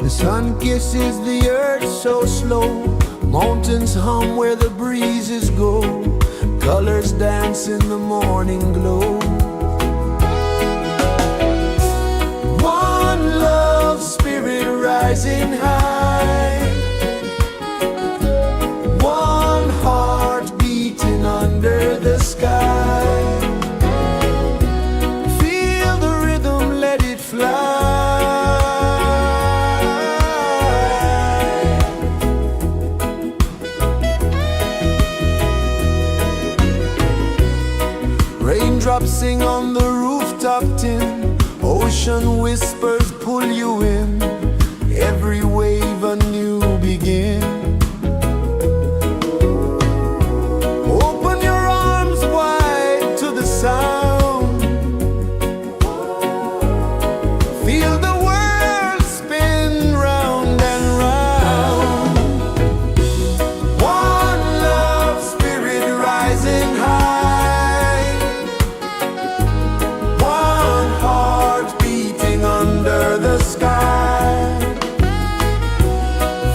The sun kisses the earth so slow, mountains hum where the breezes go, colors dance in the morning glow. One love spirit rising high, one heart beating under the sky. Feel the rhythm, let it fly. Raindrops sing on the rooftop tin, ocean whispers pull you in, every wave a new begin. Open your arms wide to the sound, feel the world spin round and round. One love spirit rising high, one heart beating under the sky.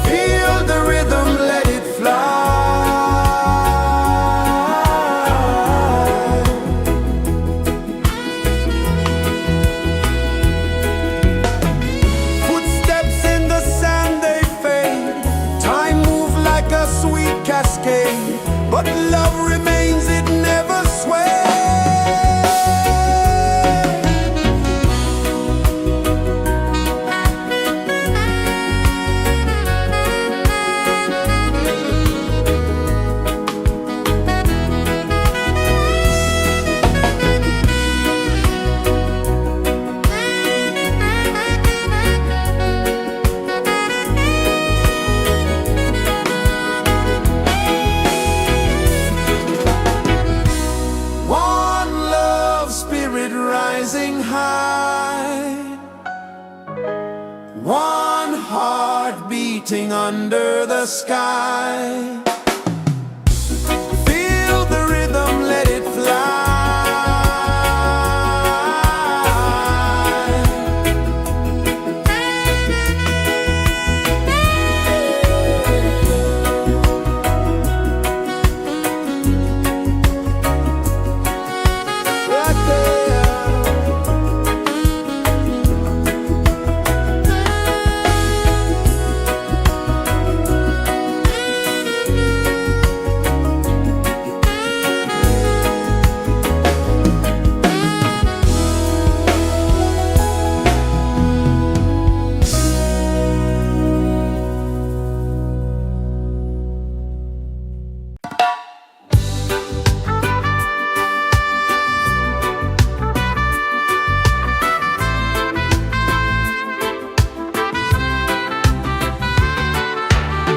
Feel the rhythm, let it fly. Footsteps in the sand, they fade, time moves like a sweet cascade, but love remains, it never sways. One love spirit rising high, one heart beating under the sky. Feel the rhythm, let it fly. Right there.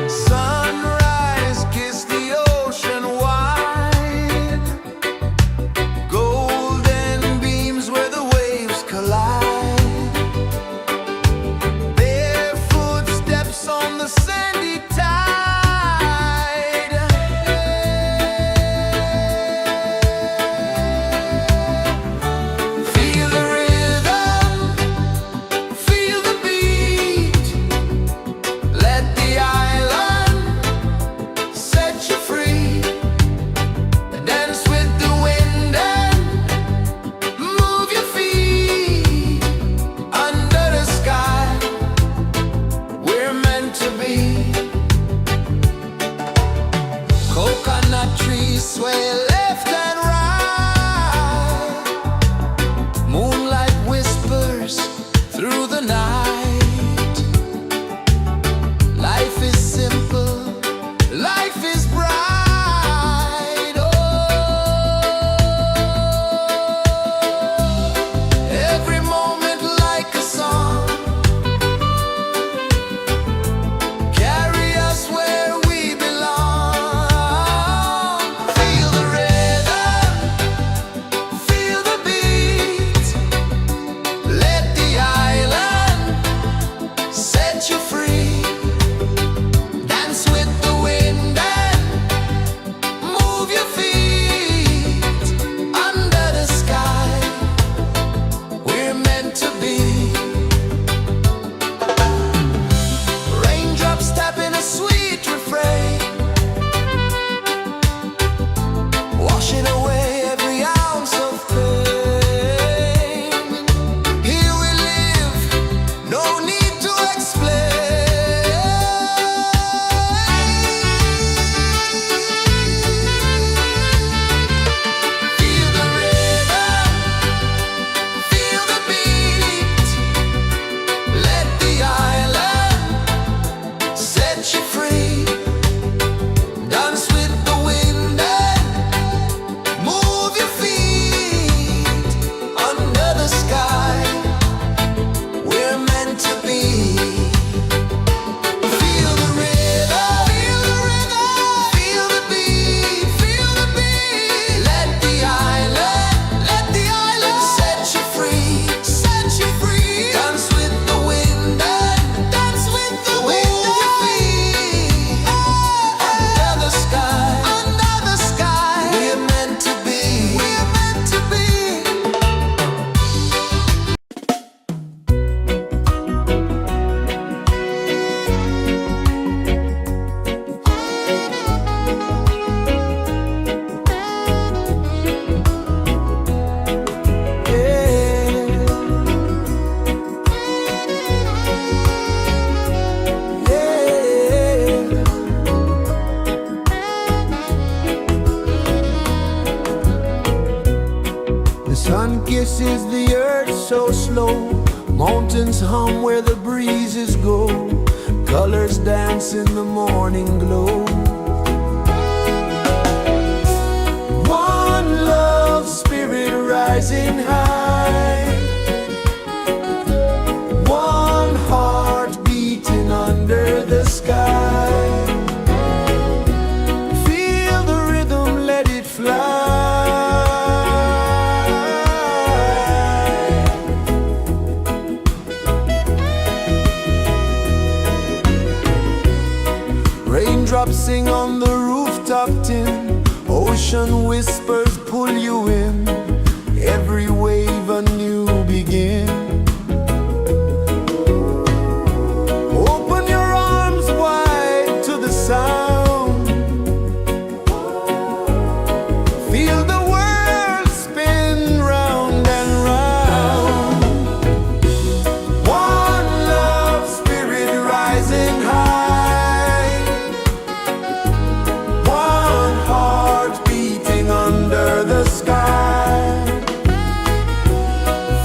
Sunrise, kiss the ocean wide, golden beams where the waves collide, bare footsteps on the sandy tide. Feel the rhythm, feel the beat, let the island set you free. Dance with the wind and move your feet under the sky. We're meant to be. Coconut trees sway left and right, moonlight whispers through the night. Life is simple, life is bright. Oh, every moment like a song, incense hum where the breezes go, colors dance in the morning glow. One love spirit rising high, one heart beating under the sky. Feel the rhythm, let it fly. Raindrops sing on the rooftop tin, ocean whispers pull you in, every wave a new begin. Open your arms wide to the sound, feel the world spin round and round. One love spirit rising high, one heart beating under the sky.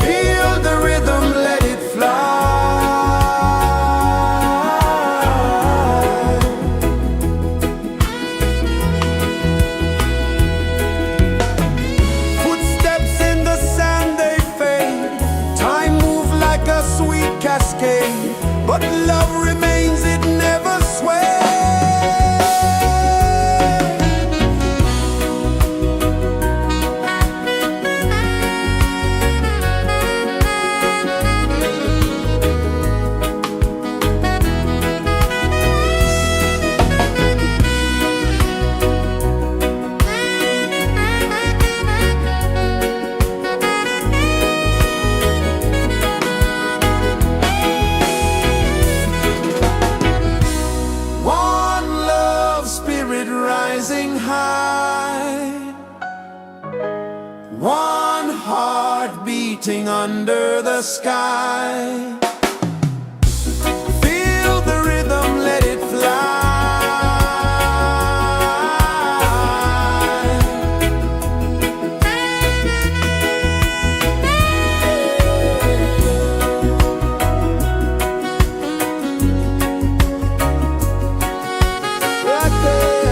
Feel the rhythm, let it fly. Footsteps in the sand, they fade, time moves like a sweet cascade, but love remains, it never sways. One love spirit rising high, one heart beating under the sky. Feel the rhythm, let it fly. Right there.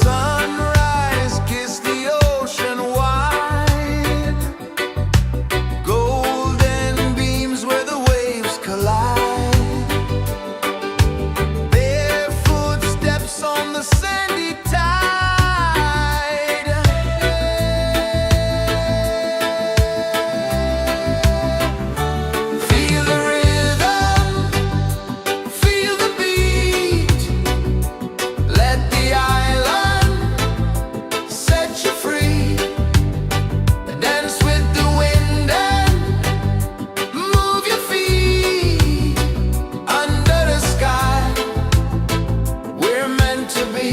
Sunrise, kiss the ocean wide, golden beams where the waves collide, barefoot steps on the sandy tide. Feel the rhythm, feel the beat, let the island set you free. Dance with the wind and move your feet. Under the sky, we're meant to be.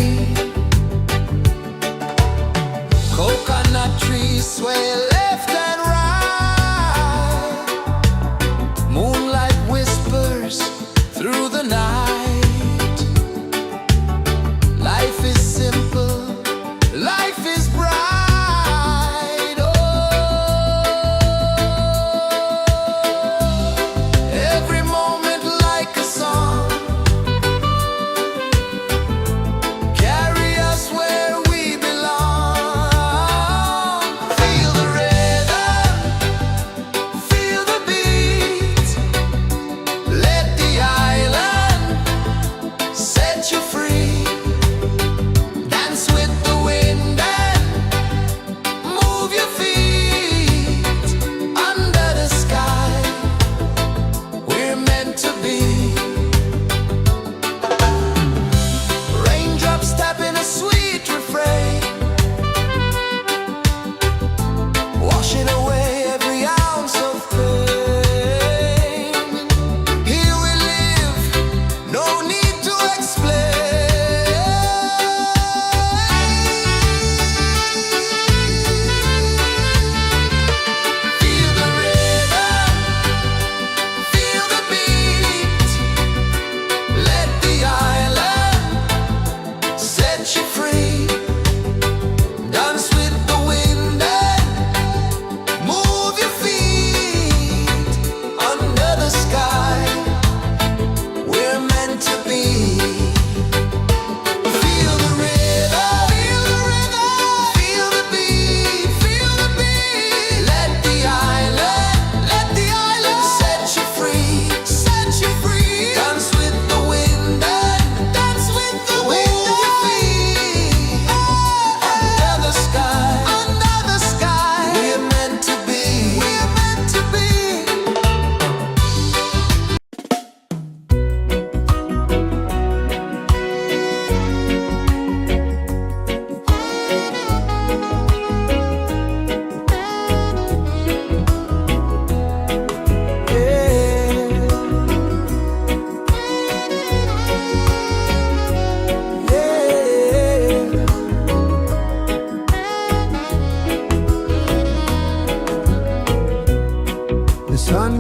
Coconut trees sway left and right, moonlight whispers through the night. Life is simple, life is bright. Oh, every moment like a song, carry us where we belong. Feel the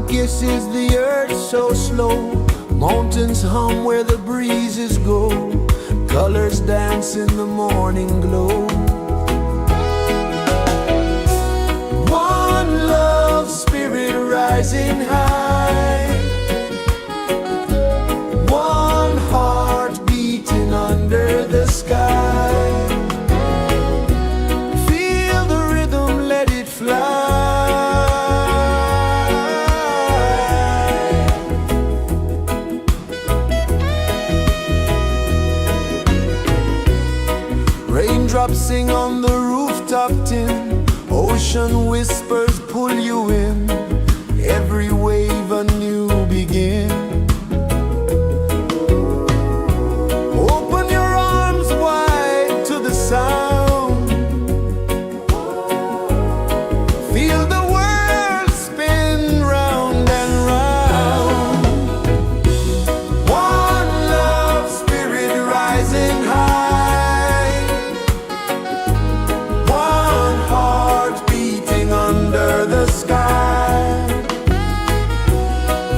kisses the earth so slow. Mountains hum where the breezes go. Colors dance in the morning glow. One love spirit rising high. One heart beating under the sky. Feel the rhythm, let it fly. Raindrops sing on the rooftop tin. Ocean whispers pull you in. Every wave a new begin. Open your arms wide to the sound. Feel the world spin round and round. One love spirit rising high. One heart beating under the sky.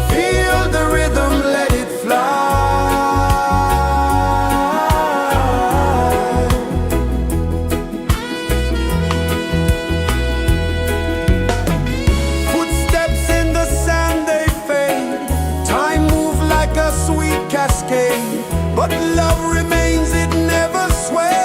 Feel the rhythm, let it fly. Footsteps in the sand, they fade. Time moves like a sweet cascade, but love remains, it never sways.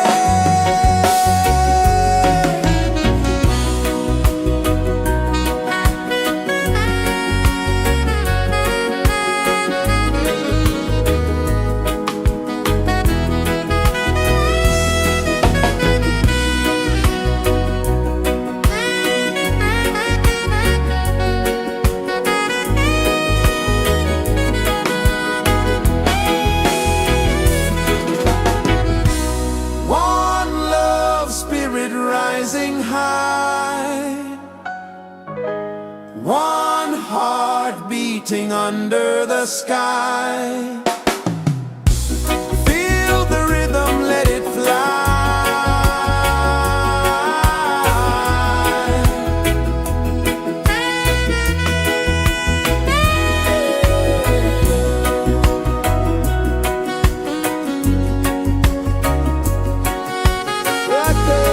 One love spirit rising high. One heart beating under the sky. Feel the rhythm, let it fly. Right there.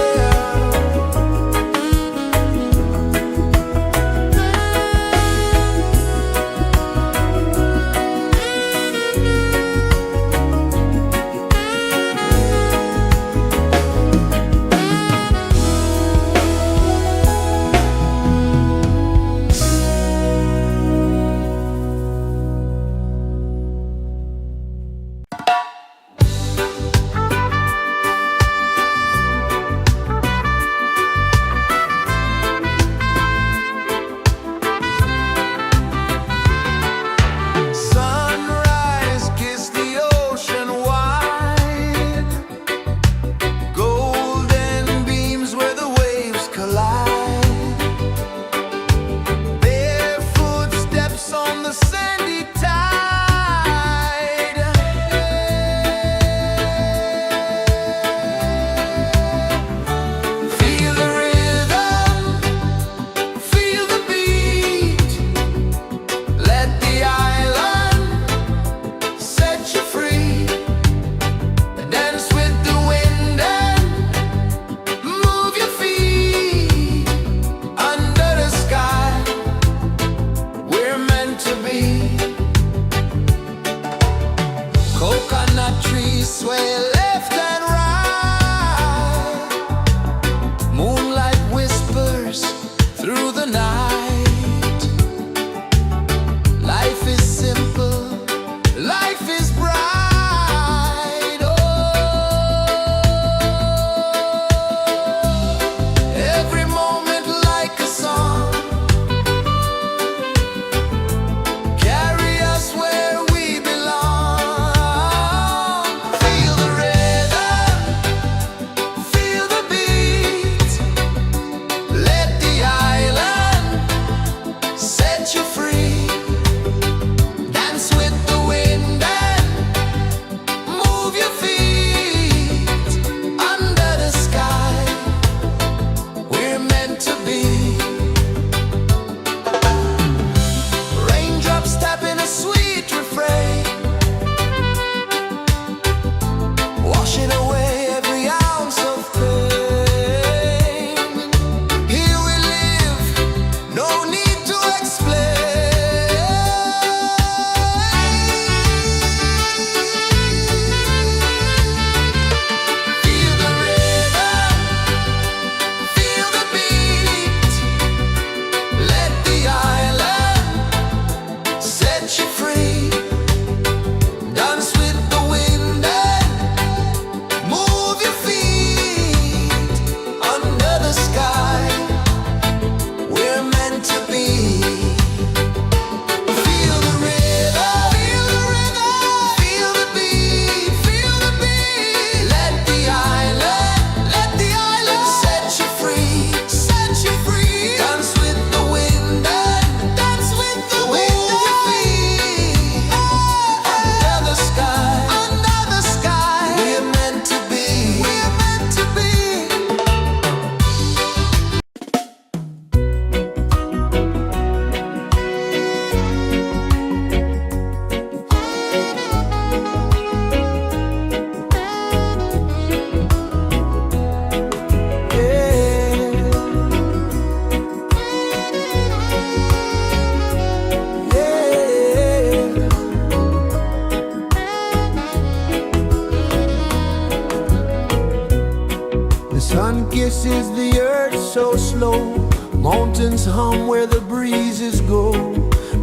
pulses the earth so slow. Mountains hum where the breezes go.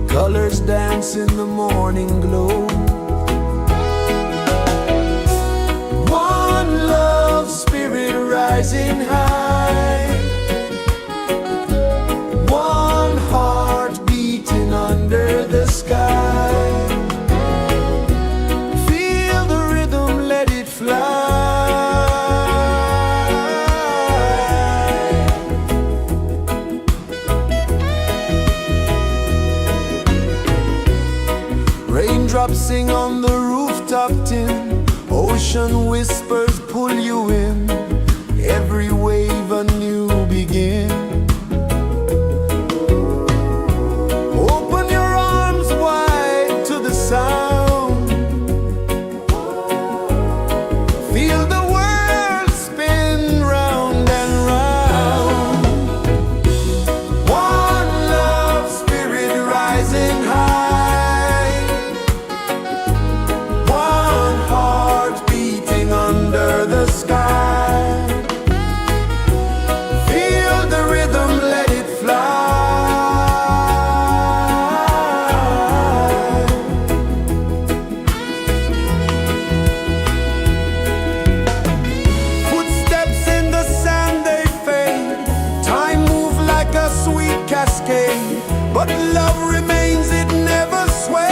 Colors dance in the morning glow. One love spirit rising high. One heart beating under the sky. Feel the rhythm, let it fly. Raindrops sing on the rooftop tin. Ocean whispers pull you in. Every wave a new begin. Open your arms wide to the sound. Feel the world spin round and round. One love spirit rising high. One heart beating under the sky. Feel the rhythm, let it fly. Footsteps in the sand, they fade. Time moves like a sweet cascade, but love remains, it never sways.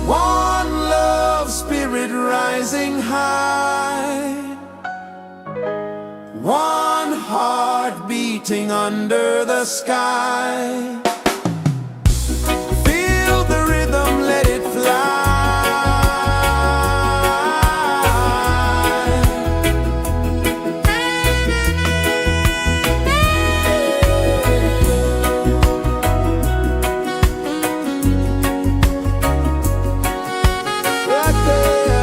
One love spirit rising high. One heart beating under the sky. Feel the rhythm, let it fly. Right there.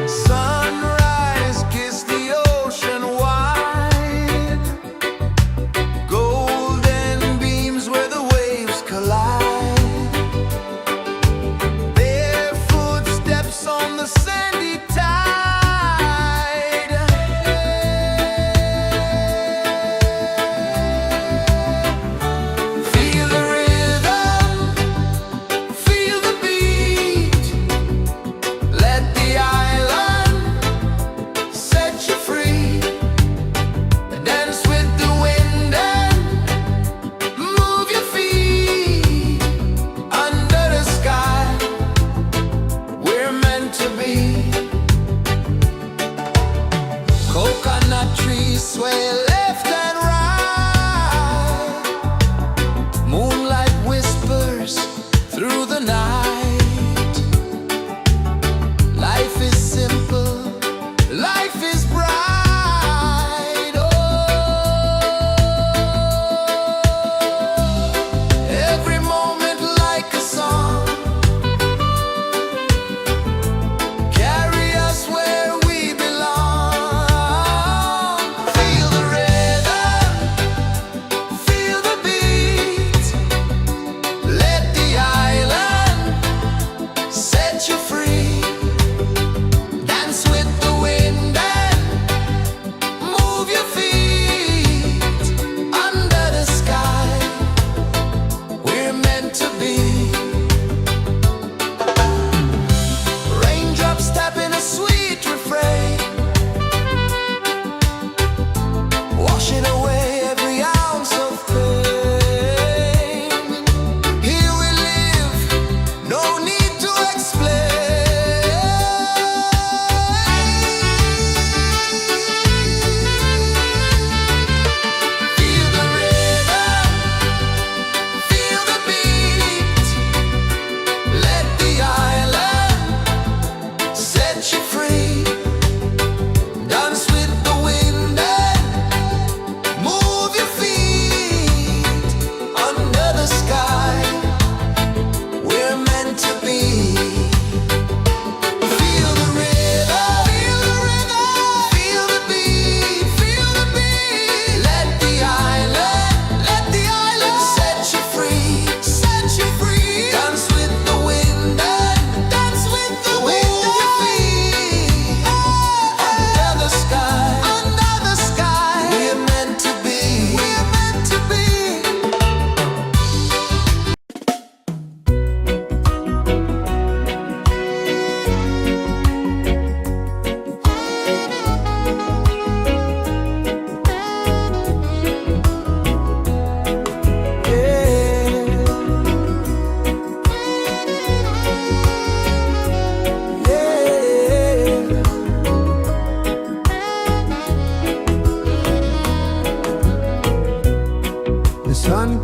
Sunrise, kiss the ocean wide. Golden beams where the waves collide. Barefoot steps on the sandy tide. Feel the rhythm, feel the beat. Let the island set you free. Dance with the wind and move your feet. Under the sky, we're meant to be. Coconut trees sway left and right. Moonlight whispers through the night. Life is simple, life is bright. Oh, every moment like a song. Carry us where we belong. Feel the rhythm.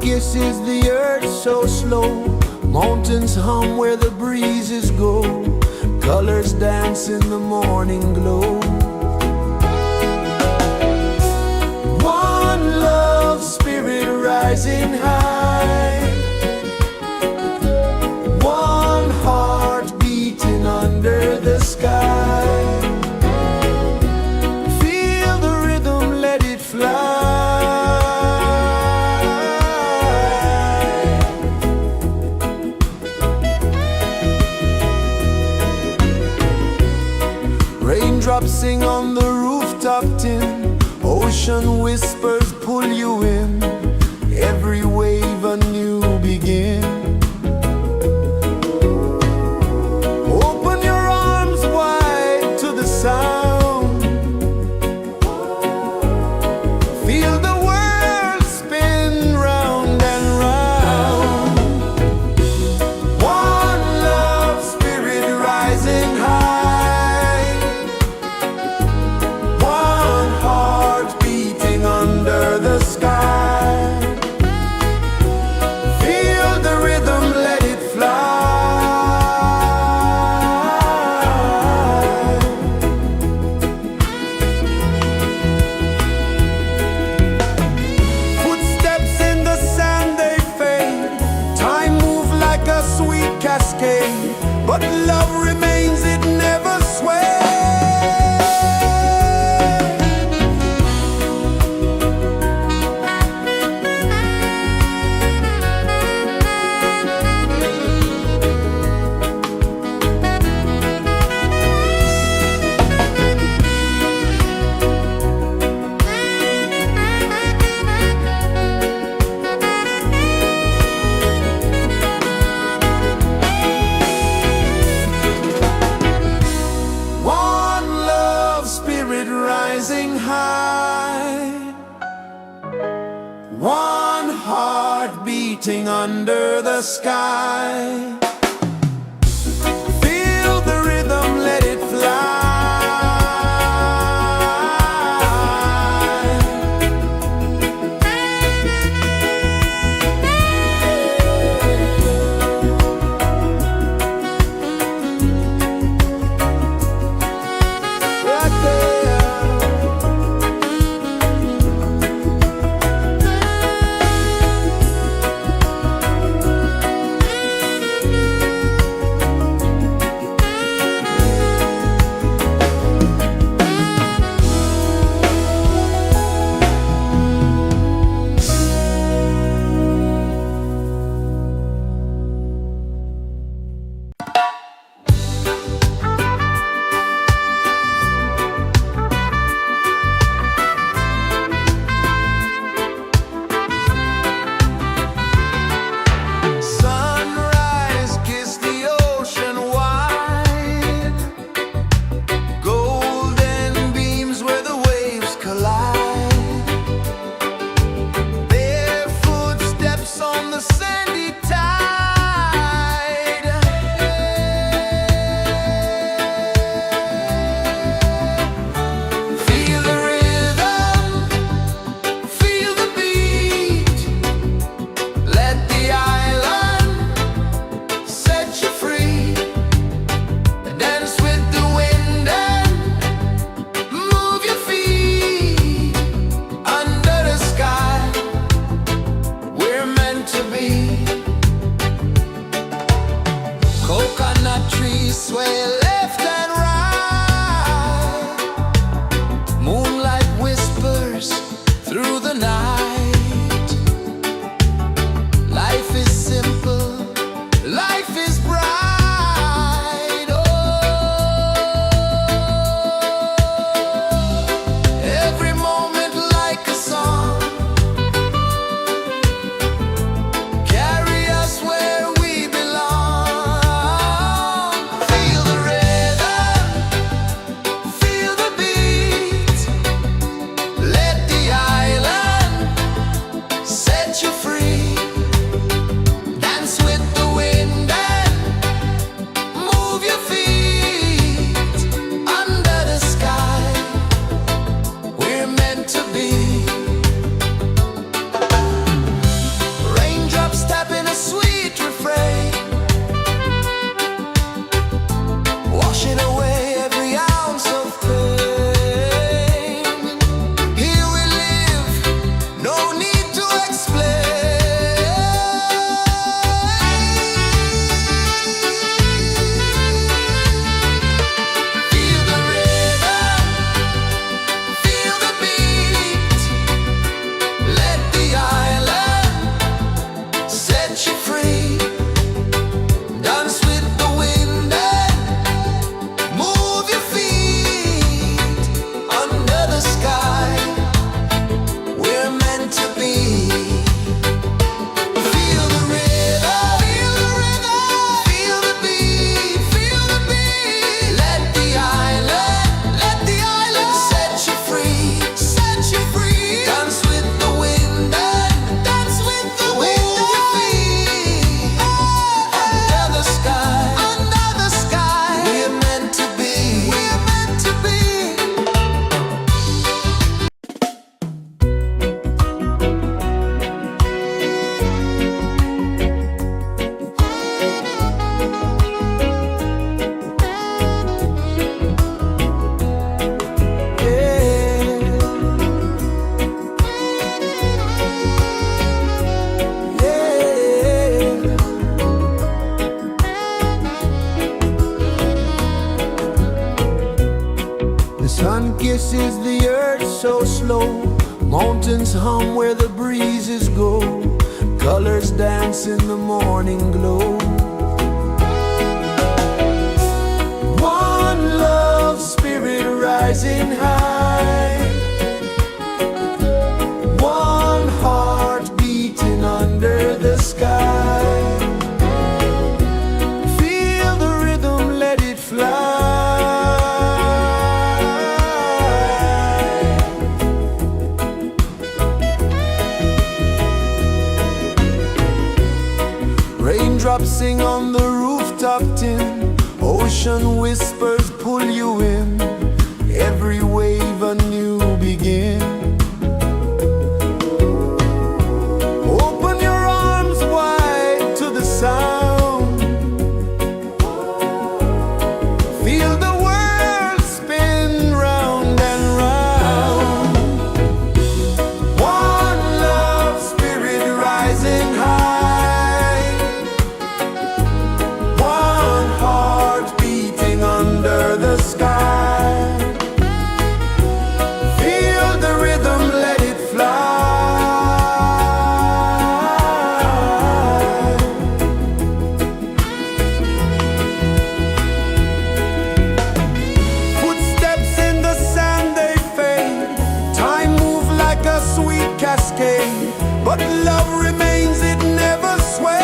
kisses the earth so slow. Mountains hum where the breezes go. Colors dance in the morning glow. One love spirit rising high. One heart beating under the sky. Feel the rhythm, let it fly. Raindrops sing on the rooftop tin. Ocean whispers pull you in. Every wave a new begin. Open your arms wide to the sound. Feel the world spin round and round. One love spirit rising high. One heart beating under the sky. Feel the rhythm, let it fly. Footsteps in the sand, they fade. Time moves like a sweet cascade, but love remains, it never sways. One love spirit rising high. One heart beating under the sky. Feel the rhythm, let it fly. Right there. kisses the earth so slow. Mountains hum where the breezes go. Colors dance in the morning glow. One love spirit rising high. One heart beating under the sky. Feel the rhythm, let it fly. Raindrops sing on the rooftop tin. Ocean whispers pull you in. Every wave a new begin. Open your arms wide to the sound. Feel the world spin round and round. One love spirit rising high. One heart beating under the sky. Feel the rhythm, let it fly. Footsteps in the sand, they fade. Time moves like a sweet cascade, but love remains, it never sways.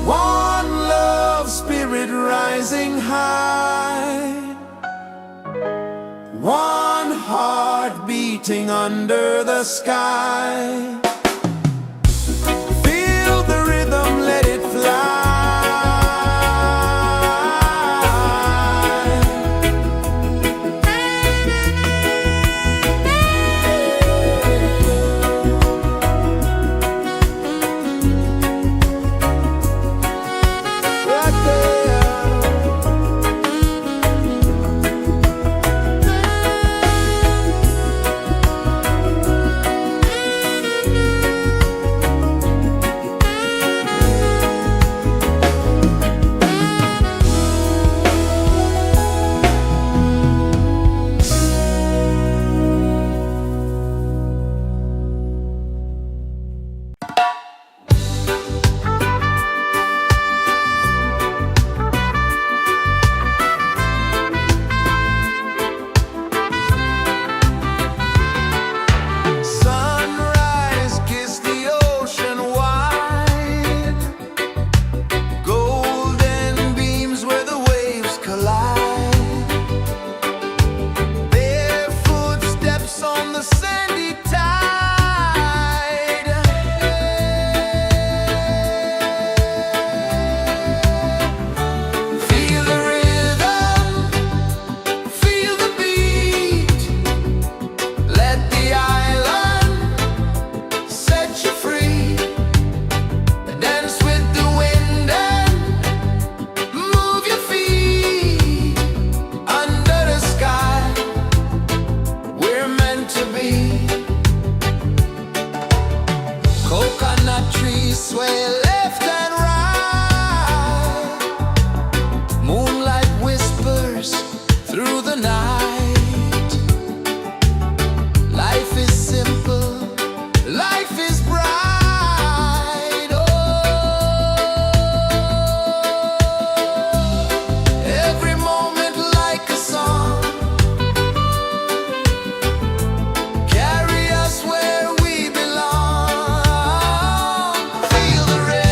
One love spirit rising high. One heart beating under the sky. Feel the rhythm, let it fly. Right there. Sunrise, kiss the ocean wide. Golden beams where the waves collide. Their footsteps on the sandy tide. Feel the rhythm, feel the beat. Let the island set you free. Dance with the wind and move your feet. Under the sky, we're meant to be. Coconut trees sway left and right. Moonlight whispers through the night. Life is simple, life is bright. Oh, every moment like a song. Carry us where we belong. Feel the rhythm.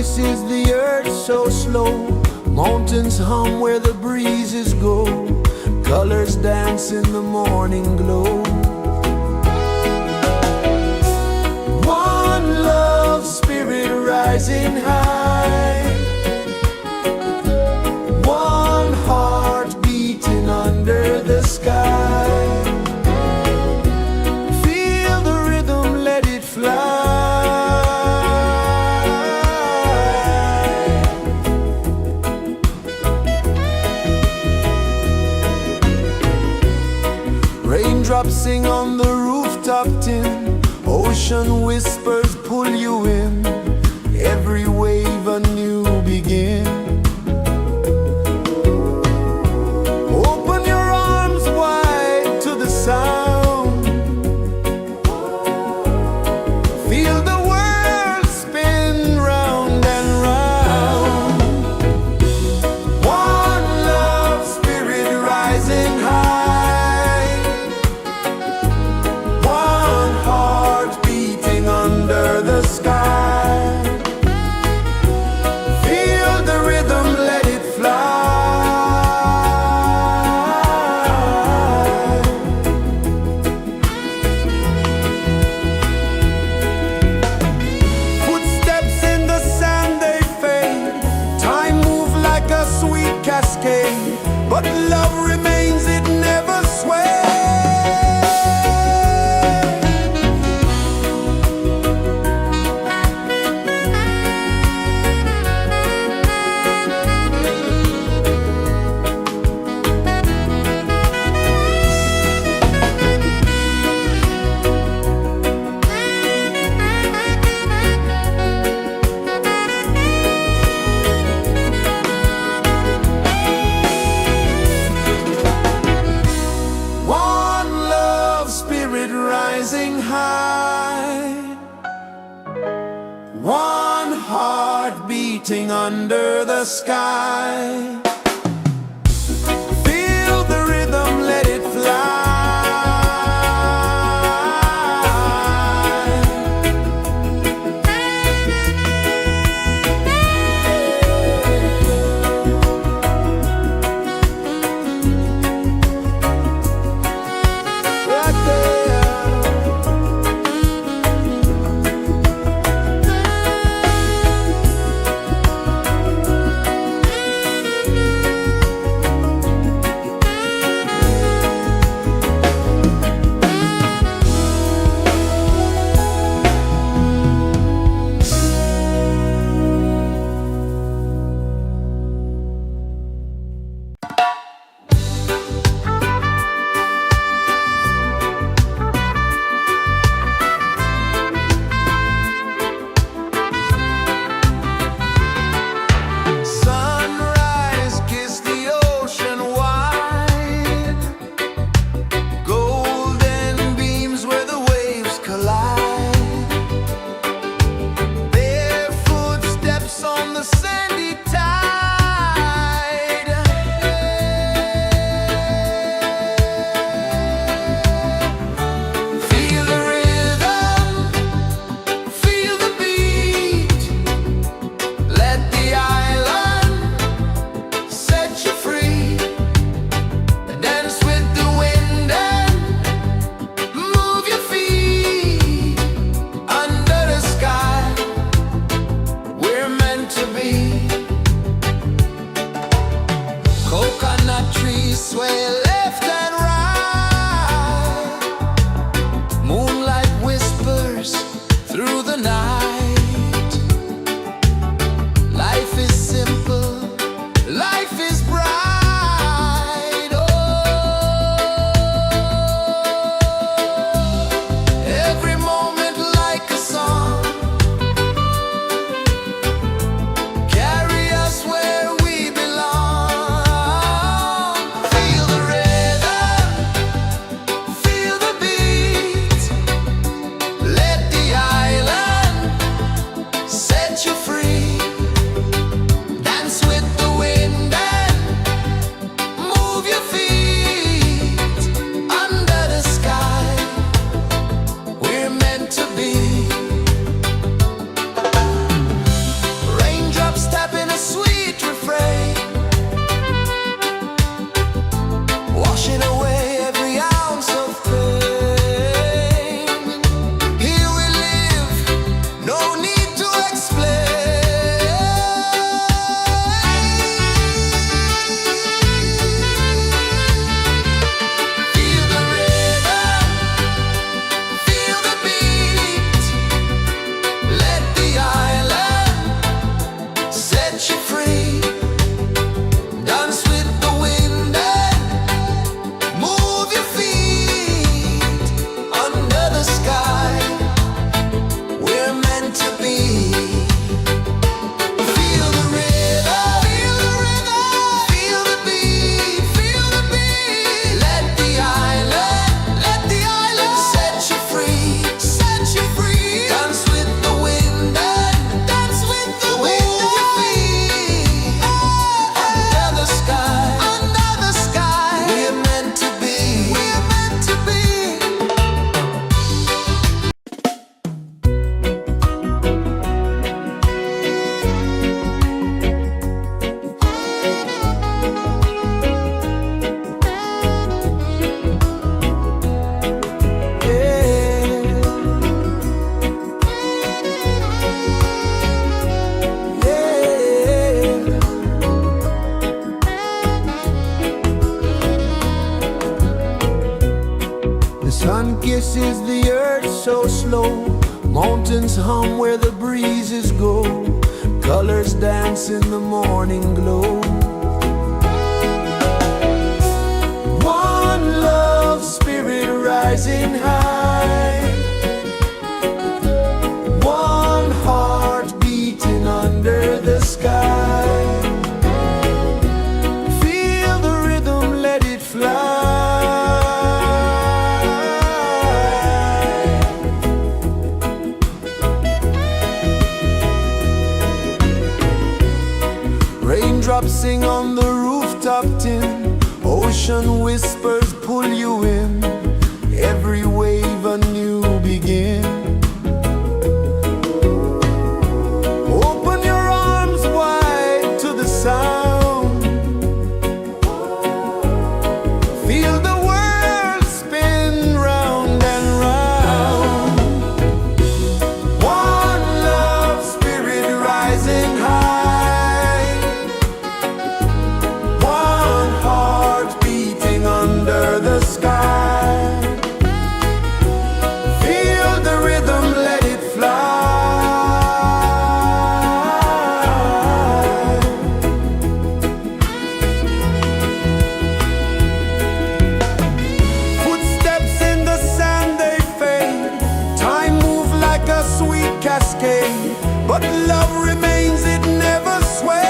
Places the earth so slow, mountains hum where the breezes go, colors dance in the morning glow. One love spirit rising high, one heart beating under the sky. Feel the rhythm, let it fly. Raindrops sing on the rooftop tin, ocean whispers pull you in, every wave a new begin. Open your arms wide to the sound, feel the world spin round and round. One love spirit rising high, one heart beating under the sky. Feel the rhythm, let it fly. Footsteps in the sand, they fade, time moves like a sweet cascade, but love remains, it never sways. One love spirit rising high, one heart beating under the sky. Feel the rhythm, let it fly. Right there. Sun kisses the earth so slow, mountains hum where the breezes go, colors dance in the morning glow. One love spirit rising high, one heart beating under the sky. Feel the rhythm, let it fly. Raindrops sing on the rooftop tin, ocean whispers pull you in, every wave a new begin. Open your arms wide to the sound, feel the world spin round and round. One love spirit rising high, one heart beating under the sky. Feel the rhythm, let it fly. Footsteps in the sand, they fade, time moves like a sweet cascade, but love remains, it never sways.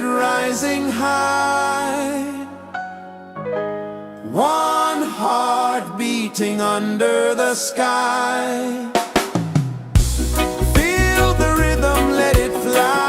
Rising high, one heart beating under the sky. Feel the rhythm, let it fly.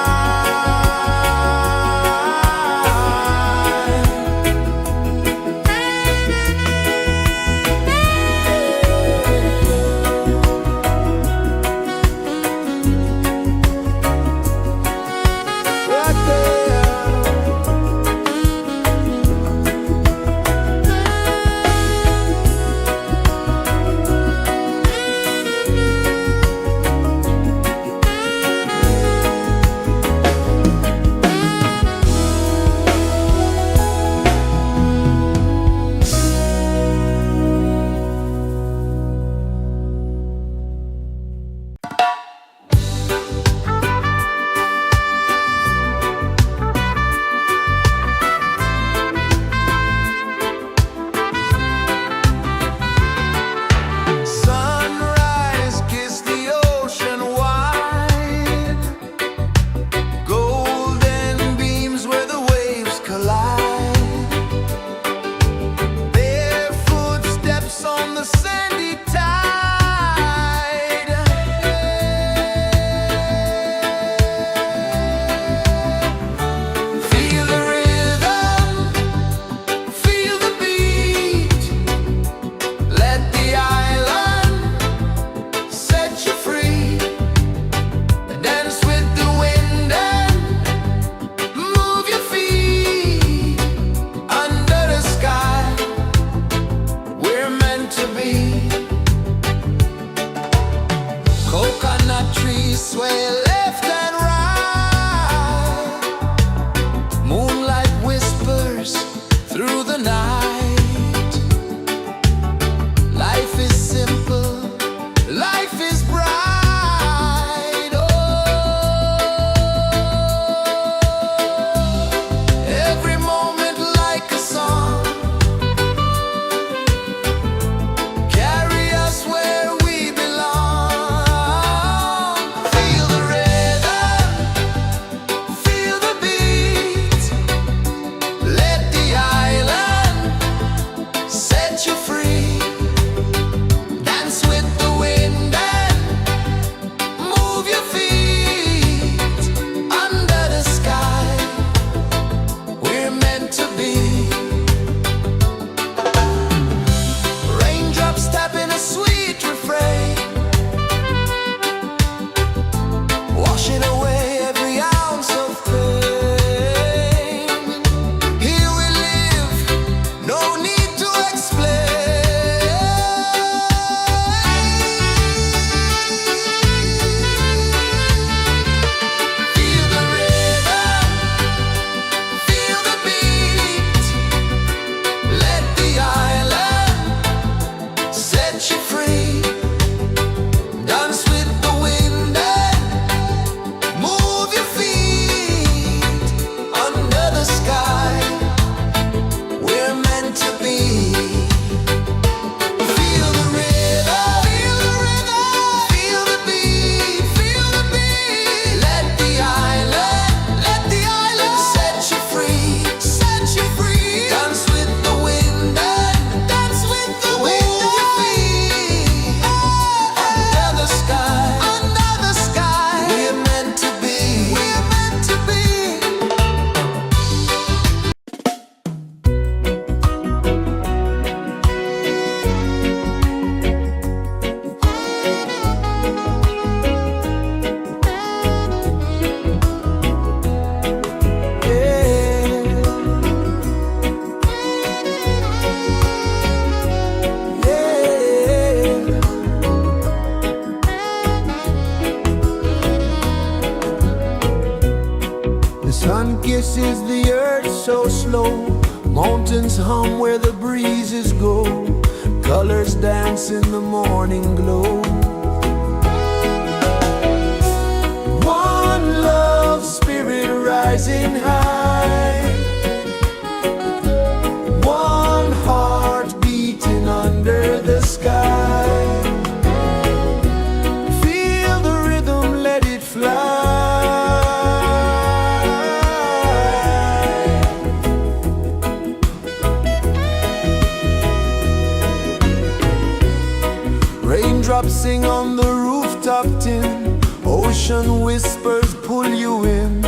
hum where the breezes go, colors dance in the morning glow. One love spirit rising high, one heart beating under the sky. Feel the rhythm, let it fly. Raindrops sing on the rooftop tin, ocean whispers pull you in,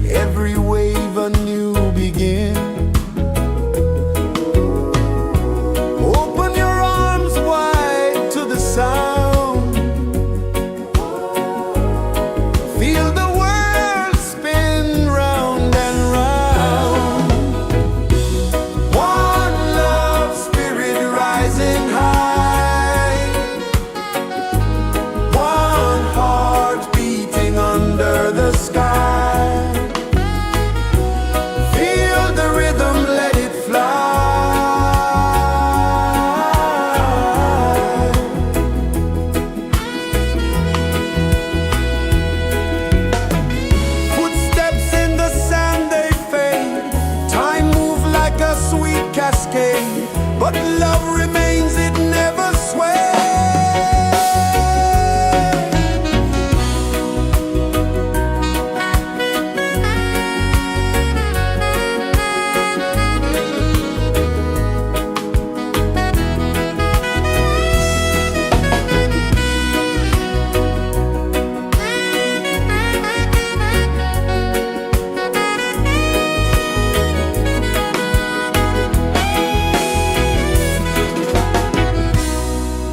every wave a new begin. Open your arms wide to the sound, feel the world spin round and round. One love spirit rising high, one heart beating under the sky. Feel the rhythm, let it fly. Footsteps in the sand, they fade. Time moves like a sweet cascade, but love remains, it never sways.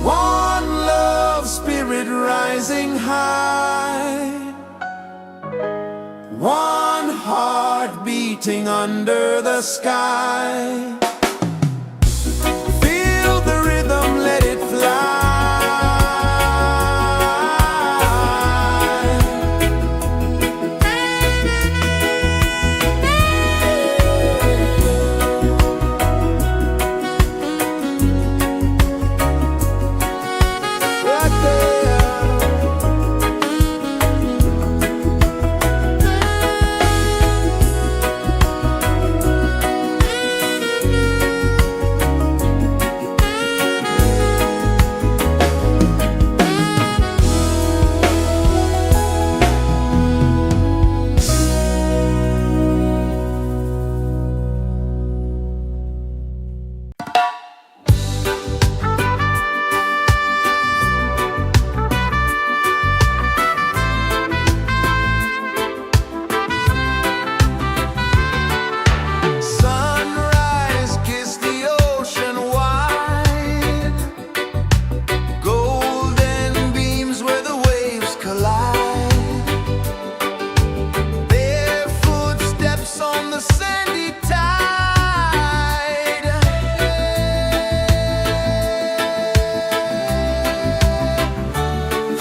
One love spirit rising high, one heart beating under the sky. Feel the rhythm, let it fly. Right there. Sunrise, kiss the ocean wide, golden beams where the waves collide, bare footsteps on the sandy tide.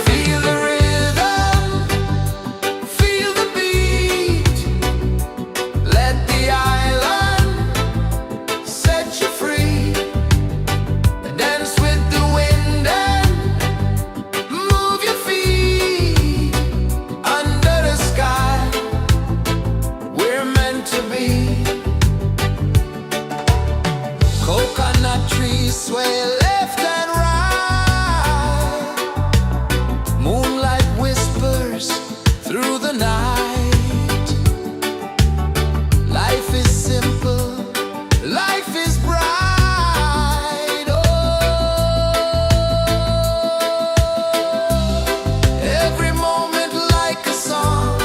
Feel the rhythm, feel the beat, let the island set you free. Dance with the wind and move your feet under the sky. We're meant to be. Coconut trees sway left and right, moonlight whispers through the night. Life is simple, life is bright. Oh, every moment like a song,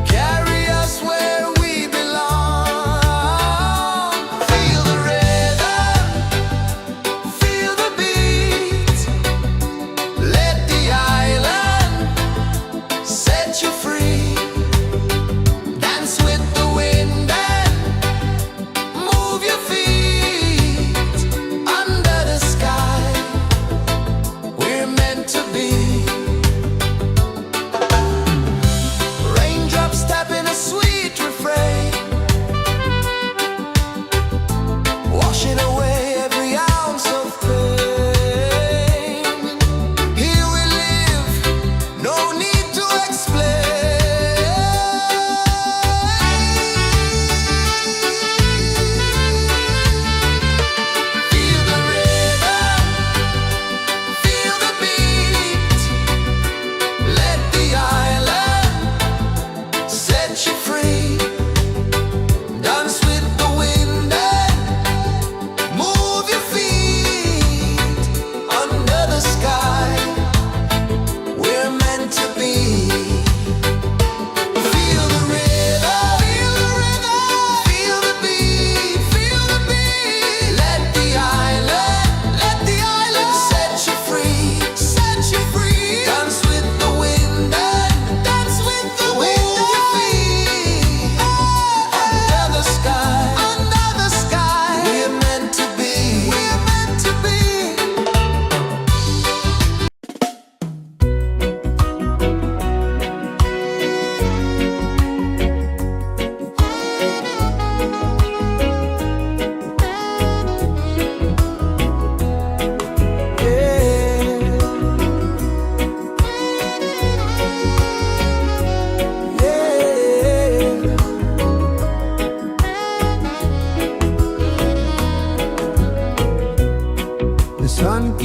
carry us where we belong. Feel the rhythm.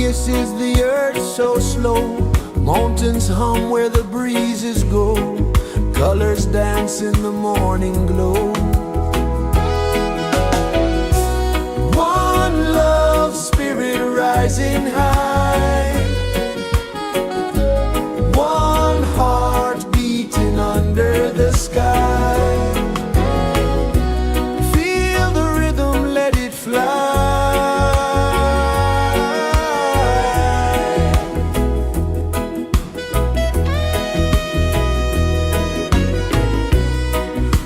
kisses the earth so slow. Mountains hum where the breezes go. Colors dance in the morning glow. One love spirit rising high. One heart beating under the sky. Feel the rhythm, let it fly.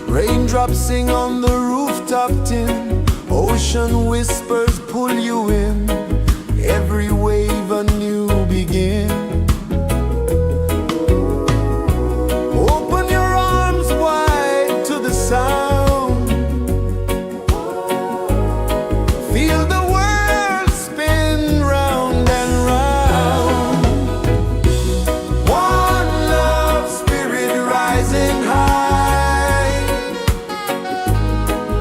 Raindrops sing on the rooftop tin. Ocean whispers pull you in. Every wave a new begin. Open your arms wide to the sound. Feel the world spin round and round. One love spirit rising high.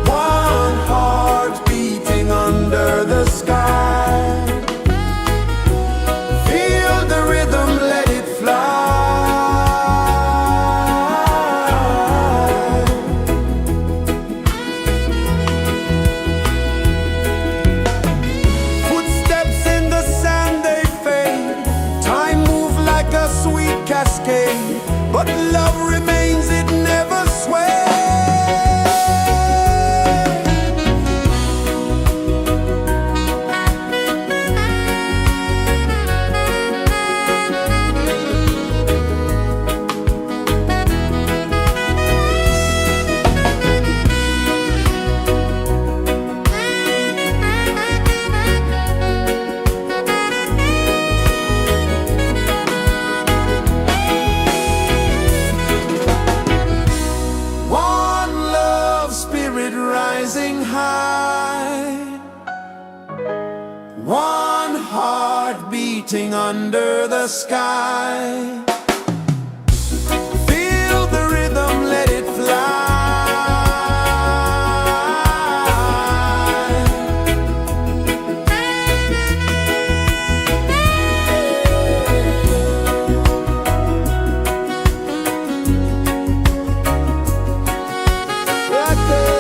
One heart beating under the sky. Feel the rhythm, let it fly. Footsteps in the sand, they fade. Time moves like a sweet cascade, but love remains, it never sways. One love spirit rising high. One heart beating under the sky. Feel the rhythm, let it fly. Right there.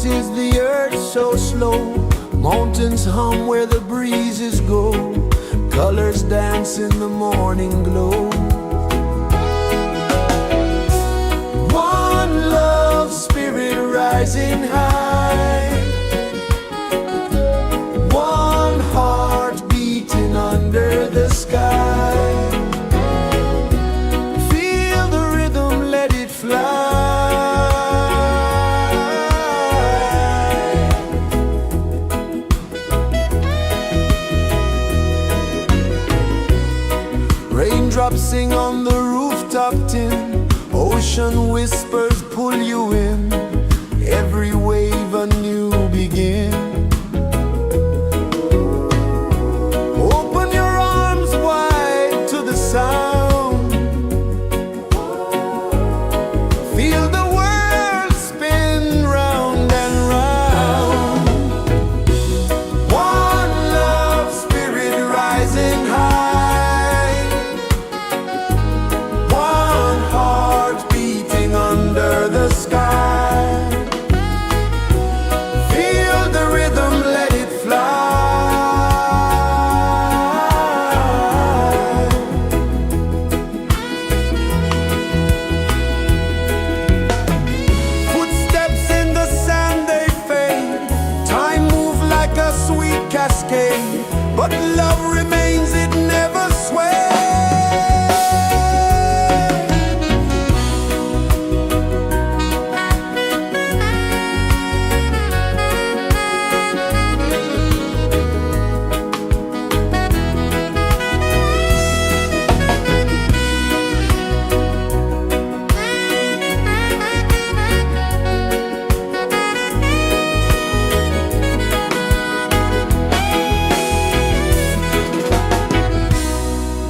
is the earth so slow? Mountains hum where the breezes go. Colors dance in the morning glow. One love, spirit rising high. One heart beating under the sky. Feel the rhythm, let it fly. Raindrops sing on the rooftop tin. Ocean whispers pull you in. Every wave a new begin. Open your arms wide to the sound. Feel the world spin round and round. One love, spirit rising high. One heart beating under the sky. Feel the rhythm, let it fly. Footsteps in the sand, they fade. Time moves like a sweet cascade, but love remains, it never sways.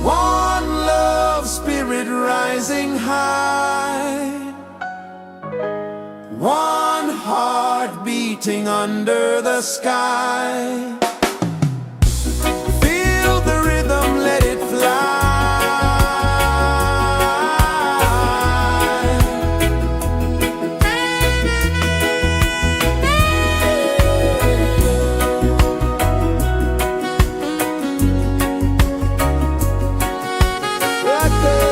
One love, spirit rising high. One heart beating under the sky. Feel the rhythm, let it fly. Right there.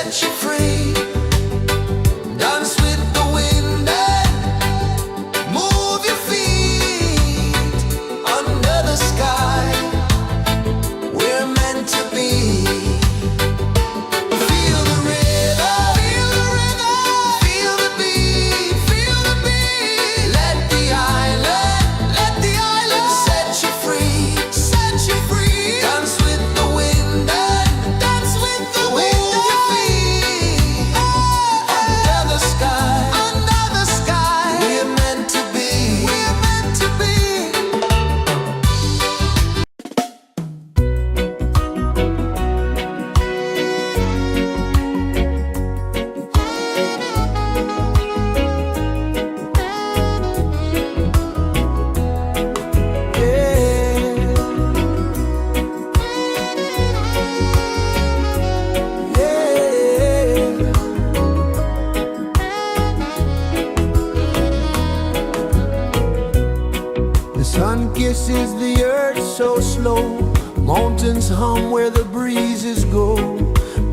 set you free. Dance with the wind and move your feet under the sky. We're meant to be. Feel the rhythm, feel the rhythm, feel the beat, feel the beat. Let the island set you free, set you free. Dance with the wind and dance with the wind. Move your feet under the sky, under the sky. We're meant to be, we're meant to be. The sun kisses the earth so slow. Mountains hum where the breezes go.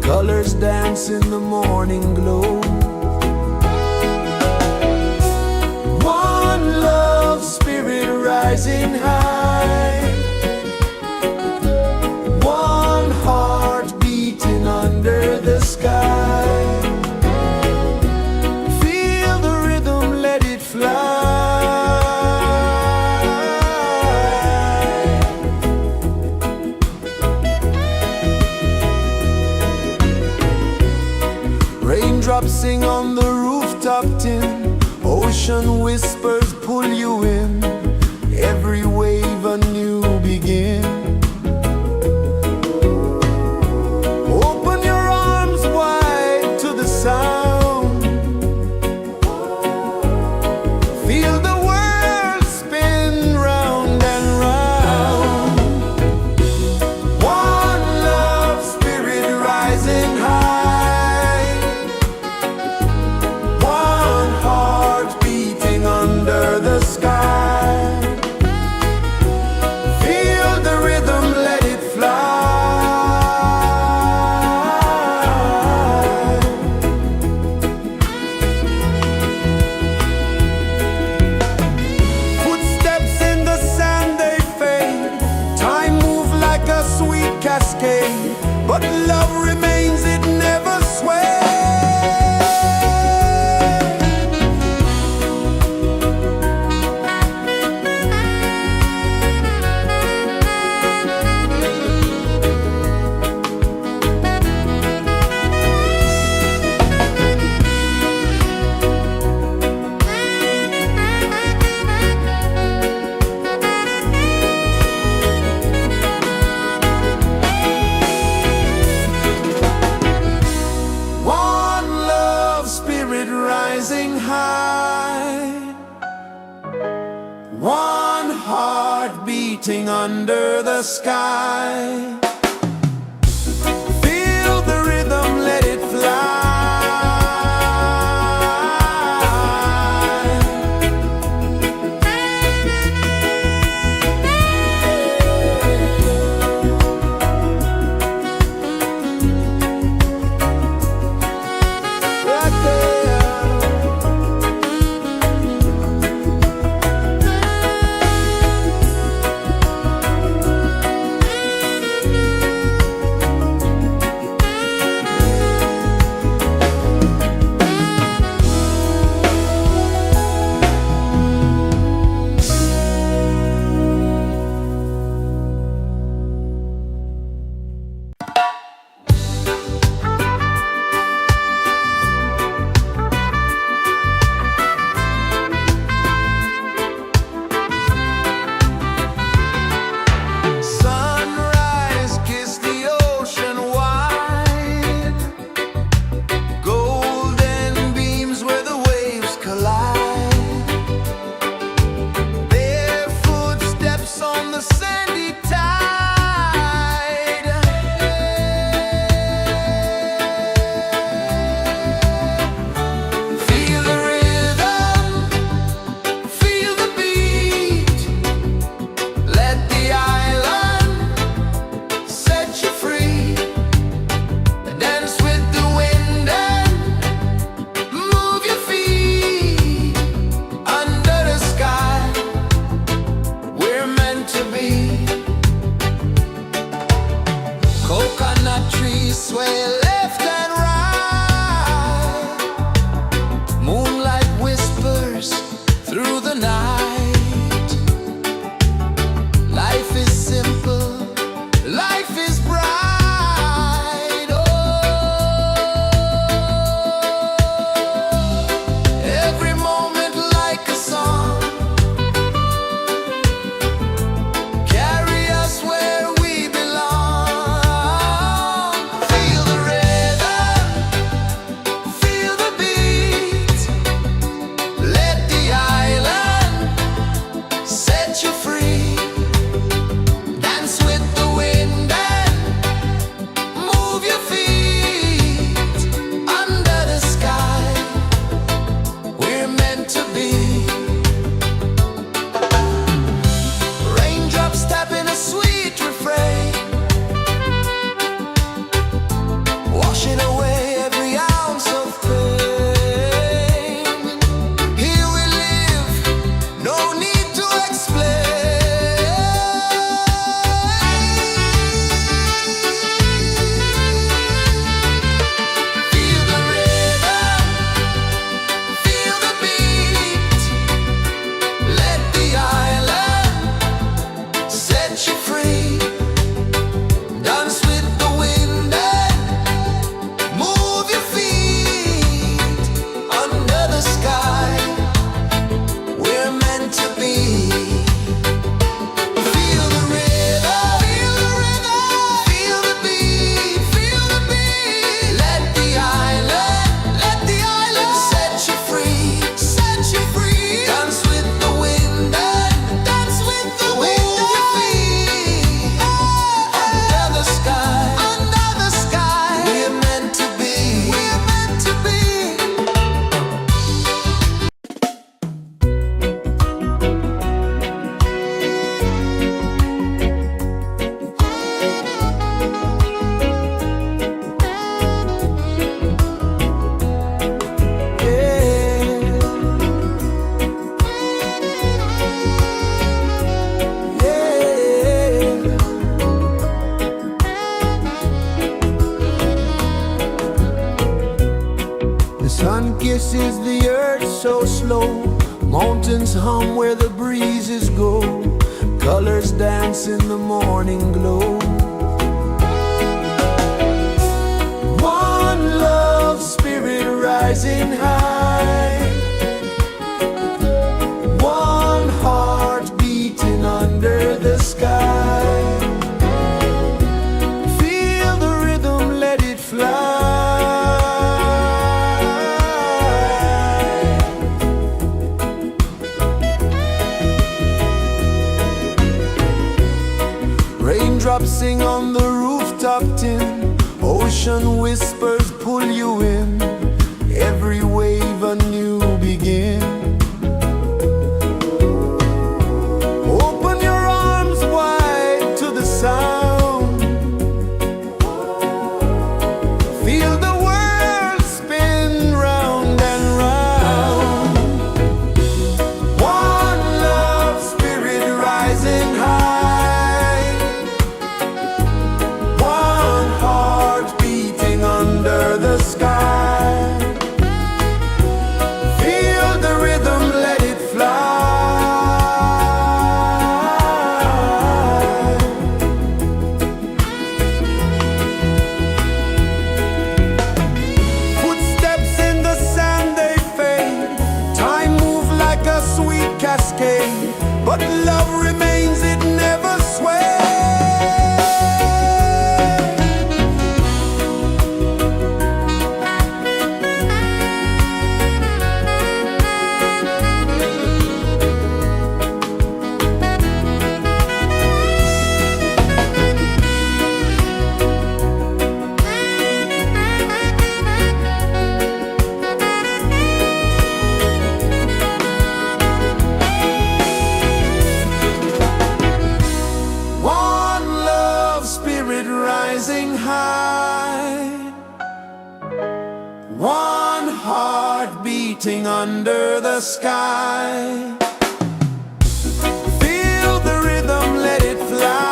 Colors dance in the morning glow. One love spirit rising high. One heart beating under the sky. Feel the rhythm, let it fly. Raindrops sing on the rooftop tin. Ocean whispers pull you in. Every wave a new begin. Open your arms wide to the sound. Feel the world spin round and round. One love spirit rising high. One heart beating under the sky. Feel the rhythm, let it fly. Footsteps in the sand, they fade. Time moves like a sweet cascade, but love remains, it never sways. One love spirit rising high. One heart beating under the sky. Feel the rhythm, let it fly. Right there. sun kisses the earth so slow, mountains hum where the breezes go, colors dance in the morning glow. One love spirit rising high, one heart beating under the sky. Feel the rhythm, let it fly. Raindrops sing on the rooftop tin, ocean whispers pull you in, every wave a new begin. Open your arms wide to the sound, feel the world spin round and round. One love spirit rising high, one heart beating under the sky. Feel the rhythm, let it fly. Footsteps in the sand, they fade, time moves like a sweet cascade, but love remains, it never sways. One love spirit rising high, one heart beating under the sky. Feel the rhythm, let it fly.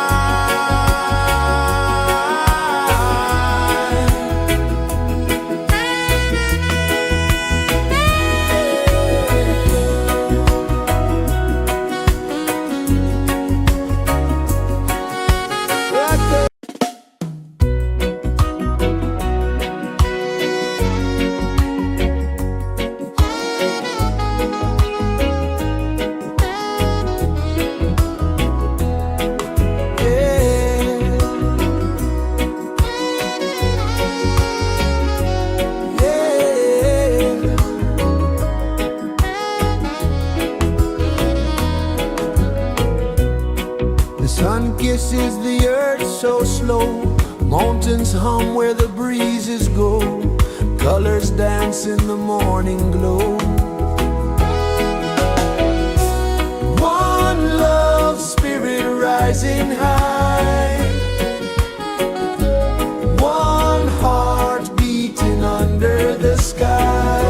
The sun kisses the earth so slow, mountains hum where the breezes go, colors dance in the morning glow. One love spirit rising high, one heart beating under the sky.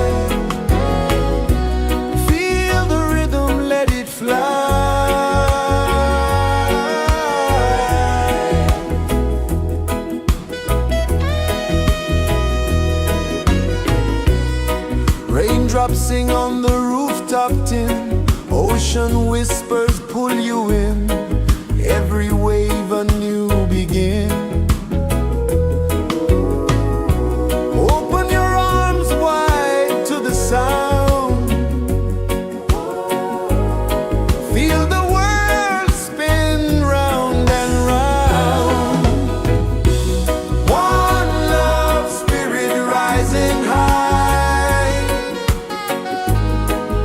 Feel the rhythm, let it fly. Raindrops sing on the rooftop tin, ocean whispers pull you in, every wave a new begin. Open your arms wide to the sound, feel the world spin round and round. One love spirit rising high,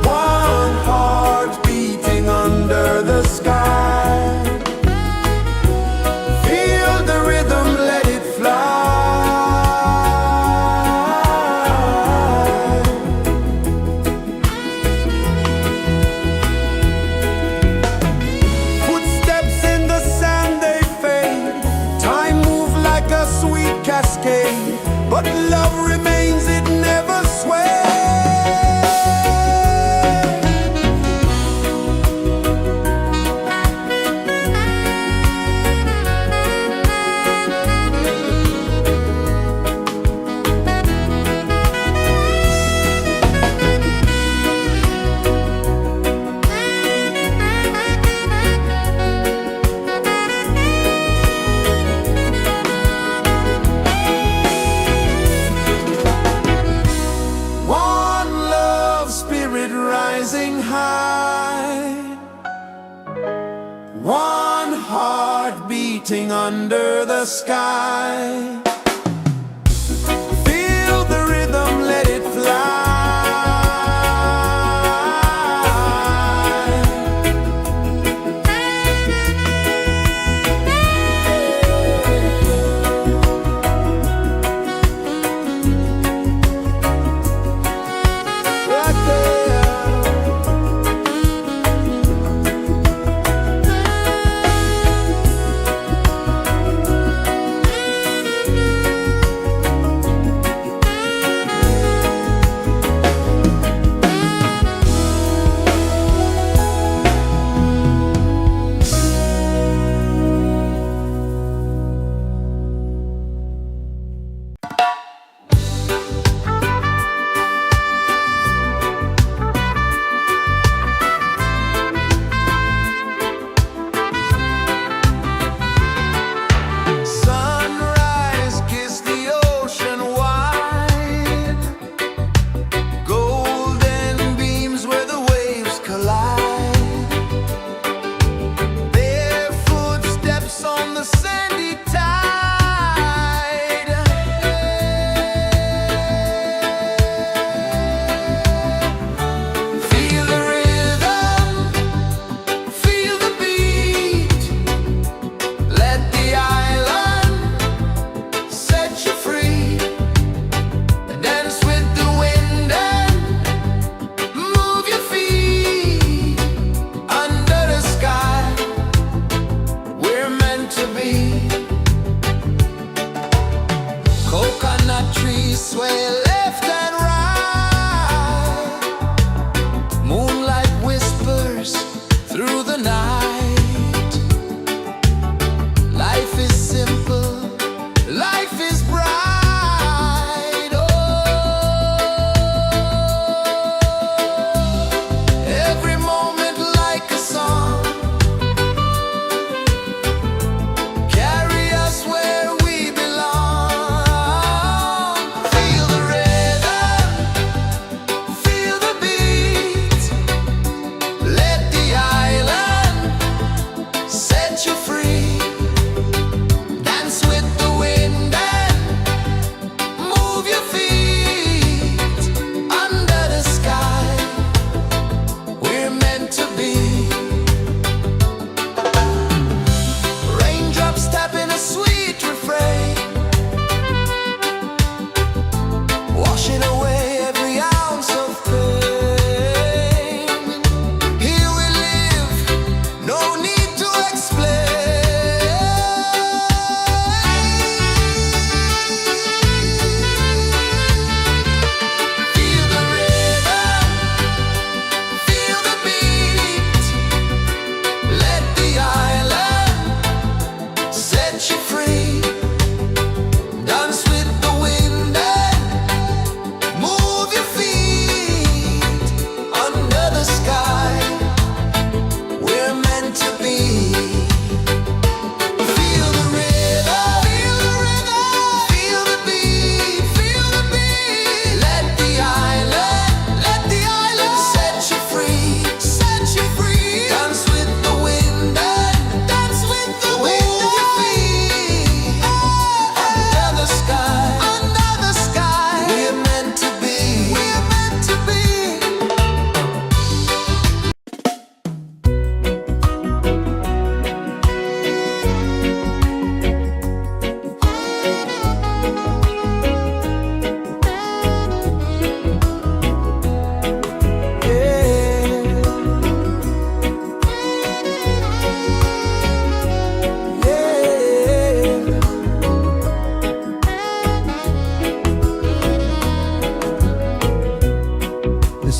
one heart beating under the sky. Feel the rhythm. beating under the sky. Feel the rhythm, let it fly.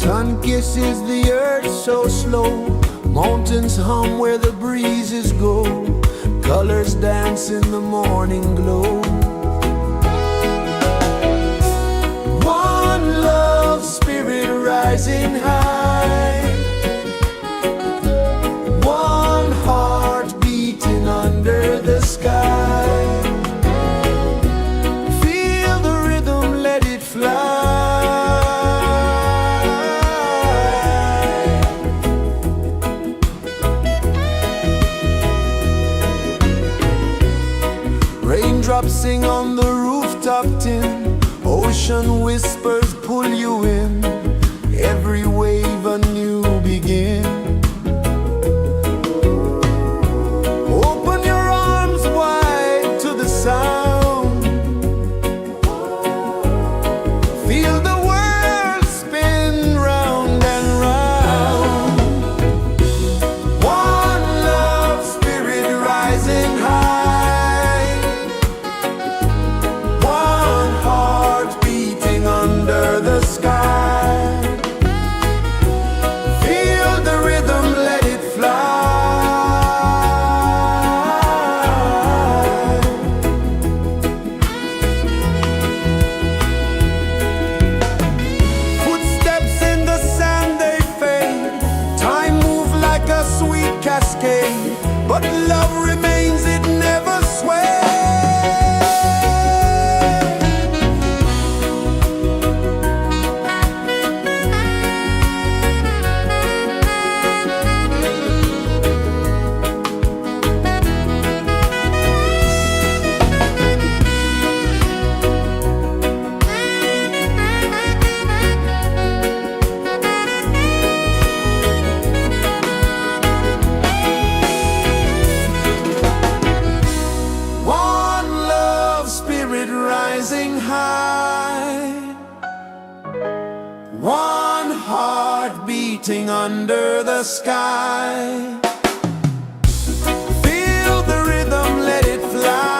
Sun kisses the earth so slow, mountains hum where the breezes go, colors dance in the morning glow. One love spirit rising high, one heart beating under the sky. Feel the rhythm, let it fly. but love remains, it never sways. Rising high, one heart beating under the sky. Feel the rhythm, let it fly.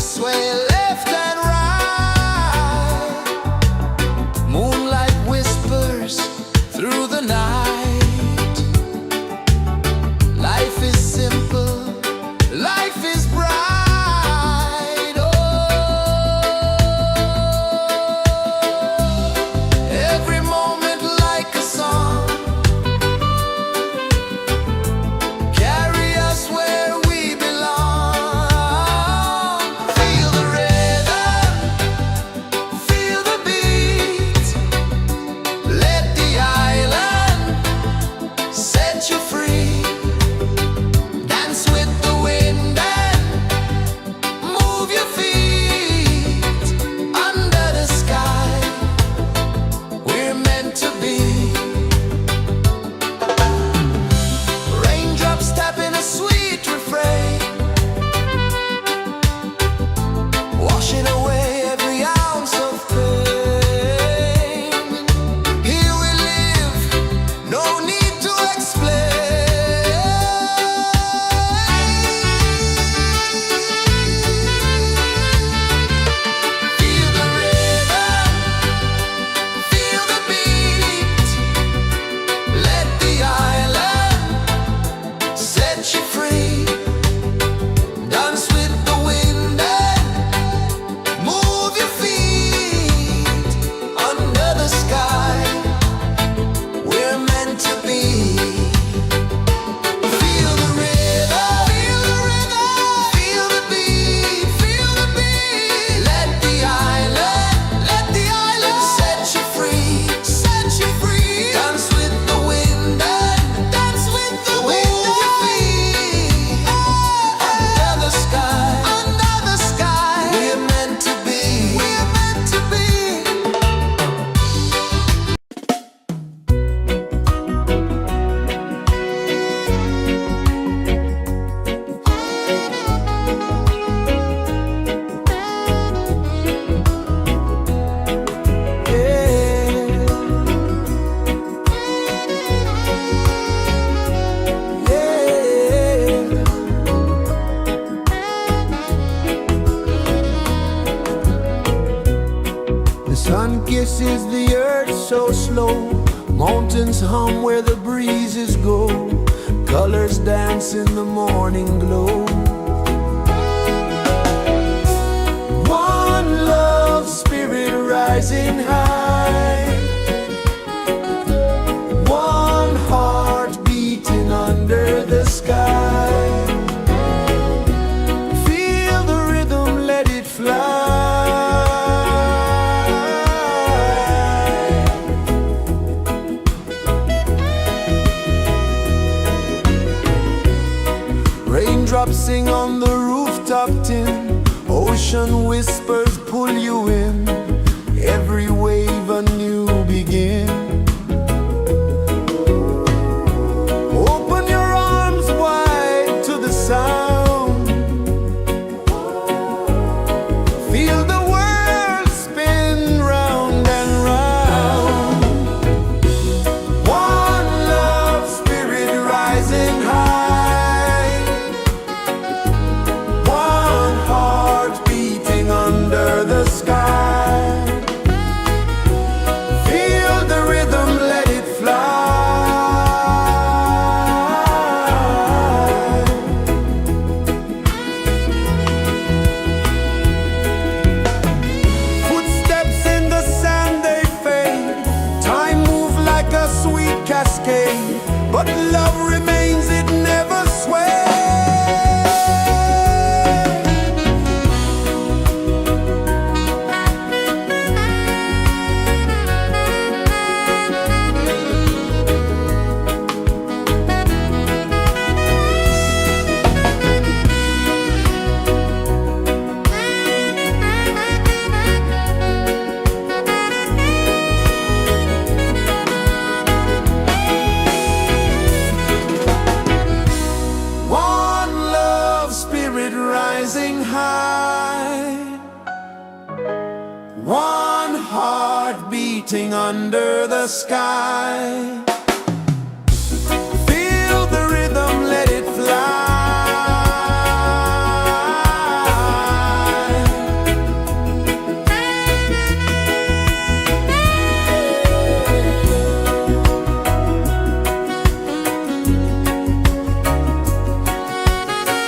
Sway left and right, moonlight whispers through the night. Life is simple, life is bright. Oh, every moment like a song, carry us where we belong. Feel the rhythm, feel the beat. Let the island hum where the breezes go, colors dance in the morning glow. One love spirit rising high, one heart beating under the sky. Feel the rhythm, let it fly. Raindrops sing on the rooftop tin, ocean whispers pull you in, every wave a new begin. Open your arms wide to the sound, feel the world spin round and round. One love spirit rising high, one heart beating under the sky. Feel the rhythm, let it fly. Footsteps in the sand, they fade, time moves like a sweet cascade, but love remains, it never sways. One love spirit rising high, one heart beating under the sky. Feel the rhythm, let it fly.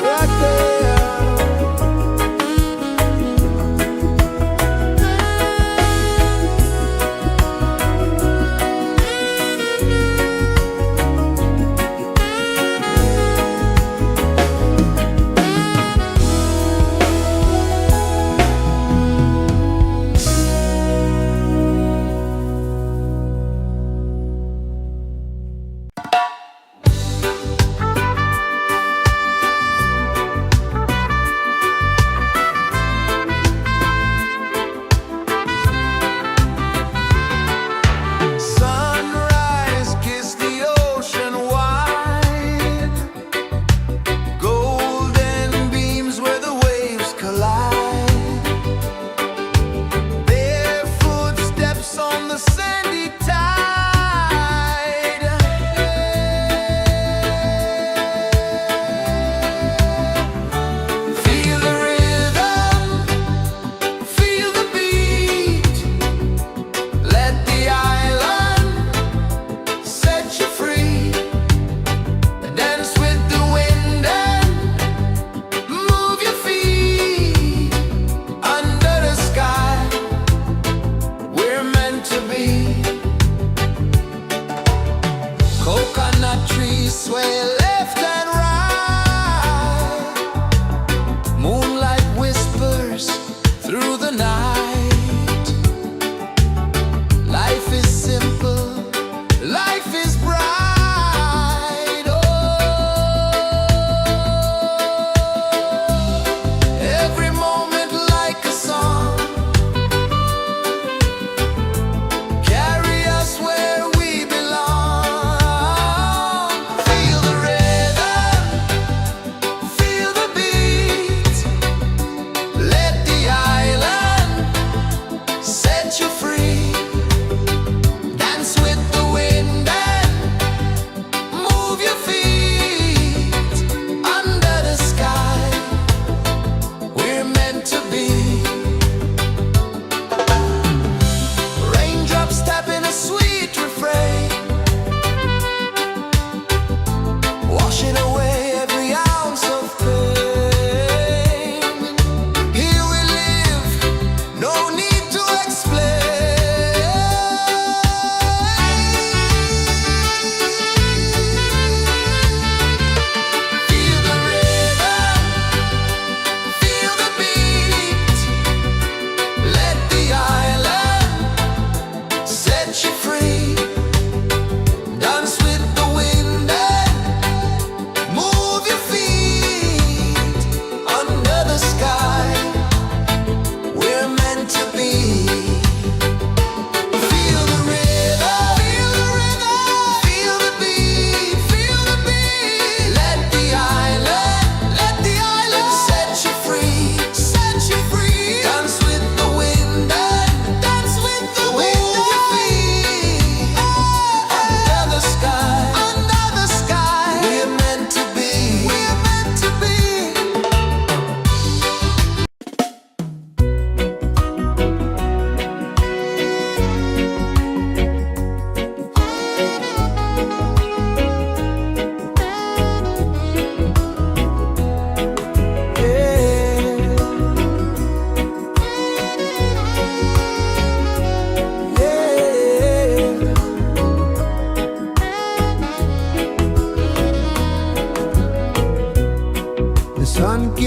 Right there. Sunrise, kiss the ocean wide, golden beams where the waves collide, their footsteps on the sandy tide. Feel the rhythm, feel the beat, let the island set you free. Dance with the wind and move your feet under the sky. We're meant to be. Coconut trees sway left and right, moonlight whispers through the night. Life is simple, life is bright. Oh, every moment like a song, carry us where we belong. Feel the rhythm.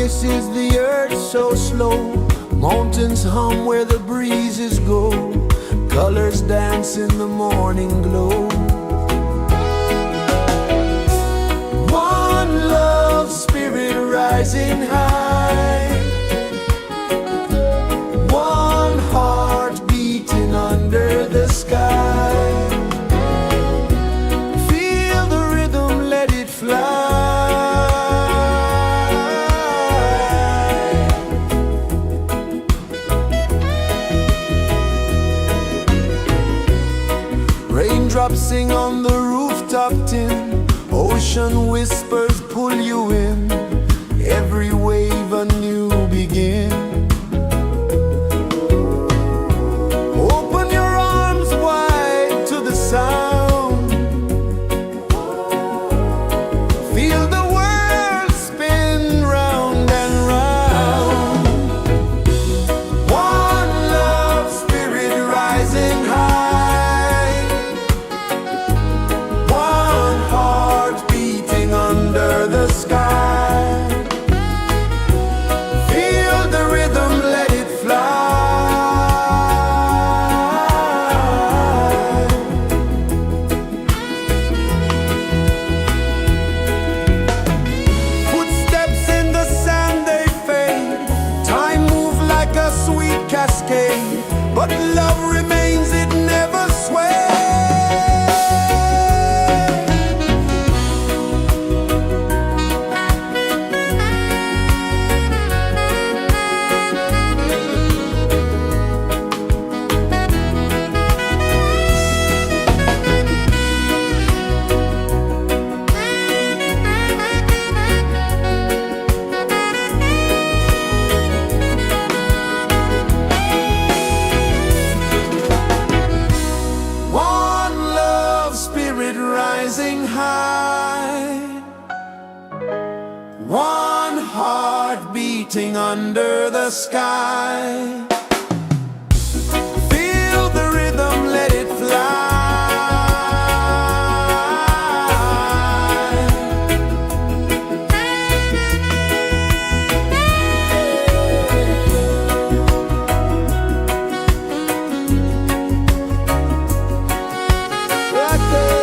This is the earth so slow. Mountains hum where the breezes go. Colors dance in the morning glow. One love spirit rising high. One heart beating under the sky. Feel the rhythm, let it fly. Raindrops sing on the rooftop tin. Ocean whispers pull you in. Every wave a new begin. Open your arms wide to the sound. Feel the world spin round and round. One love spirit rising high. One heart beating under the sky. Feel the rhythm, let it fly. Footsteps in the sand, they fade. Time moves like a sweet cascade, but love remains, it never sways. One love spirit rising high. One heart beating under the sky. Feel the rhythm, let it fly. Right there.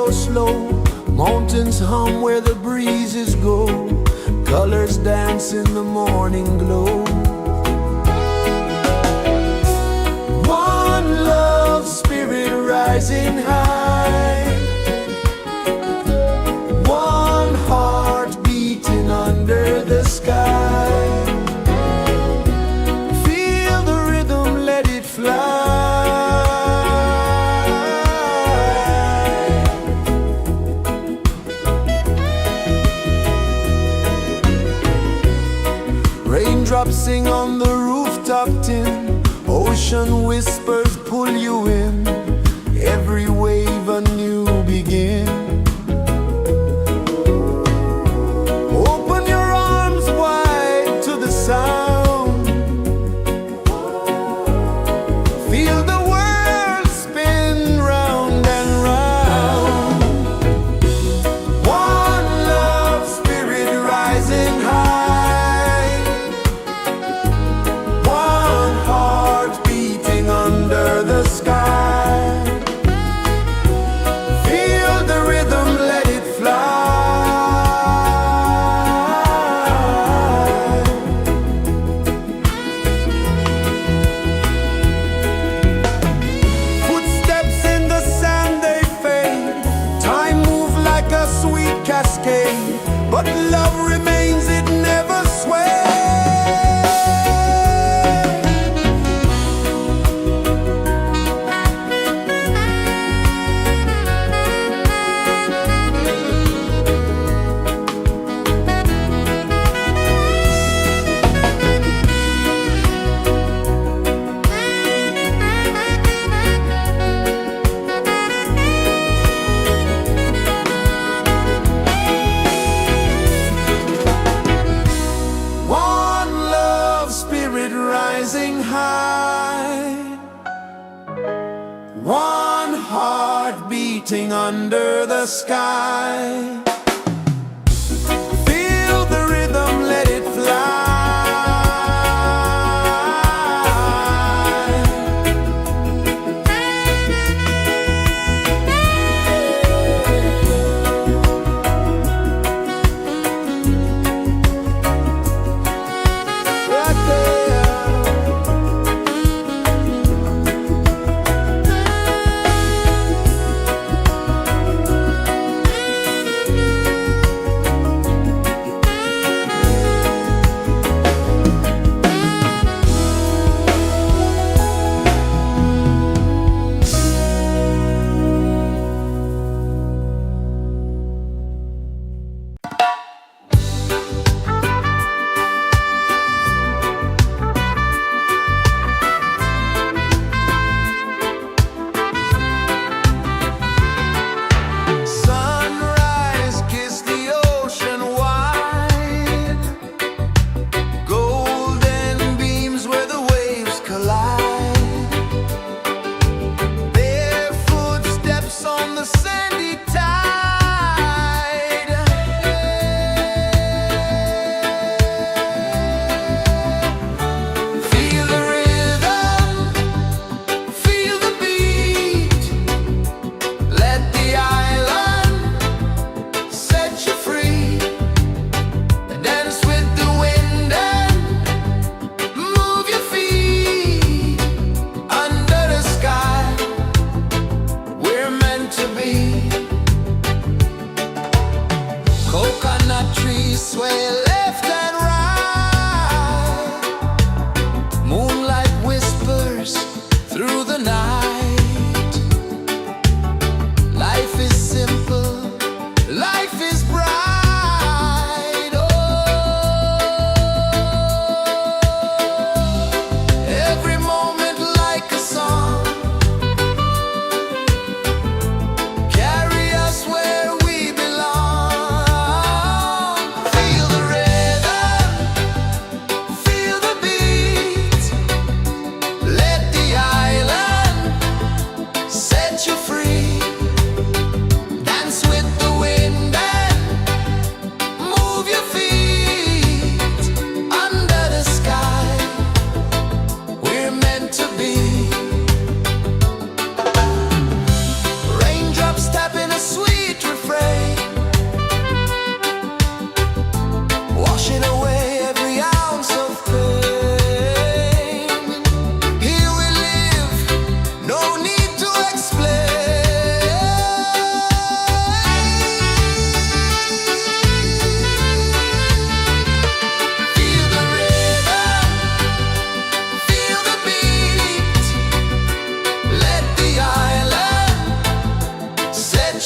so slow. Mountains hum where the breezes go. Colors dance in the morning glow. One love spirit rising high. One heart beating under the sky. Feel the rhythm, let it fly. Raindrops sing on the rooftop tin. Ocean whispers pull you in. Every wave a new begin. Open your arms wide to the sound. Feel the world spin round and round. One love spirit rising high. One heart beating under the sky. Feel the rhythm, let it fly. Footsteps in the sand, they fade. Time moves like a sweet cascade, but love remains, it never sways. One love spirit rising high. One heart beating under the sky. Feel the rhythm, let it fly. Right there.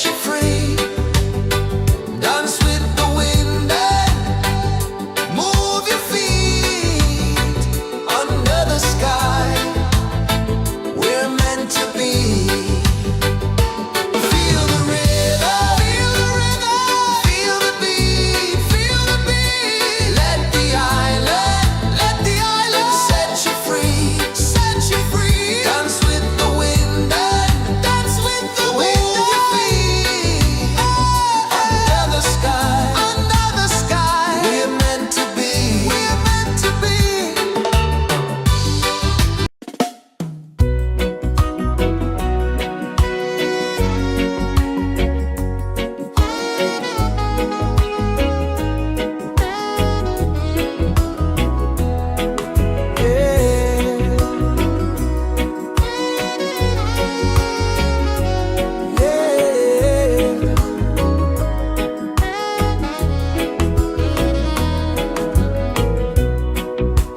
you free. Dance with the wind and move your feet under the sky. We're meant to be. Feel the rhythm, feel the beat, feel the beat. Let the island set you free, set you free. Dance with the wind and dance with the wind. Move your feet under the sky, under the sky. We're meant to be, we're meant to be.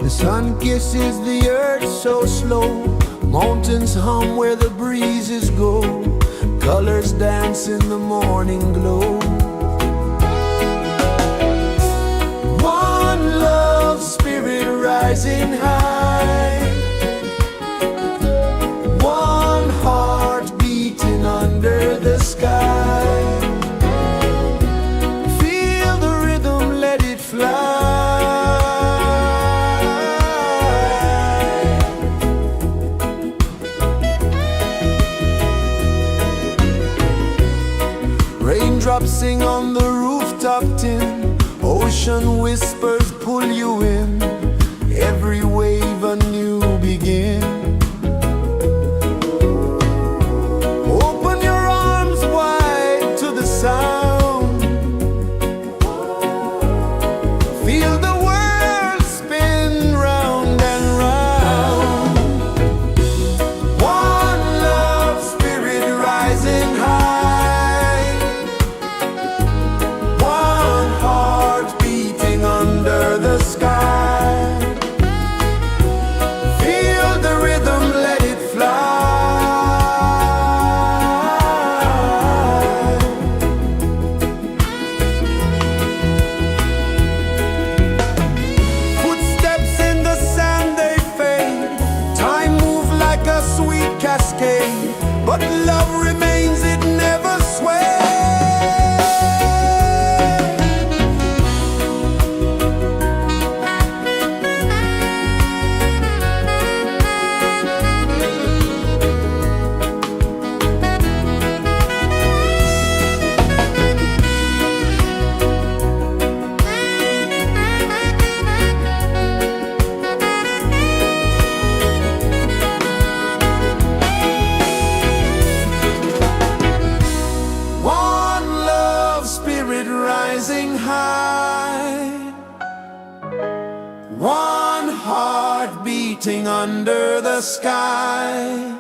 The sun kisses the earth so slow. Mountains hum where the breezes go. Colors dance in the morning glow. One love spirit rising high. One heart beating under the sky. Feel the rhythm, let it fly. Raindrops sing on the rooftop tin. Ocean whispers pull you in. Every wave a new begin. Open your arms wide to the sound. Feel the world spin round and round. One love spirit rising high. One heart beating under the sky. Feel the rhythm, let it fly. Footsteps in the sand, they fade. Time moves like a sweet cascade, but love remains, it never sways. One love spirit rising high. One heart beating under the sky.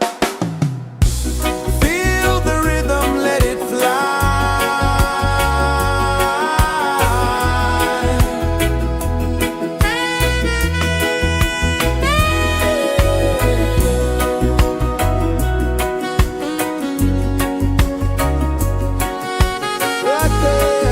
Feel the rhythm, let it fly. Right there.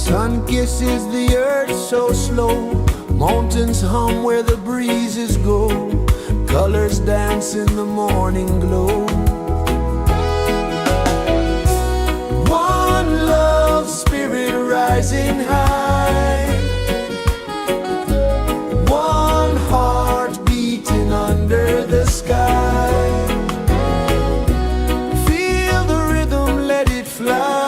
Sun kisses the earth so slow, mountains hum where the breezes go, colors dance in the morning glow. One love spirit rising high, one heart beating under the sky. Feel the rhythm, let it fly.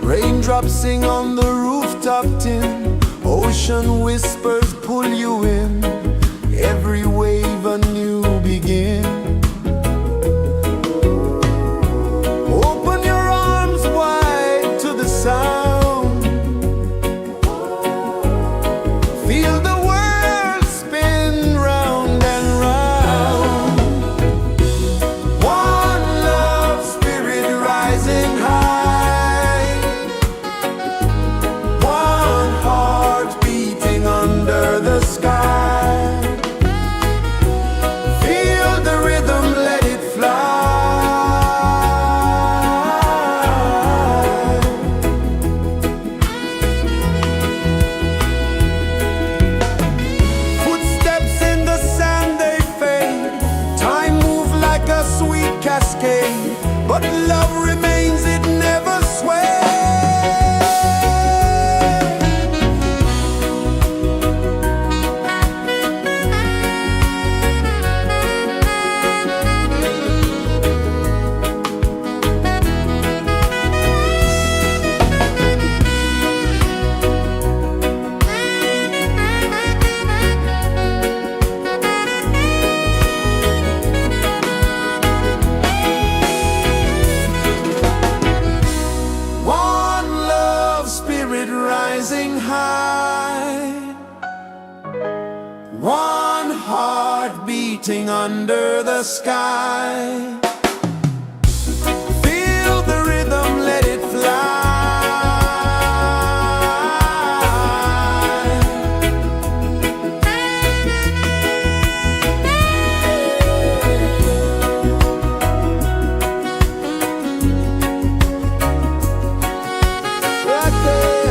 Raindrops sing on the rooftop tin, ocean whispers pull you in, every wave a new begin. Open your arms wide to the sound, feel the world spin round and round. One love spirit rising high, one heart beating under the sky. Feel the rhythm, let it fly. Footsteps in the sand, they fade, time moves like a sweet cascade, but love remains, it never sways. One love spirit rising high, one heart beating under the sky. Feel the rhythm, let it fly. Right there.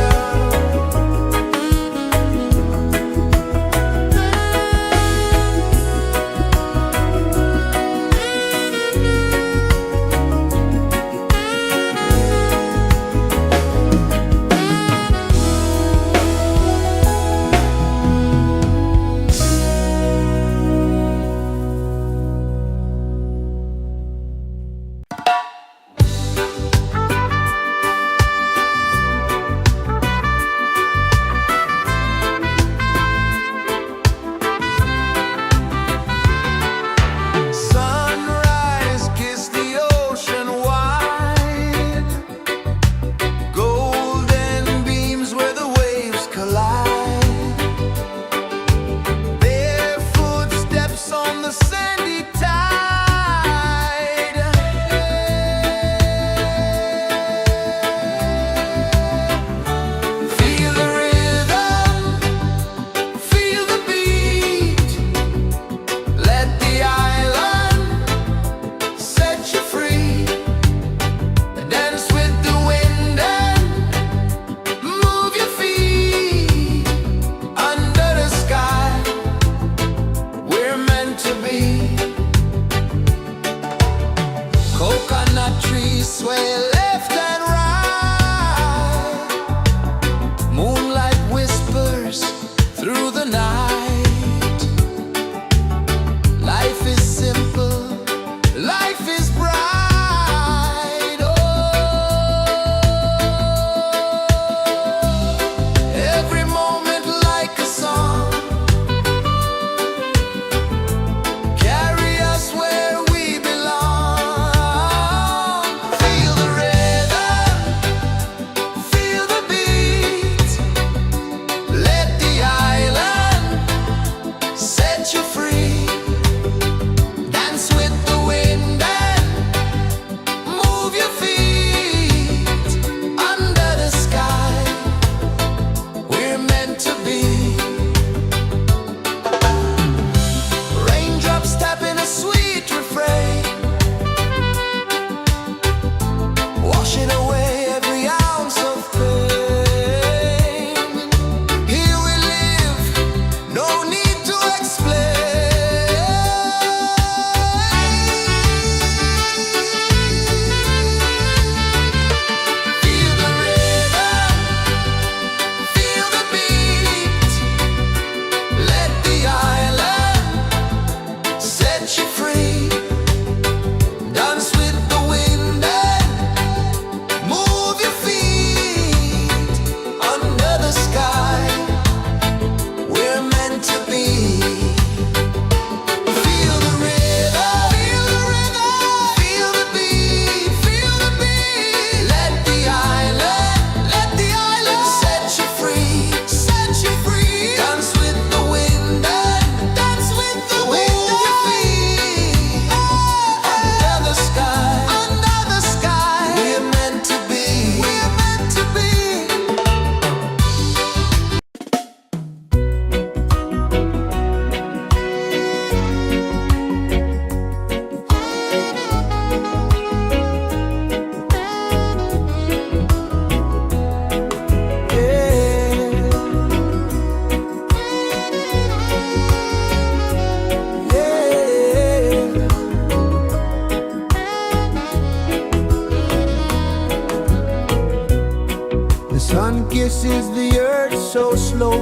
kisses the earth so slow.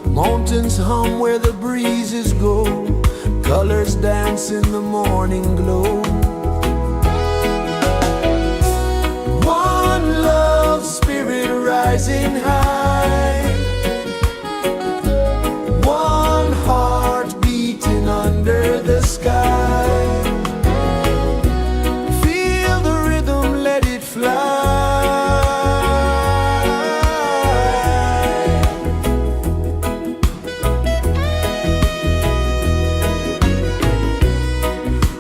Mountains hum where the breezes go. Colors dance in the morning glow. One love spirit rising high. One heart beating under the sky. Feel the rhythm, let it fly.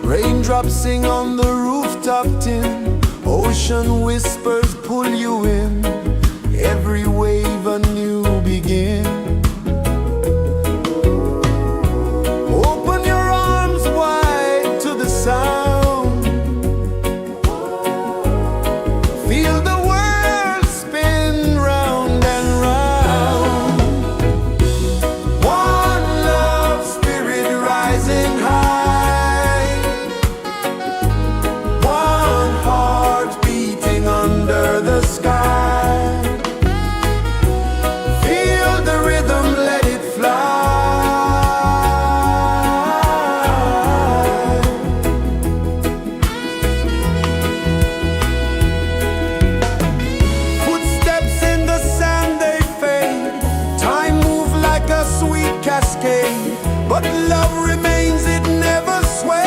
Raindrops sing on the rooftop tin. Ocean whispers pull you in. Every wave a new begin. Open your arms wide to the sound. Feel the world spin round and round. One love spirit rising high. One heart beating under the sky. Feel the rhythm, let it fly. Footsteps in the sand, they fade. Time moves like a sweet cascade, but love remains, it never sways.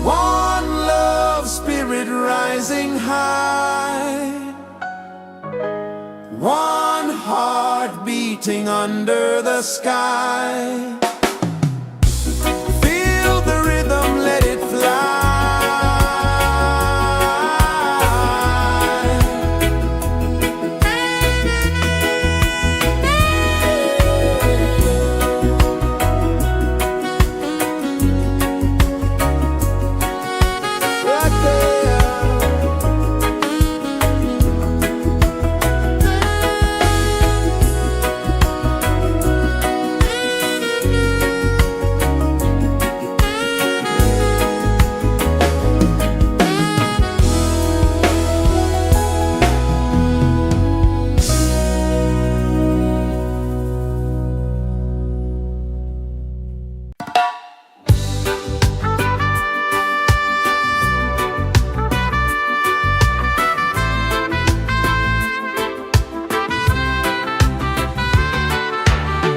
One love spirit rising high. One heart beating under the sky. Feel the rhythm, let it fly. Right there.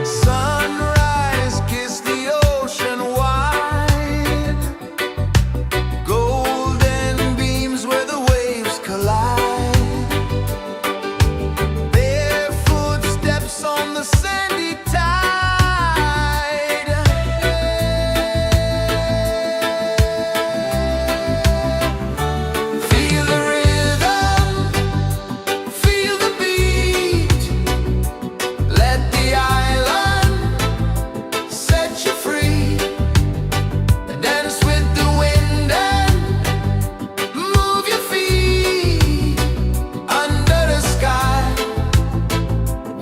Sunrise, kiss the ocean wide. Golden beams where the waves collide. Bare footsteps on the sandy tide. Feel the rhythm, feel the beat. Let the island set you free. Dance with the wind and move your feet. Under the sky,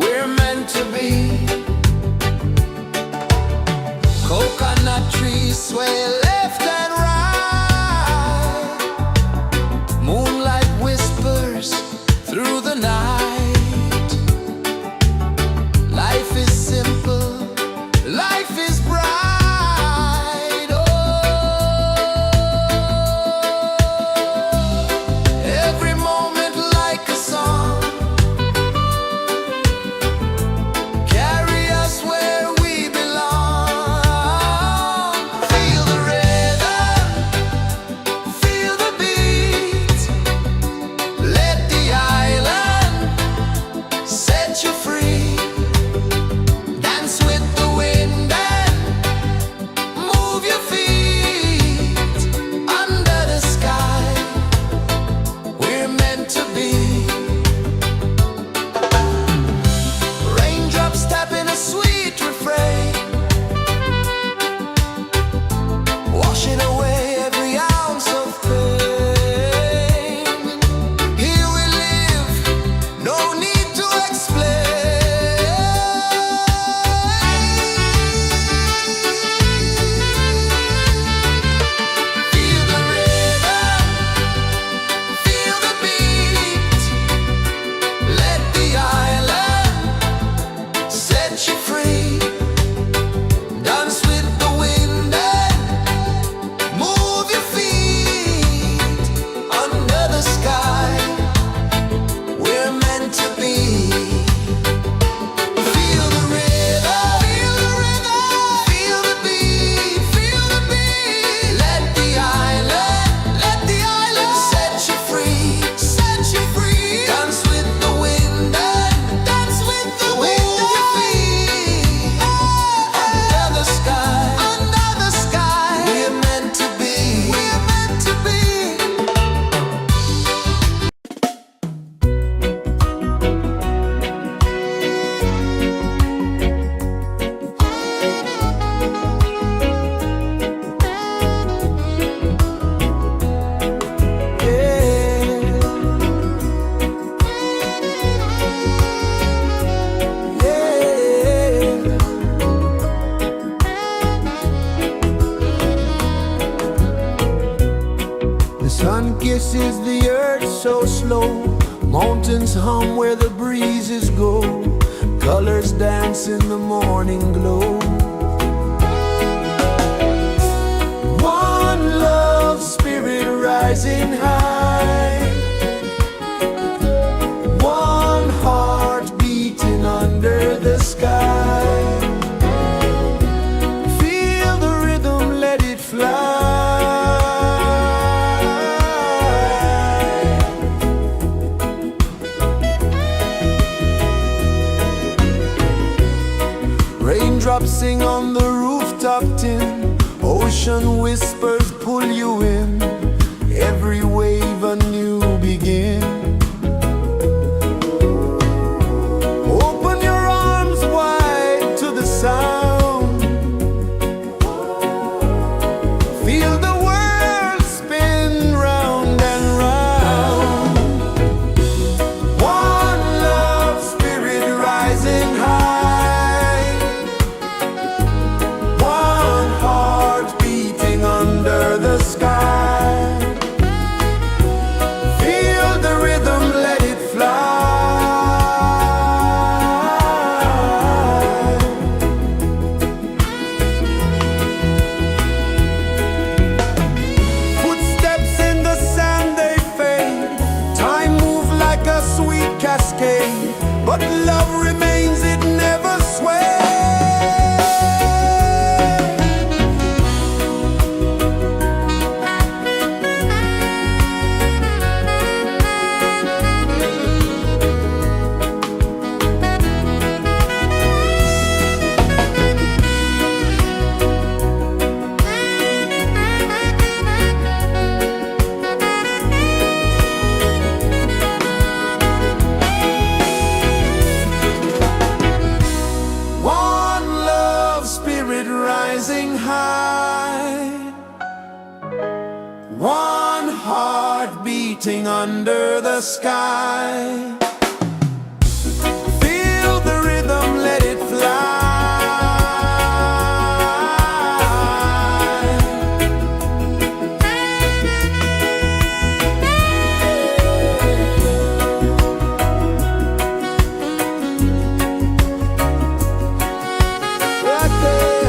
we're meant to be. Coconut trees sway left and right. Moonlight whispers through the night. Life is simple, life is bright. Oh, every moment like a song. Carry us where we belong. Feel the rhythm. Sun kisses the earth so slow, mountains hum where the breezes go, colors dance in the morning glow. One love spirit rising high, one heart beating under the sky. Feel the rhythm, let it fly. Raindrops sing on the rooftop tin, ocean whispers pull you in, every wave a new begin. Open your arms wide to the sound, feel the world spin round and round. One love spirit rising high, one heart beating under the sky. Feel the rhythm, let it fly. Footsteps in the sand, they fade. Time moves like a sweet cascade, but love remains, it never sways. One love spirit rising high, one heart beating under the sky. Feel the rhythm, let it fly. Right there.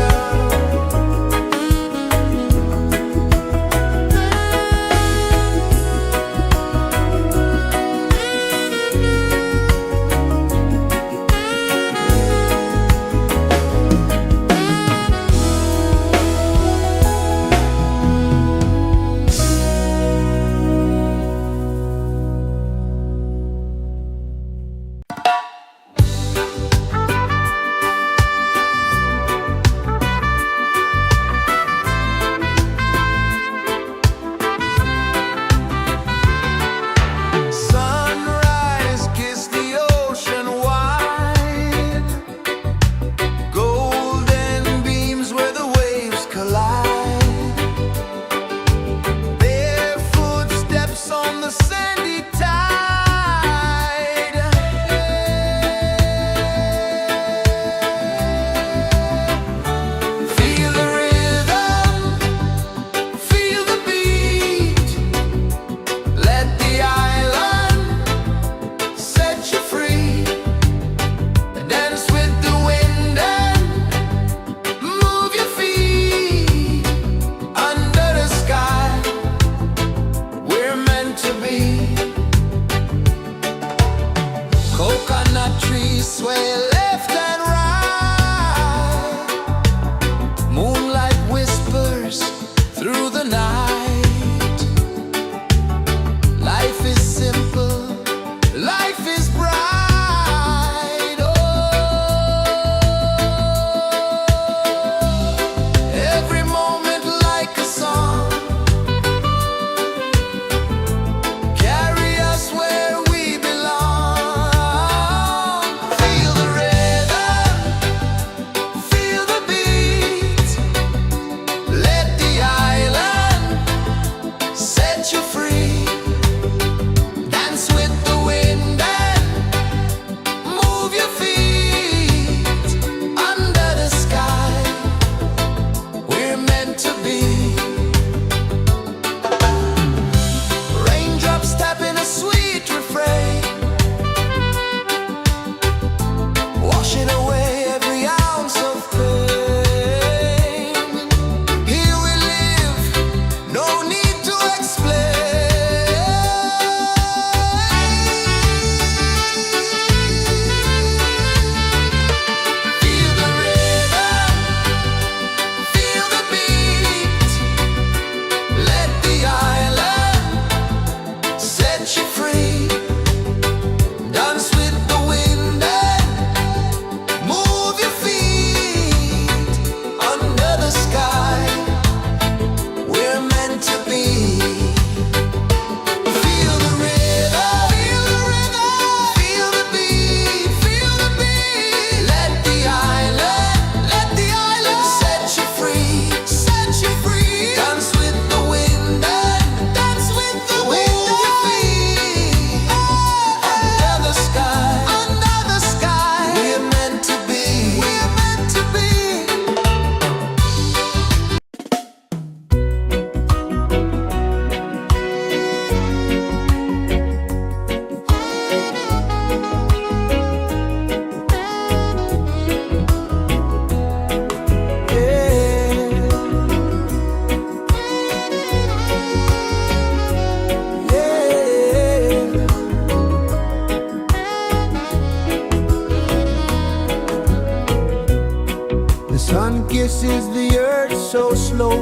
slow.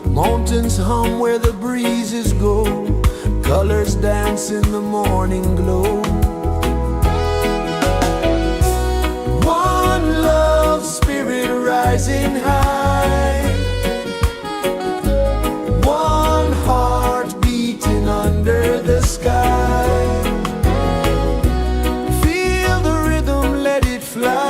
Mountains hum where the breezes go. Colors dance in the morning glow. One love spirit rising high. One heart beating under the sky. Feel the rhythm, let it fly.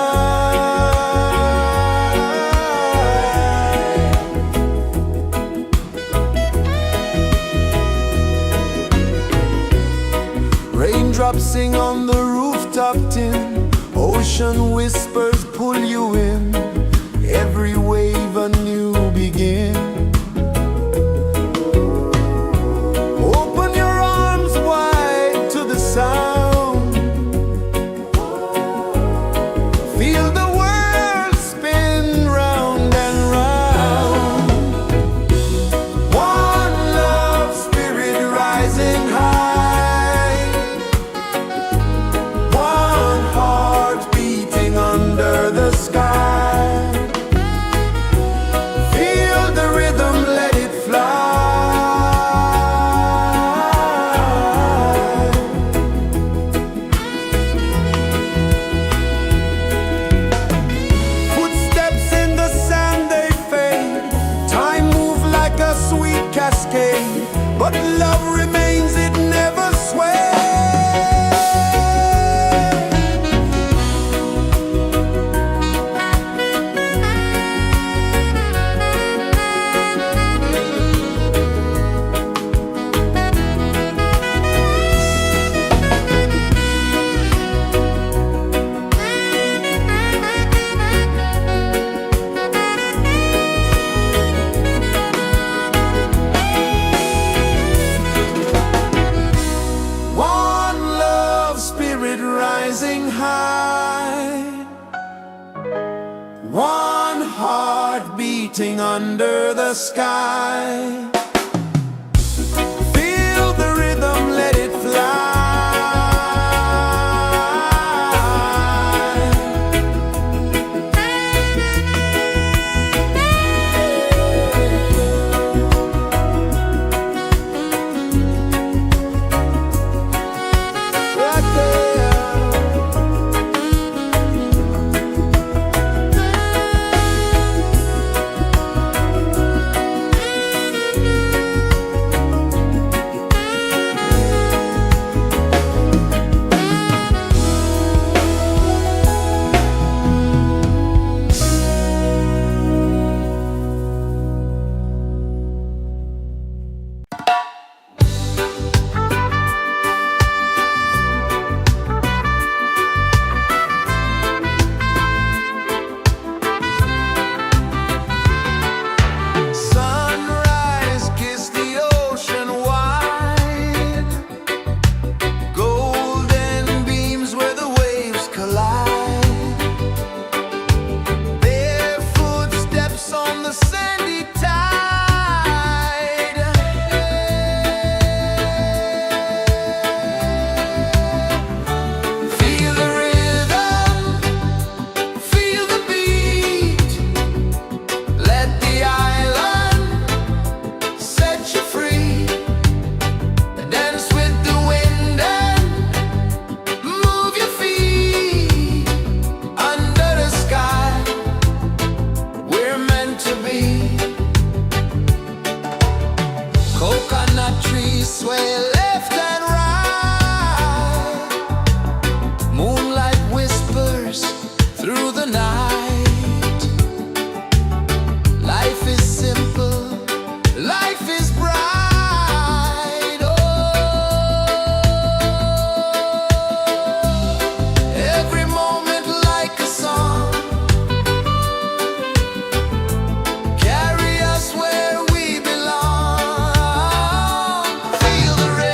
Raindrops sing on the rooftop tin. Ocean whispers pull you in. Every wave a new begin. Open your arms wide to the sound. Feel the world spin round and round. One love spirit rising high. One heart beating under the sky. Feel the rhythm, let it fly. Footsteps in the sand, they fade. Time moves like a sweet cascade, but love remains, it never sways. One love spirit rising high. One heart beating under the sky. Feel the rhythm, let it fly. Right there. Sunrise, kiss the ocean wide. Golden beams where the waves collide. Bare footsteps on the sandy tide. Feel the rhythm, feel the beat. Let the island set you free. Dance with the wind and move your feet. Under the sky, we're meant to be. Coconut trees sway left and right. Moonlight whispers through the night. Life is simple, life is bright. Oh, every moment like a song. Carry us where we belong. Feel the rhythm.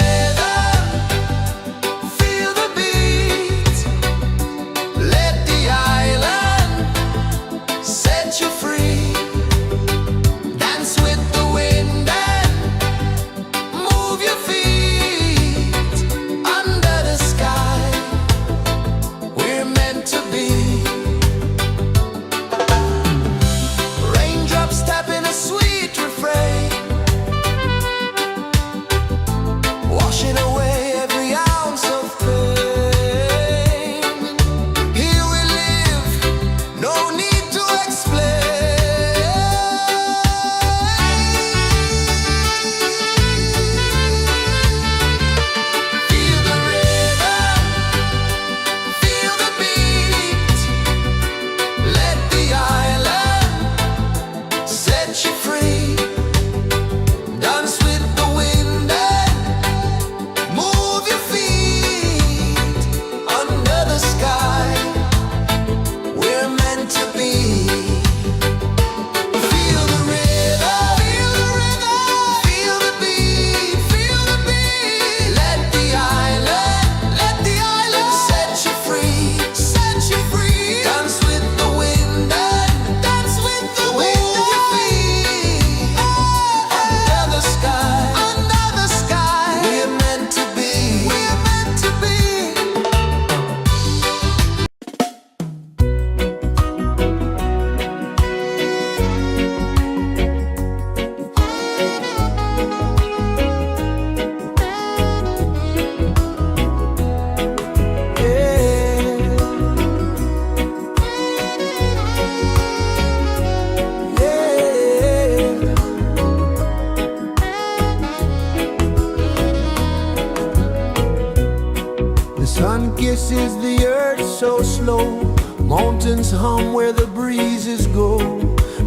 rejoices the earth so slow. Mountains hum where the breezes go.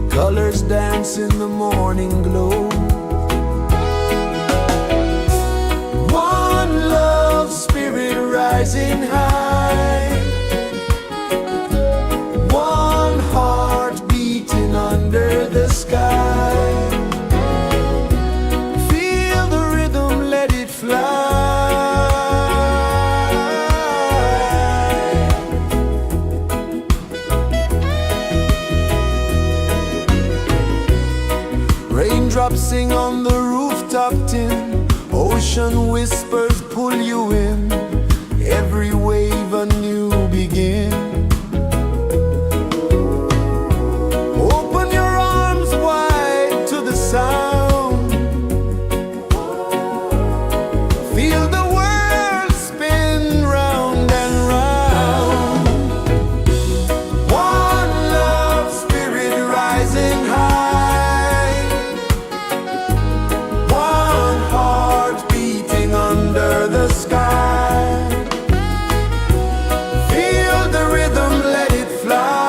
Colors dance in the morning glow. One love spirit rising high. One heart beating under the sky. Feel the rhythm, let it fly. Raindrops sing on the rooftop tin. Ocean whispers pull you in. Every wave a new begin. Open your arms wide to the sound. Feel the world spin round and round. One love spirit rising high. One heart beating under the sky. Feel the rhythm, let it fly.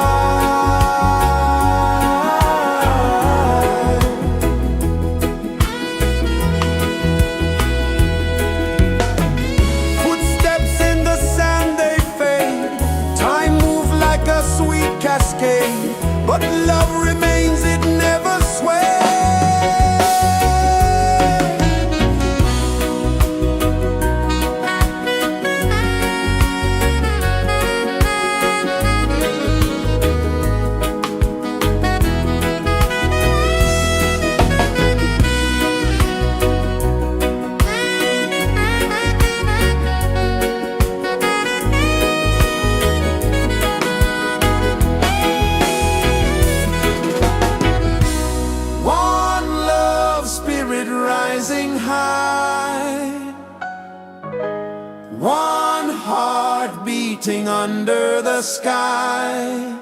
Footsteps in the sand, they fade. Time moves like a sweet cascade, but love remains, it never sways. One love spirit rising high. One heart beating under the sky.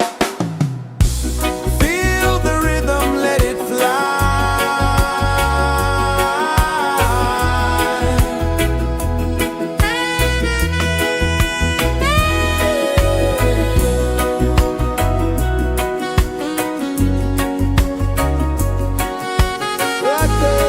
Feel the rhythm, let it fly. Right there.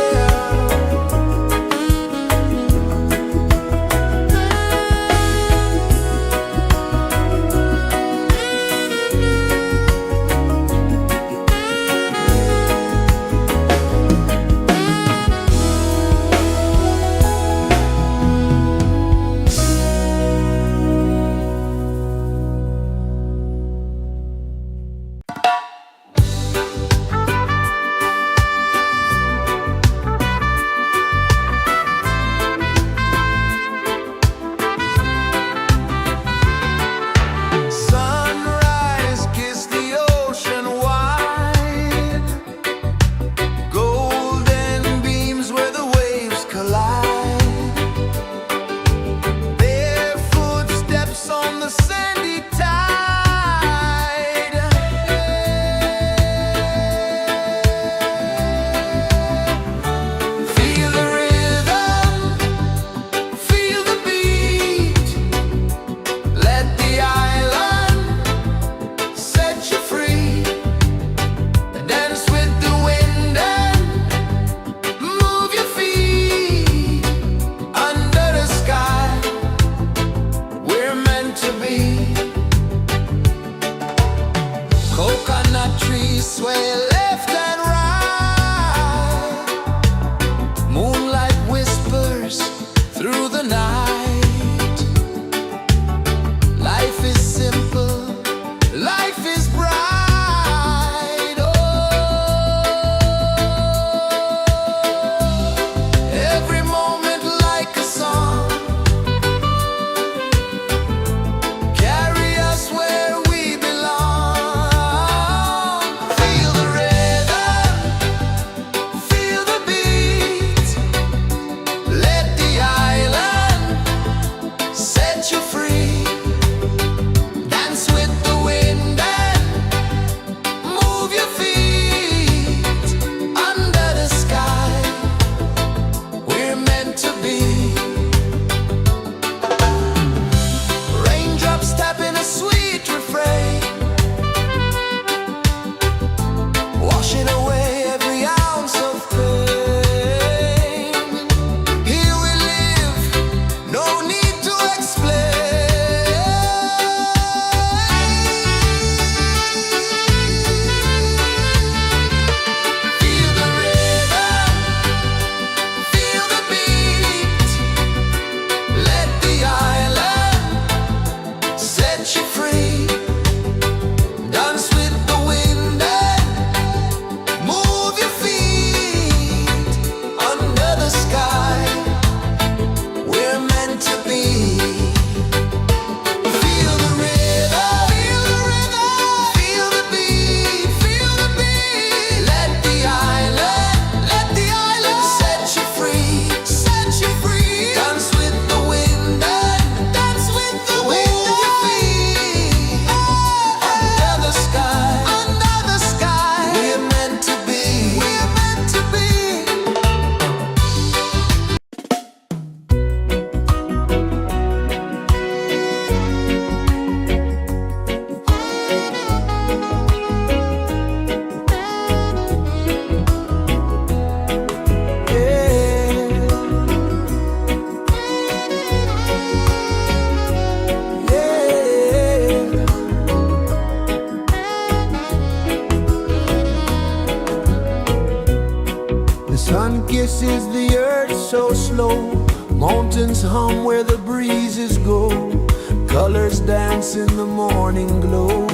Sun kisses the earth so slow, mountains hum where the breezes go, colors dance in the morning glow.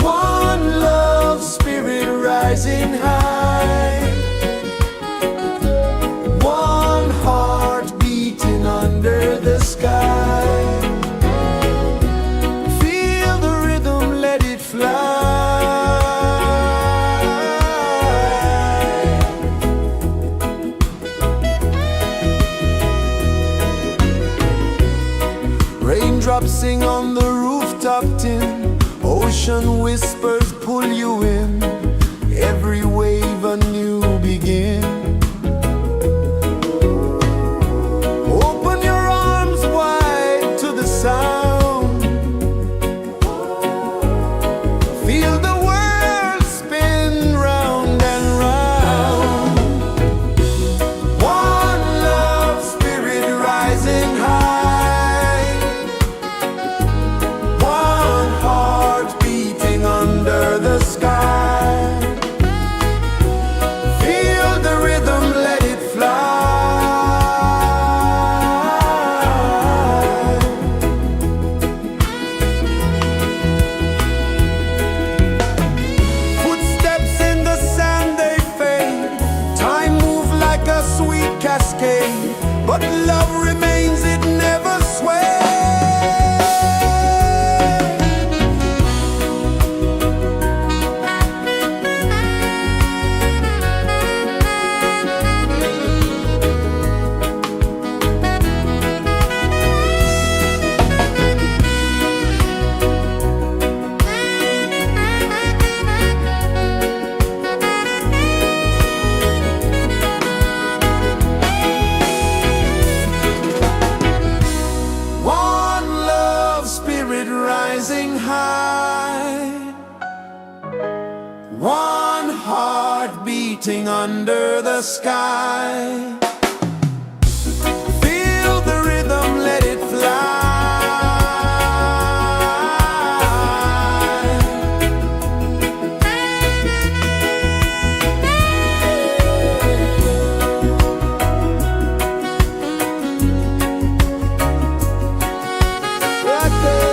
One love spirit rising high, one heart beating under the sky. Feel the rhythm, let it fly. Raindrops sing on the rooftop tin, ocean whispers pull you in, every wave a new begin. Open your arms wide to the sound, feel the world spin round and round. One love spirit rising high, one heart beating under the sky. Feel the rhythm, let it fly. Footsteps in the sand, they fade. Time moves like a sweet cascade, but love remains, it never sways. One love spirit rising high, one heart beating under the sky. Feel the rhythm, let it fly. Right there.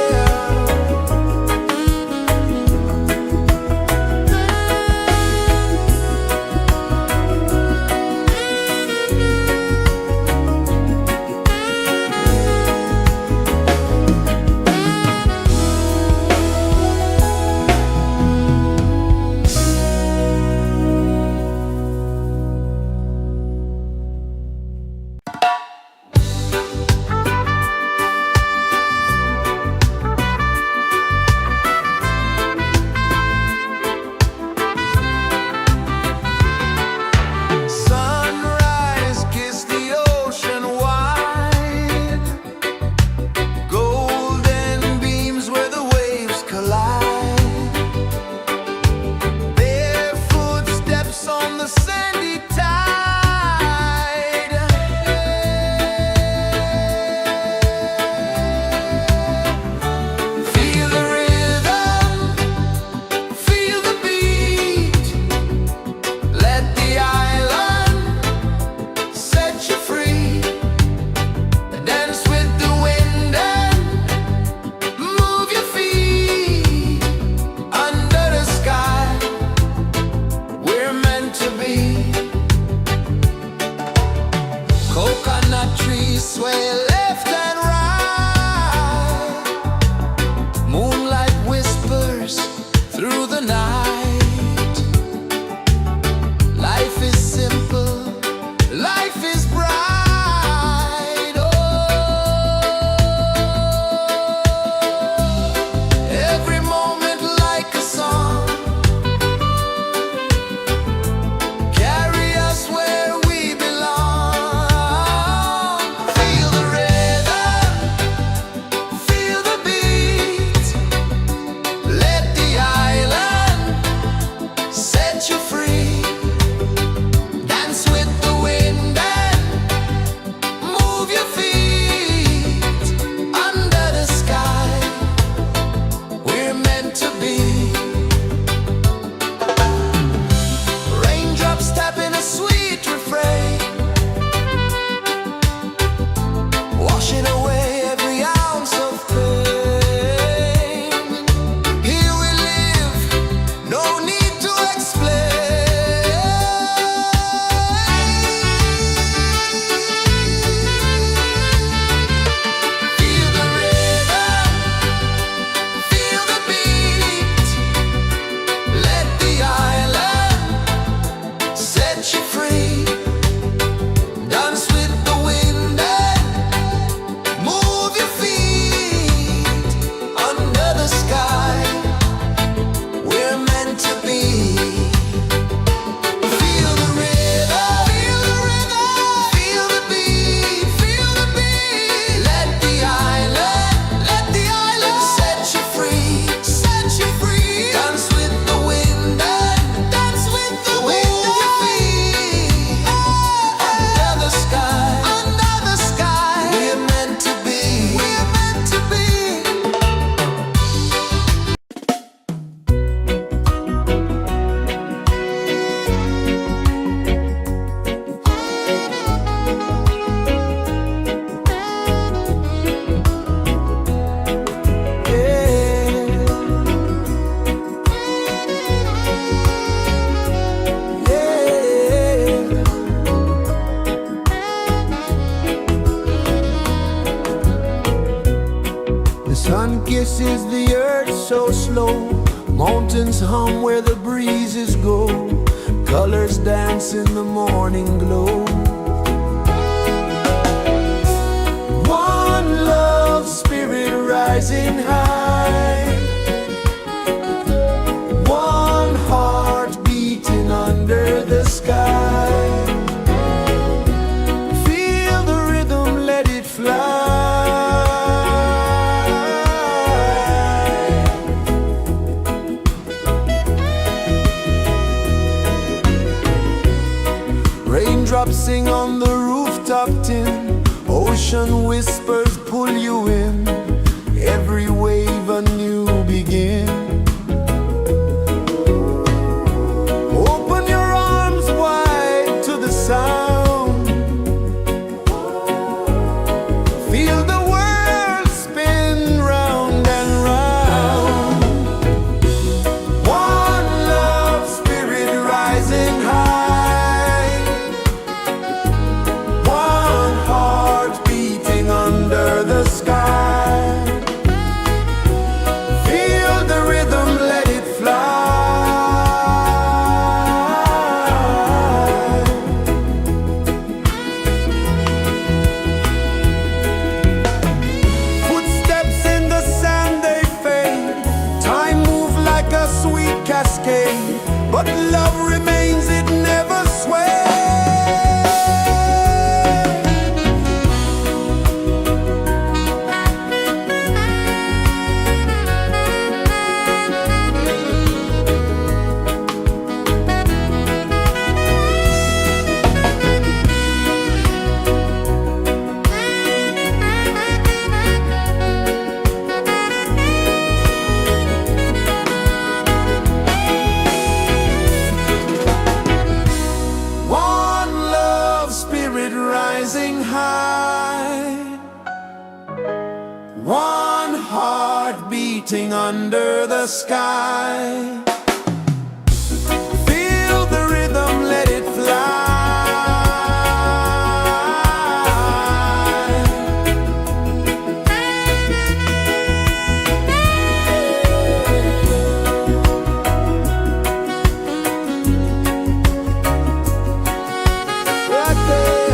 Sunrise, kiss the ocean wide, golden beams where the waves collide, bare footsteps on the sandy tide. Feel the rhythm, feel the beat, let the island set you free. Dance with the wind and move your feet under the sky. We're meant to be. Coconut trees sway left and right, moonlight whispers through the night. Life is simple, life is bright. Oh, every moment like a song, carry us where we belong. Feel the rhythm. is the earth so slow. Mountains hum where the breezes go. Colors dance in the morning glow. One love spirit rising high. One heart beating under the sky. Feel the rhythm, let it fly. Raindrops sing on the rooftop tin. Ocean whispers pull you in. Every wave a new begin. Open your arms wide to the sound. Feel the world spin round and round. One love spirit rising high. One heart beating under the sky. Feel the rhythm, let it fly. Footsteps in the sand, they fade. Time moves like a sweet cascade, but love remains, it never sways. One love spirit rising high. One heart beating under the sky. Feel the rhythm, let it fly. Right there.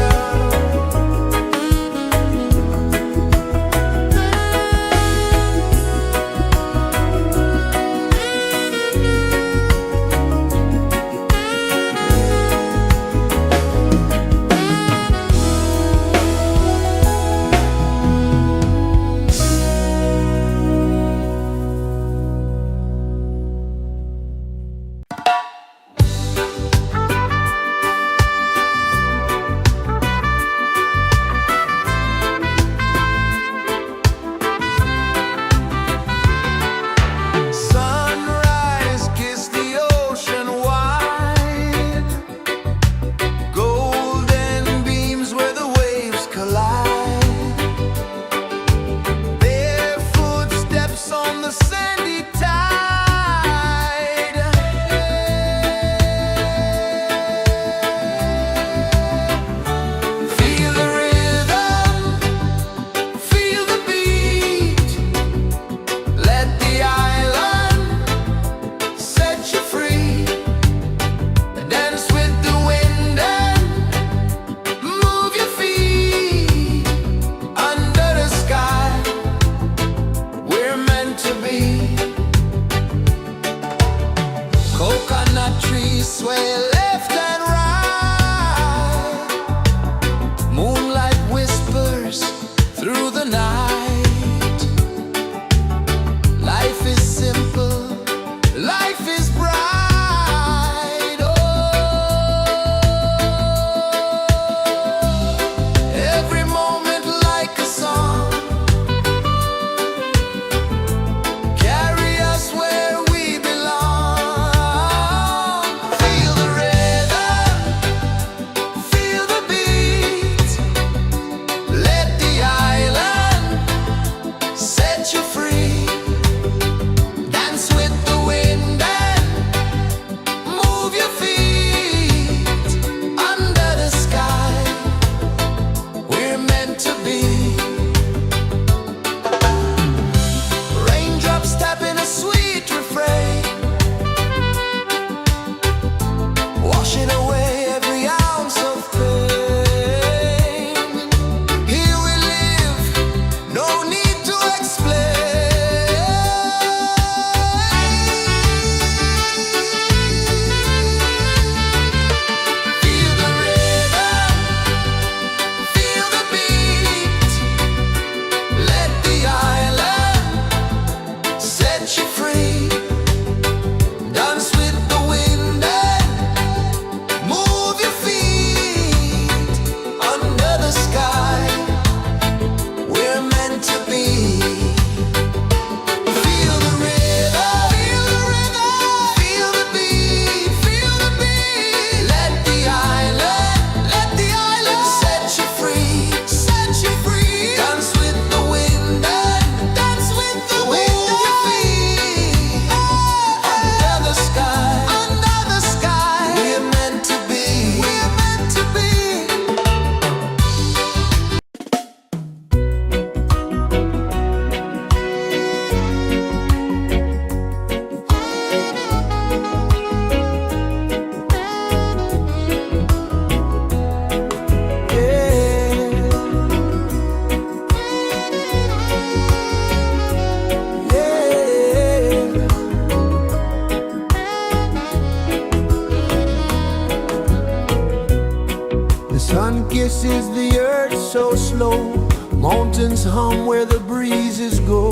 Sun kisses the earth so slow, mountains hum where the breezes go,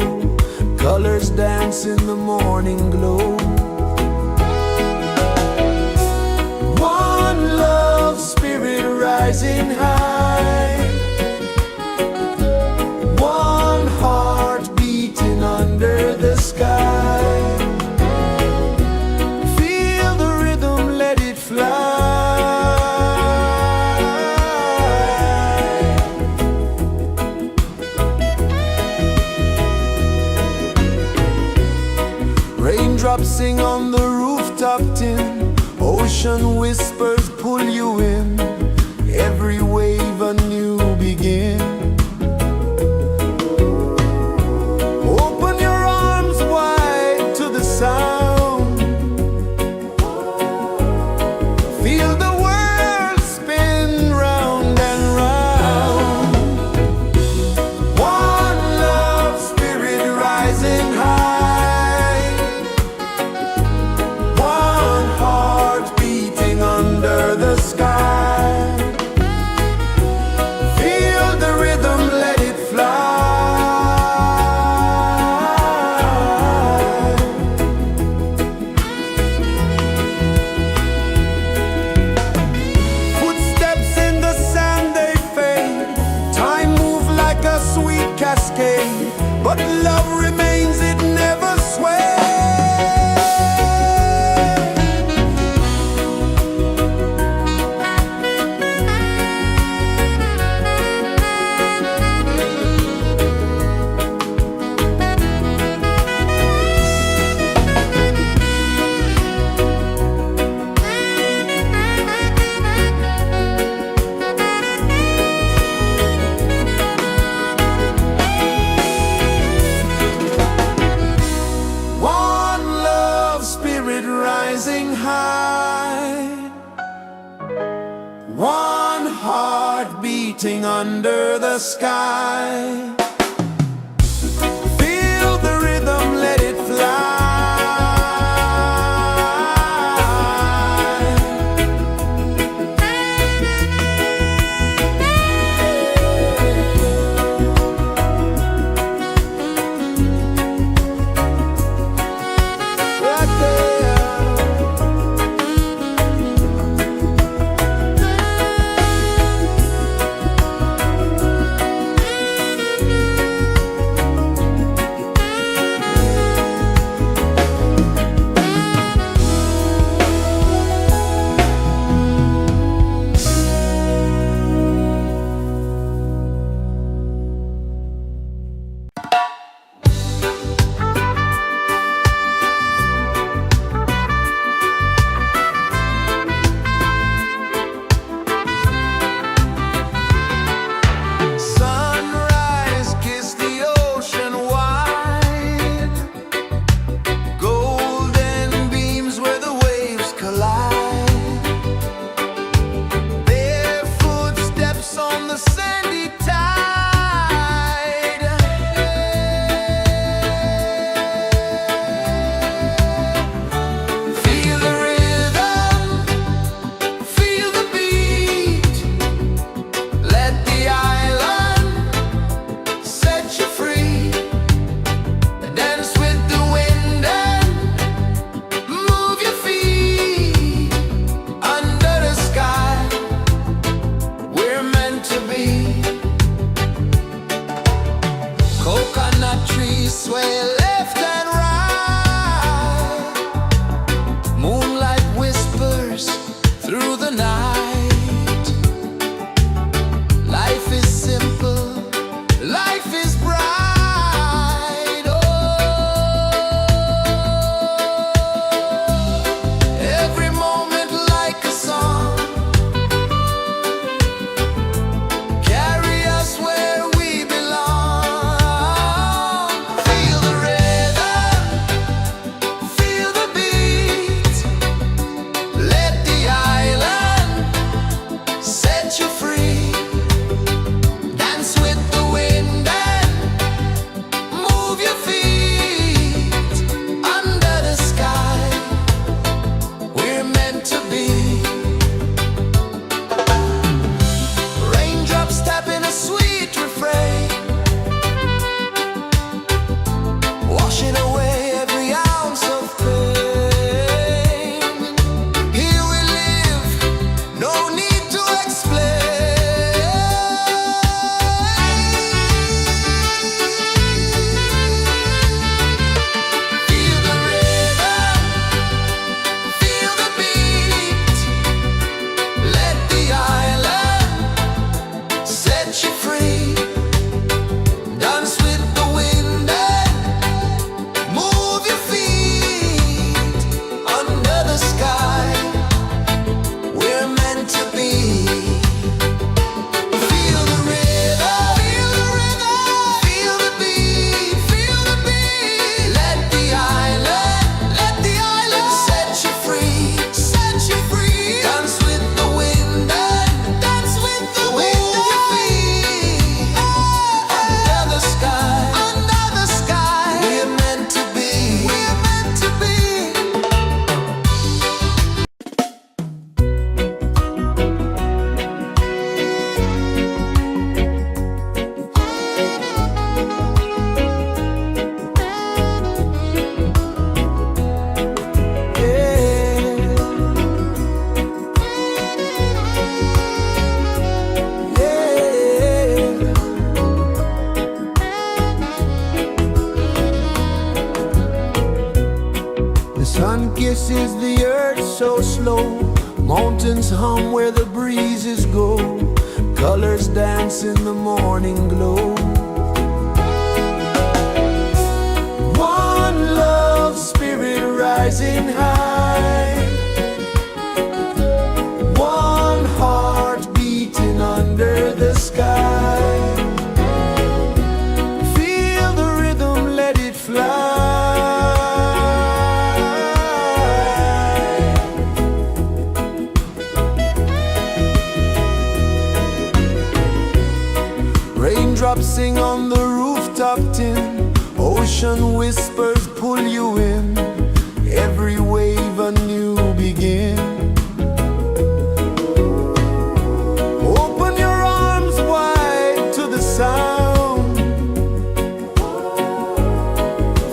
colors dance in the morning glow. One love spirit rising high, one heart beating under the sky. Feel the rhythm, let it fly. Raindrops sing on the rooftop tin, ocean whispers pull you in, every wave a new begin. Open your arms wide to the sound, feel the world spin round and round. One love spirit rising high, one heart beating under the sky. Feel the rhythm, let it fly. Footsteps in the sand, they fade, time moves like a sweet cascade, but love remains, it never sways. One love spirit rising high, one heart beating under the sky. Feel the rhythm, let it fly. Right there. This is the earth so slow. Mountains hum where the breezes go. Colors dance in the morning glow. One love spirit rising high. One heart beating under the sky. Feel the rhythm, let it fly. Raindrops sing on the rooftop tin. Ocean whispers pull you in. Every wave a new begin. Open your arms wide to the sound.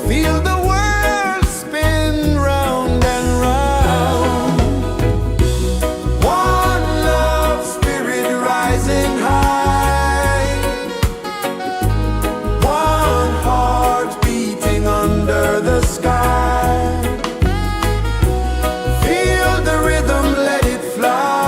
Feel the world spin round and round. One love spirit rising high. One heart beating under the sky. Feel the rhythm, let it fly.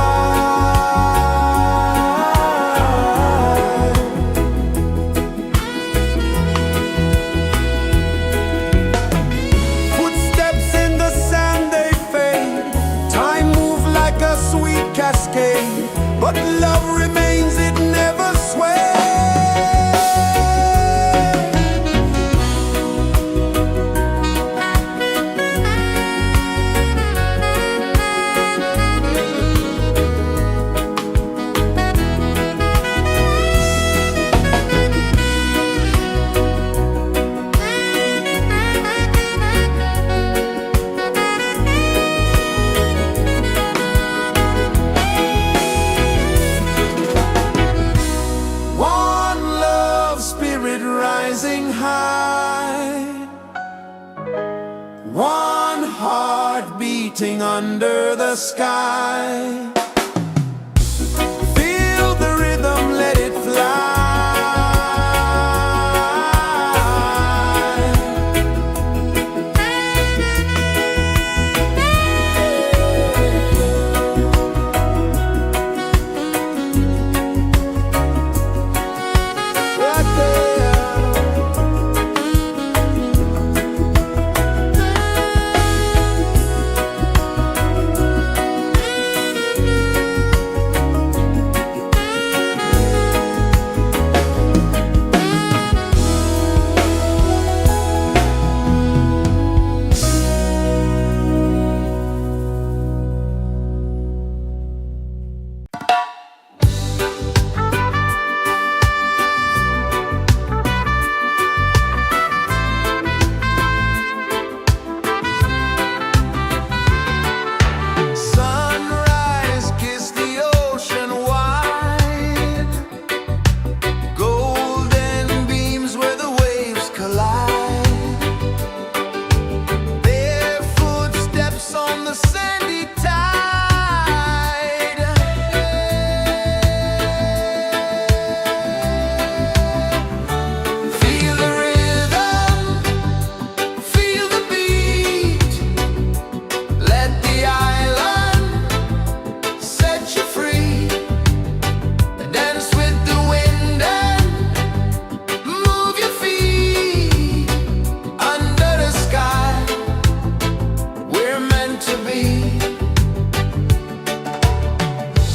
Footsteps in the sand, they fade. Time moves like a sweet cascade, but love remains, it never sways. One love spirit rising high. One heart beating under the sky. Feel the rhythm, let it fly. Right there. Sunrise, kiss the ocean wide. Golden beams where the waves collide. Bare footsteps on the sandy tide. Feel the rhythm, feel the beat. Let the island set you free. Dance with the wind and move your feet. Under the sky, we're meant to be.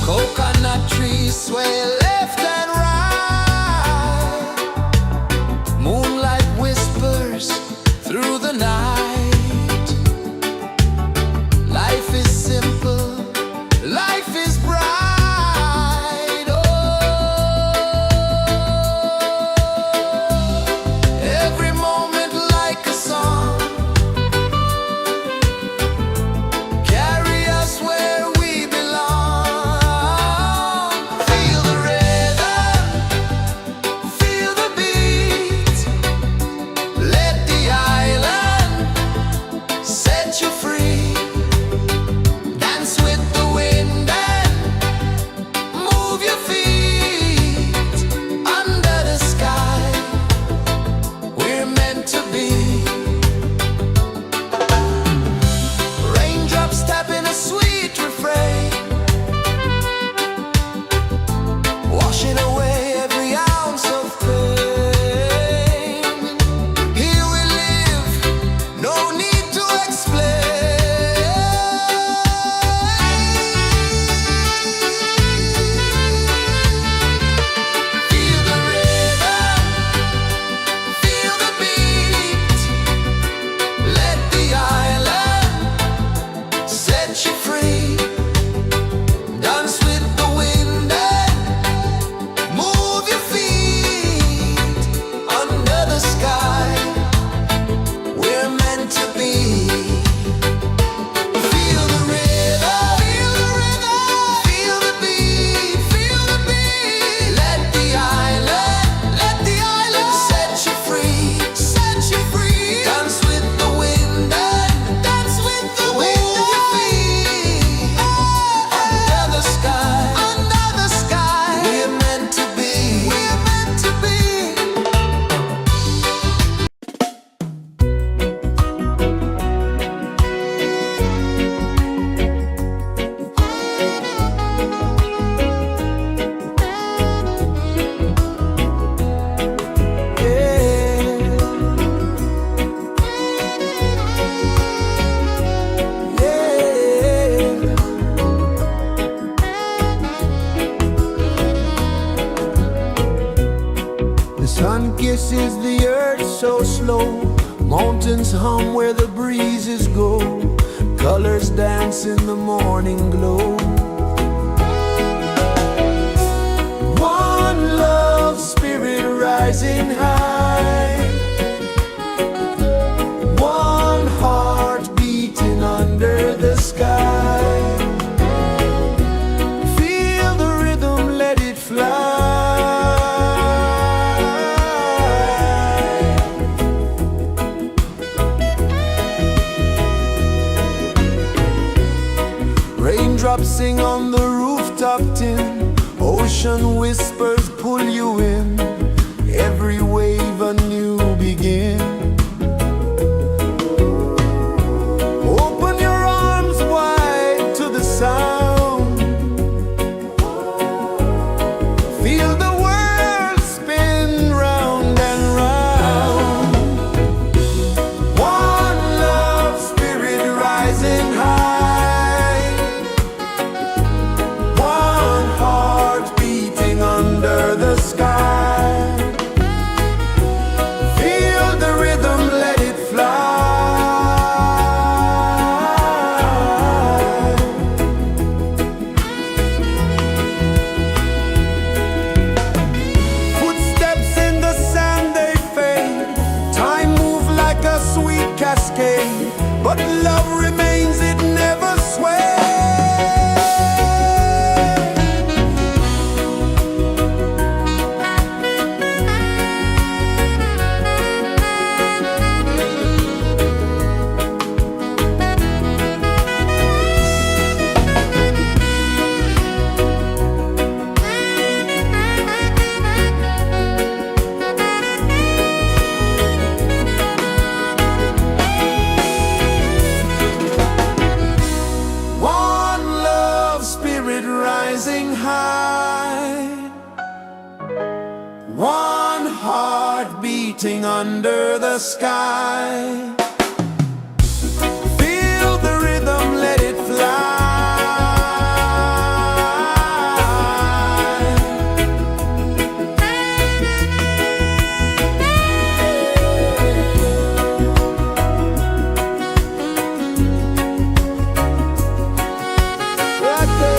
Coconut trees sway left and right. Moonlight whispers through the night. Life is simple, life is bright. Oh, every moment like a song. Carry us where we belong. Feel the rhythm, kisses the earth so slow. Mountains hum where the breezes go. Colors dance in the morning glow. One love spirit rising high. One heart beating under the sky. Feel the rhythm, let it fly. Raindrops sing on the rooftop tin. Ocean whispers pull you in. Every wave a new begin. Open your arms wide to the sound. Feel the world spin round and round. One love spirit rising high. One heart beating under the sky. Feel the rhythm, let it fly. Footsteps in the sand, they fade. Time moves like a sweet cascade, but love remains, it never sways. One love spirit rising high. One heart beating under the sky. Feel the rhythm, let it fly. Right there.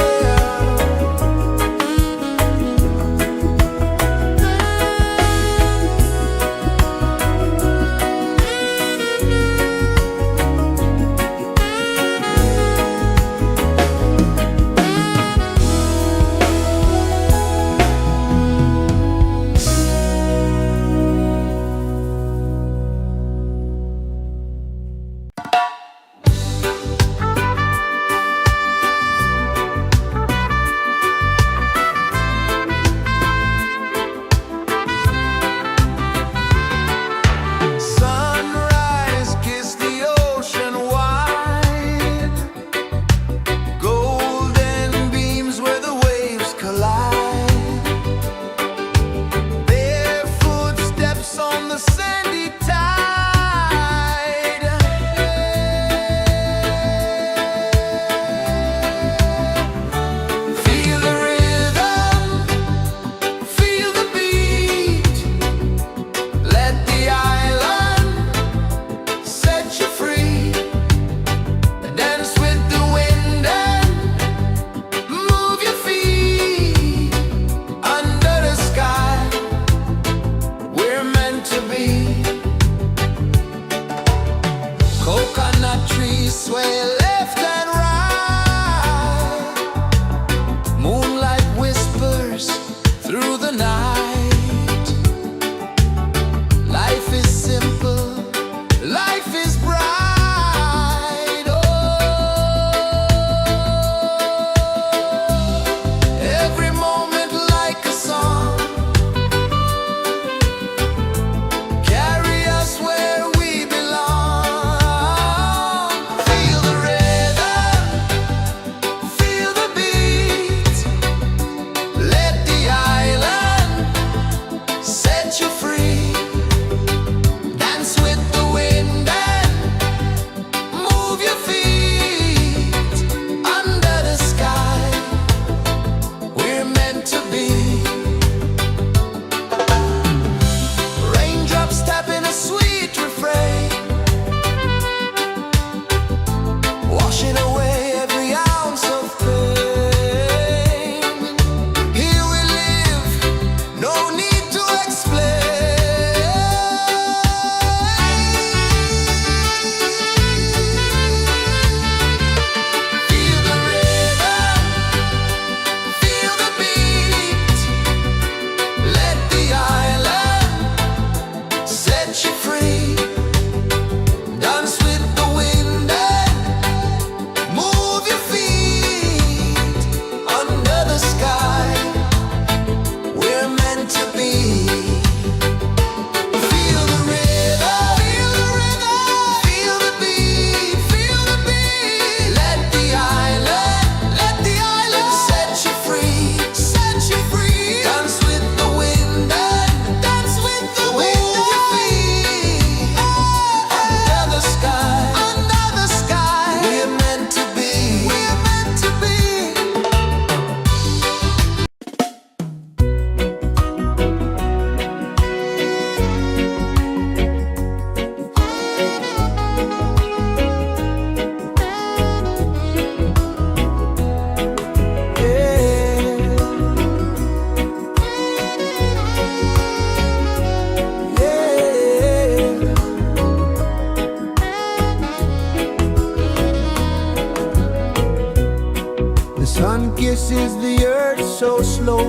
earth so slow.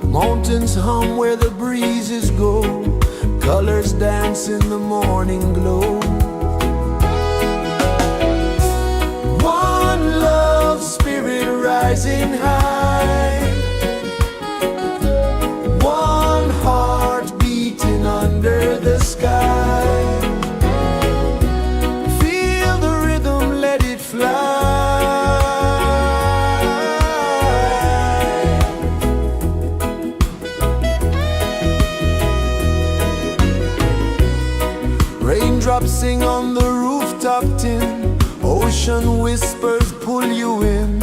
Mountains hum where the breezes go. Colors dance in the morning glow. One love spirit rising high. One heart beating under the sky. Feel the rhythm, let it fly. Raindrops sing on the rooftop tin. Ocean whispers pull you in.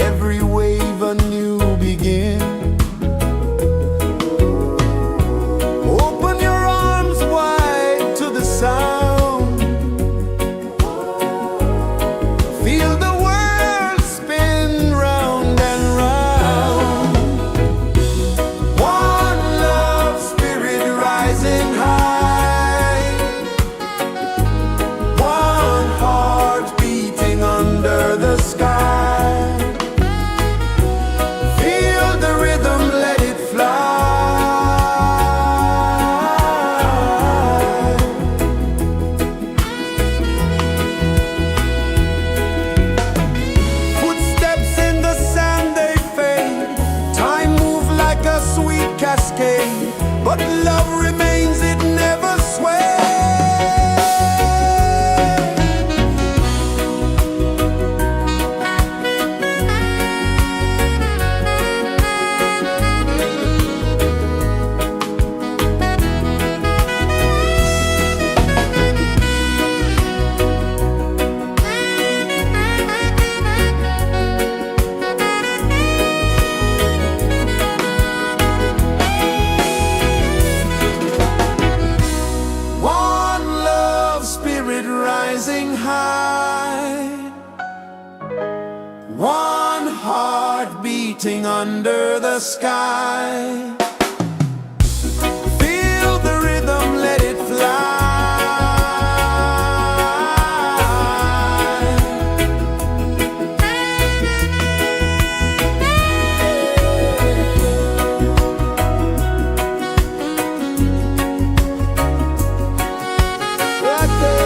Every wave a new begin. Open your arms wide to the sound. Feel the world spin round and round. One love spirit rising high. One heart beating under the sky. Feel the rhythm, let it fly. Footsteps in the sand, they fade. Time moves like a sweet cascade, but love remains, it never sways. One love spirit rising high. One heart beating under the sky. Feel the rhythm, let it fly. Right there.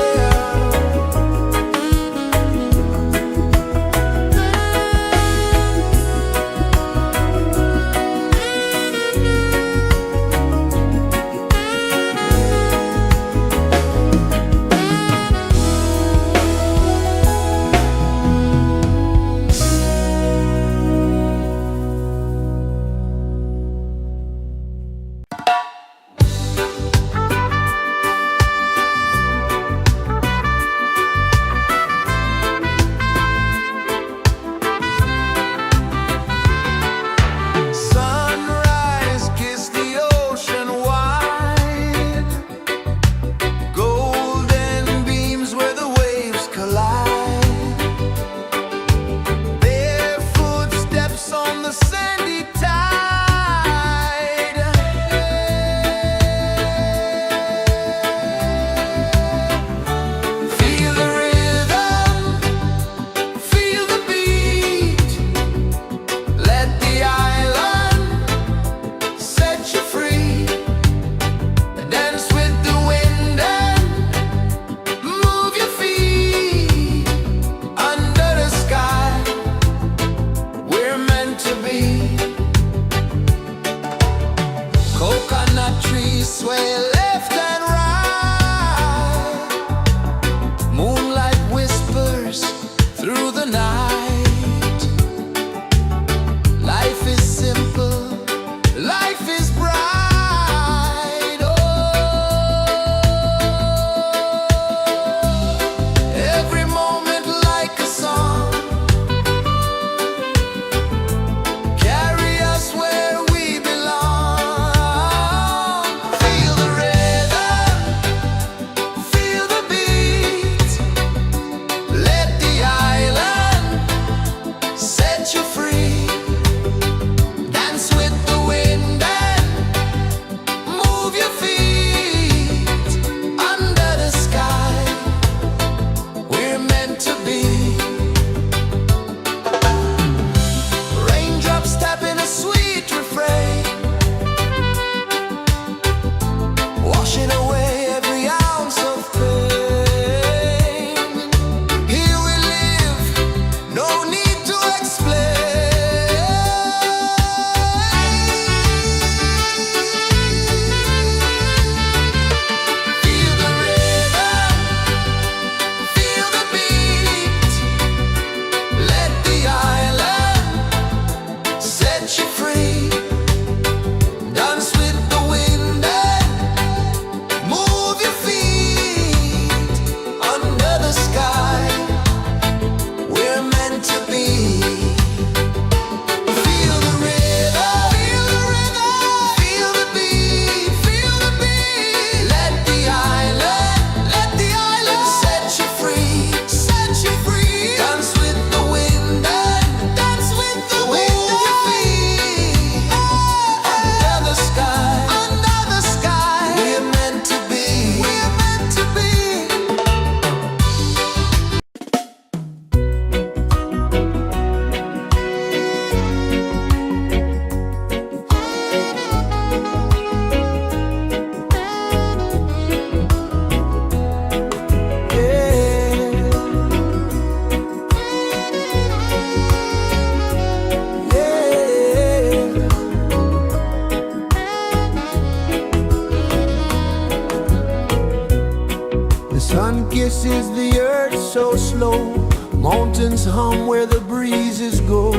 is the earth so slow? Mountains hum where the breezes go.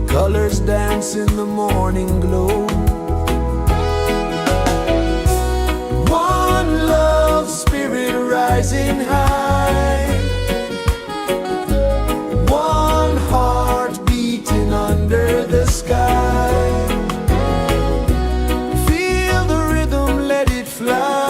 Colors dance in the morning glow. One love, spirit rising high. One heart beating under the sky. Feel the rhythm, let it fly.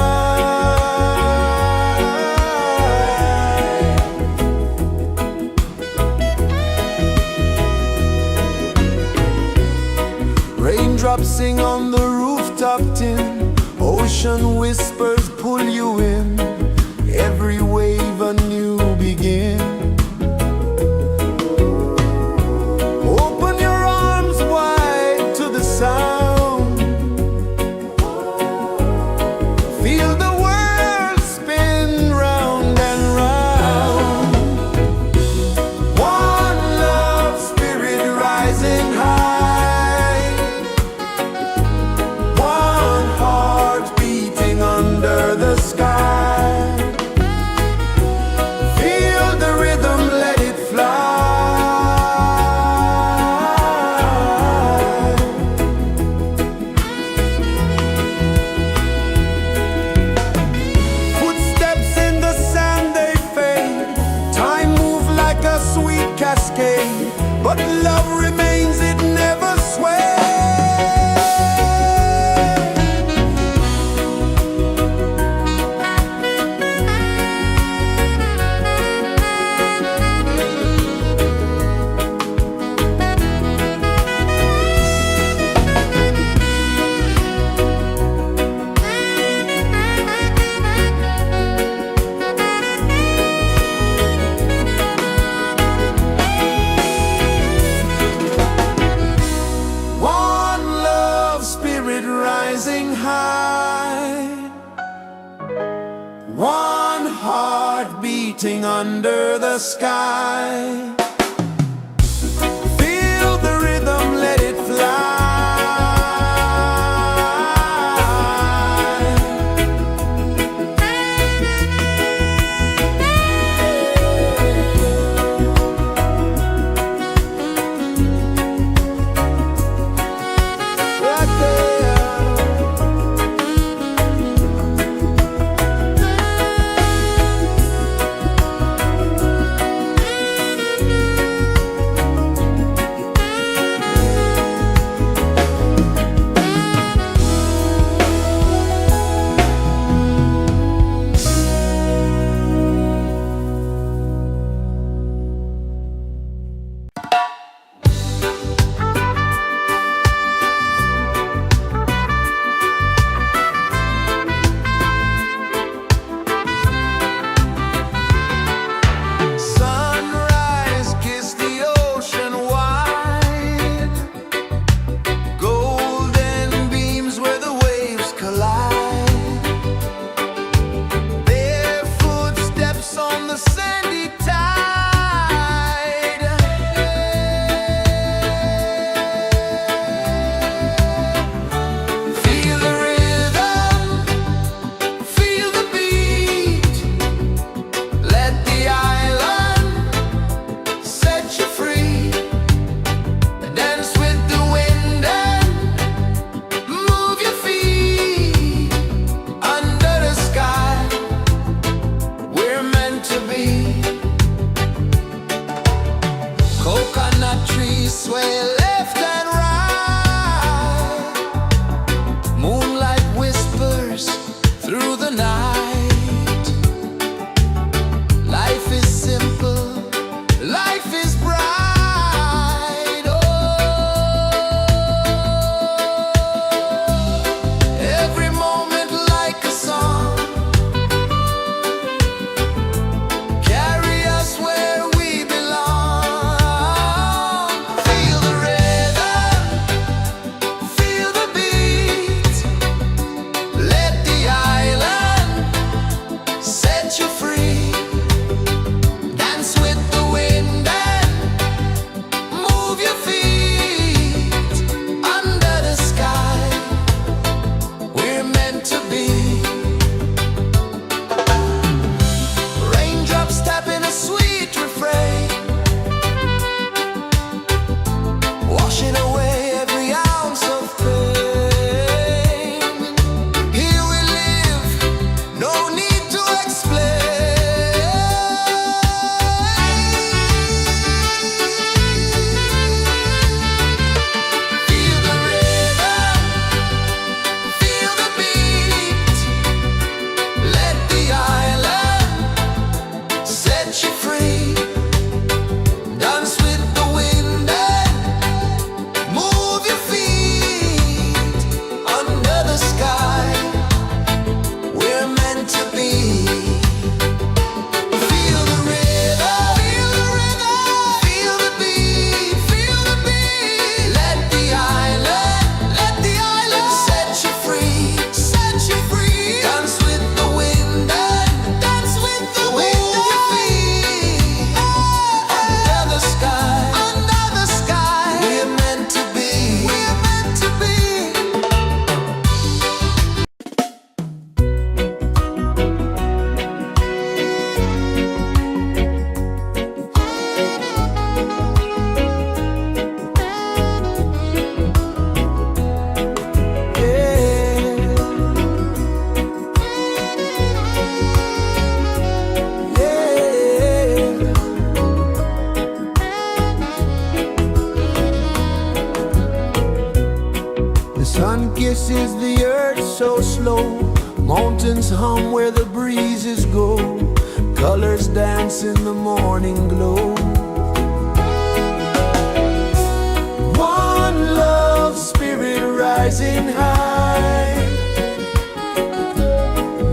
Raindrops sing on the rooftop tin. Ocean whispers pull you in. Every wave a new begin. Open your arms wide to the sound. Feel the world spin round and round. One love, spirit rising high. One heart beating under the sky. Feel the rhythm, let it fly. Footsteps in the sand, they fade. Time moves like a sweet cascade, but love remains, it never sways. One love, spirit rising high. One heart beating under the sky. Feel the rhythm, let it fly. Right there. The sun kisses the earth so slow, mountains hum where the breezes go, colors dance in the morning glow. One love spirit rising high,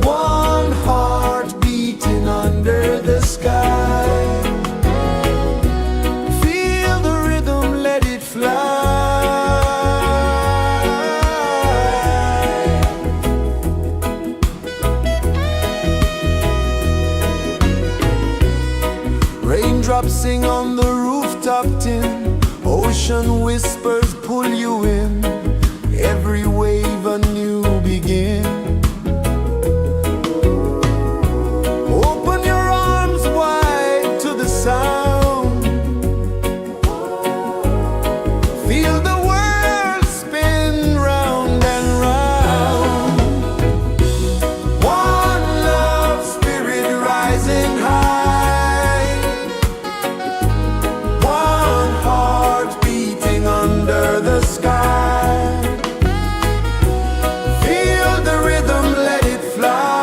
one heart beating under the sky. Feel the rhythm, let it fly. Raindrops sing on the rooftop tin, ocean whispers pull you in, every wave a new begin. Open your arms wide to the sound, feel the world spin round and round. One love spirit rising high, one heart beating under the sky. Feel the rhythm, let it fly.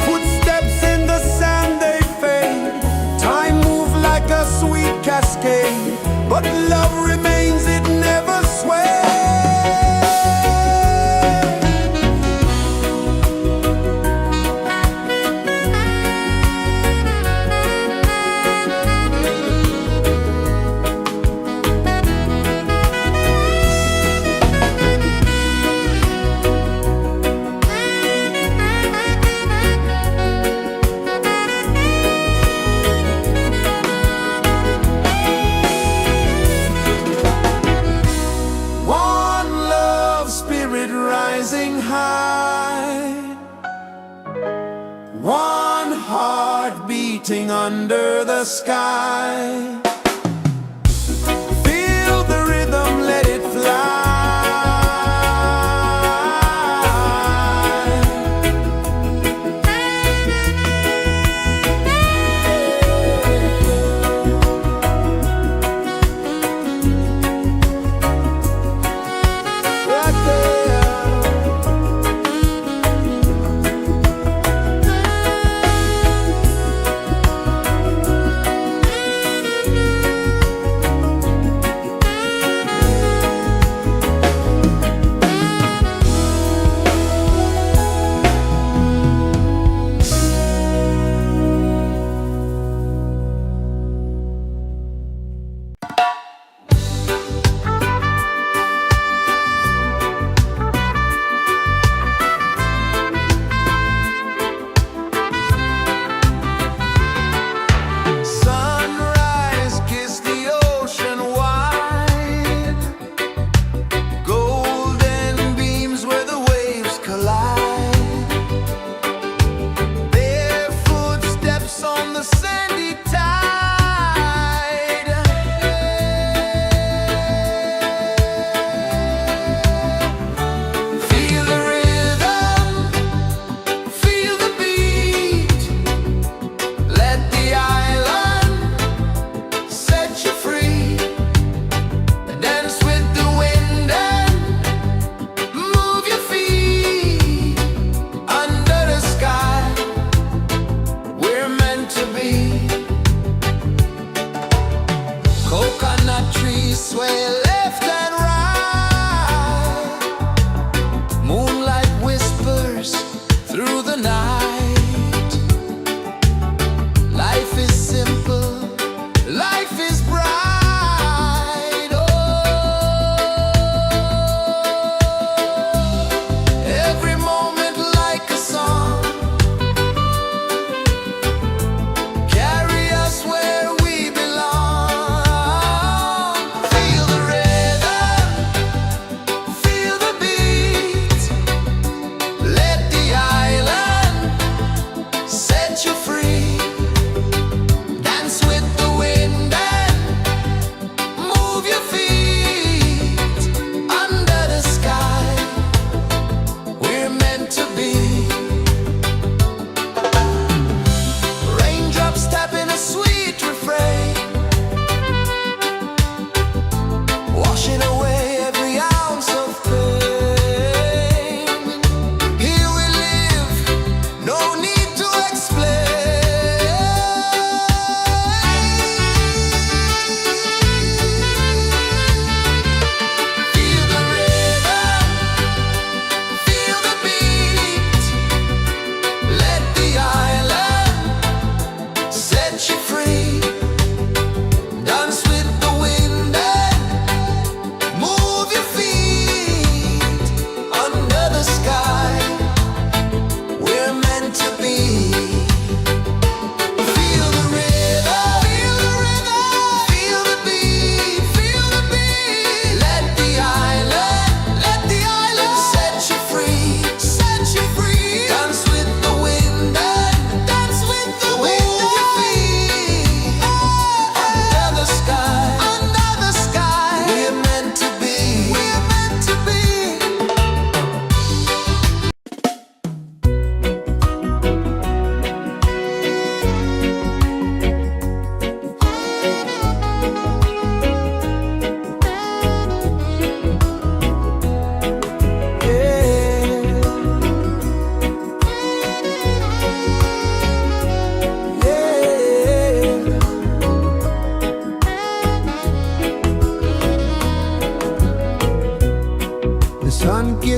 Footsteps in the sand, they fade, time moves like a sweet cascade, but love remains, it never sways. One love spirit rising high, one heart beating under the sky. Feel the rhythm, let it fly. Right there.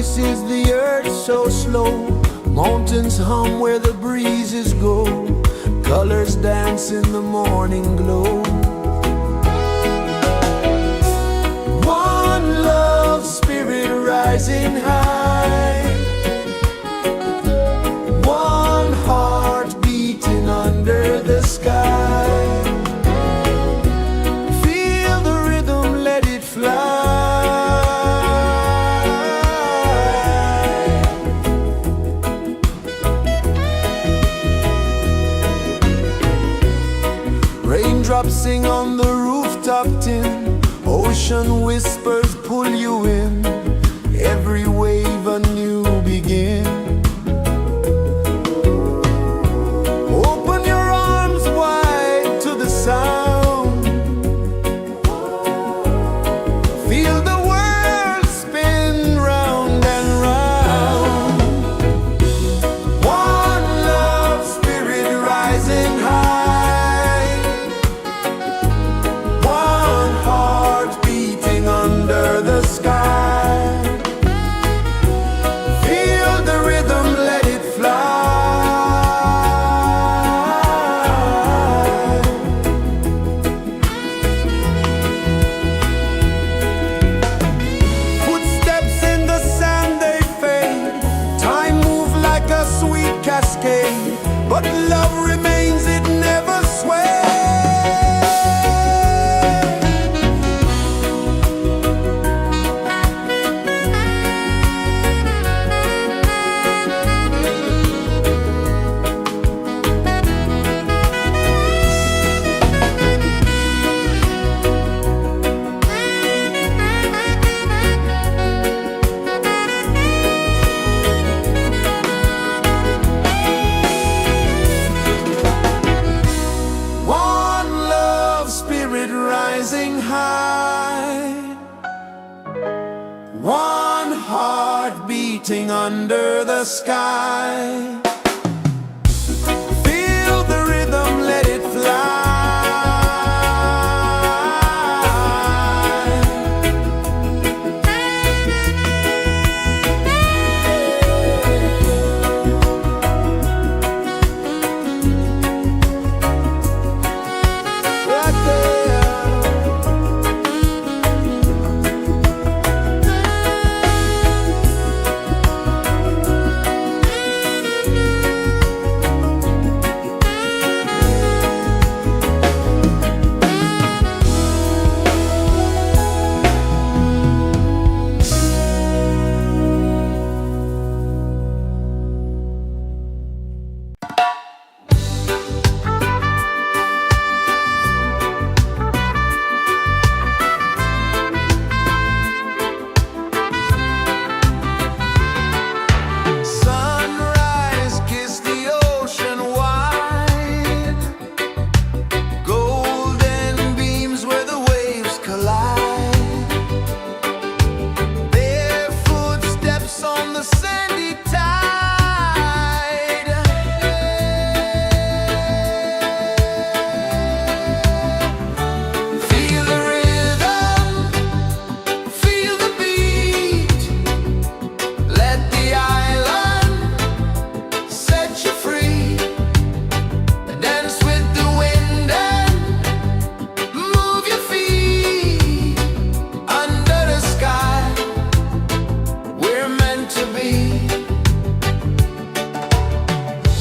rejoices the earth so slow. Mountains hum where the breezes go. Colors dance in the morning glow. One love spirit rising high. One heart beating under the sky. Feel the rhythm, let it fly. Raindrops sing on the rooftop tin. Ocean whispers pull you in. Every wave a new begin. Open your arms wide to the sound. Feel the world spin round and round. One love spirit rising high. One heart beating under the sky. Feel the rhythm, let it fly. Footsteps in the sand, they fade. Time moves like a sweet cascade, but love remains, it never sways. One love spirit rising high. One heart beating under the sky. Feel the rhythm, let it fly. Right there. Sunrise, kiss the ocean wide. Golden beams where the waves collide. Bare footsteps on the sandy tide. Feel the rhythm, feel the beat. Let the island set you free. Dance with the wind and move your feet. Under the sky, we're meant to be.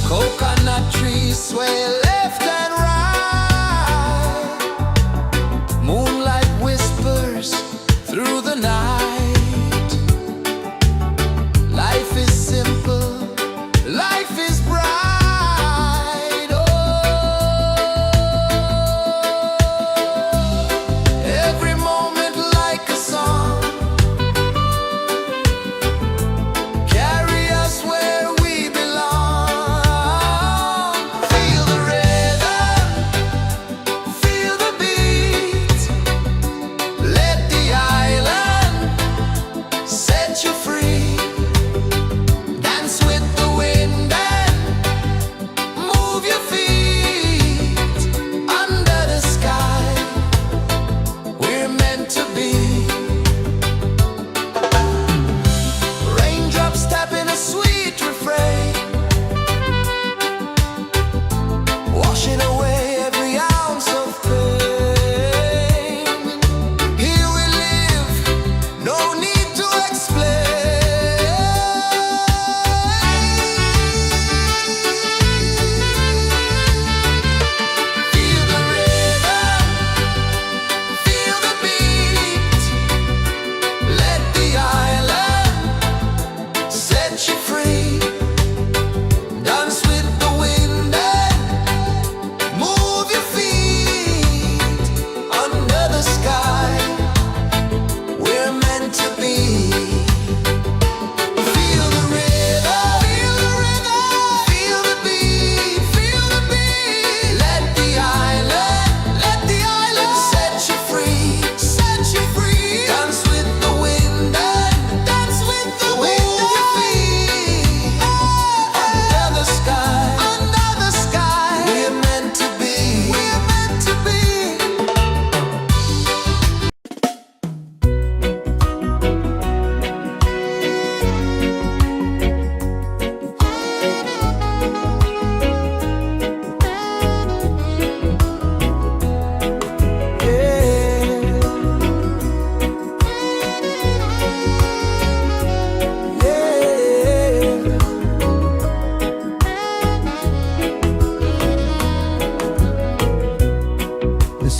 Coconut trees sway left and right. Moonlight whispers through the night. Life is simple, life is bright. Oh, every moment like a song. Carry us where we belong. Feel the rhythm,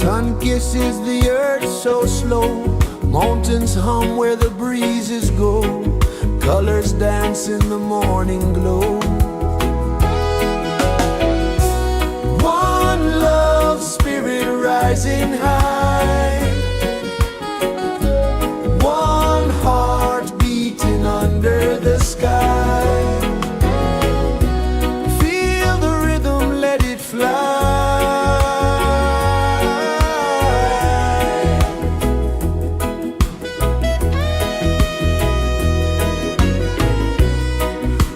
Sun kisses the earth so slow, mountains hum where the breezes go, colors dance in the morning glow. One love spirit rising high, one heart beating under the sky. Feel the rhythm, let it fly.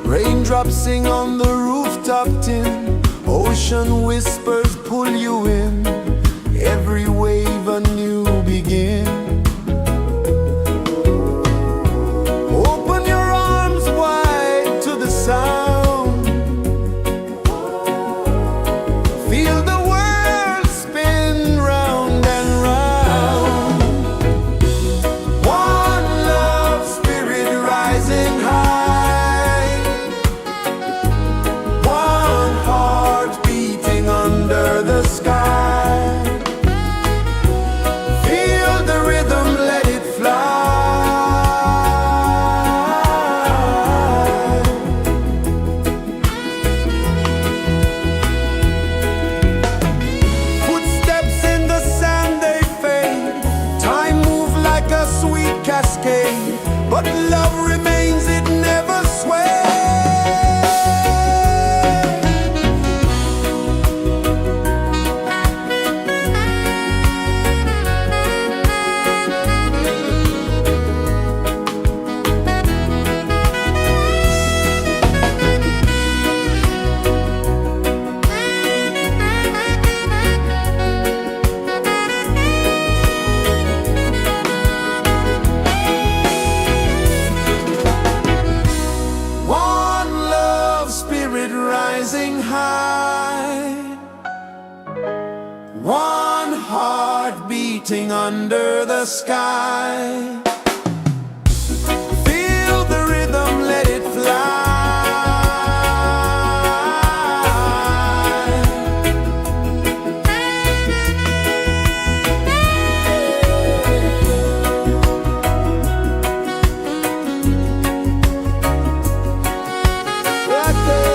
Raindrops sing on the rooftop tin, ocean whispers pull you in, every wave a new begin. Open your arms wide to the sound, feel the world spin round and round. One love spirit rising high, one heart beating under the sky. Feel the rhythm, let it fly. Footsteps in the sand, they fade. Time moves like a sweet cascade, but love remains, it never sways. One love spirit rising high, one heart beating under the sky. Feel the rhythm, let it fly. Right there.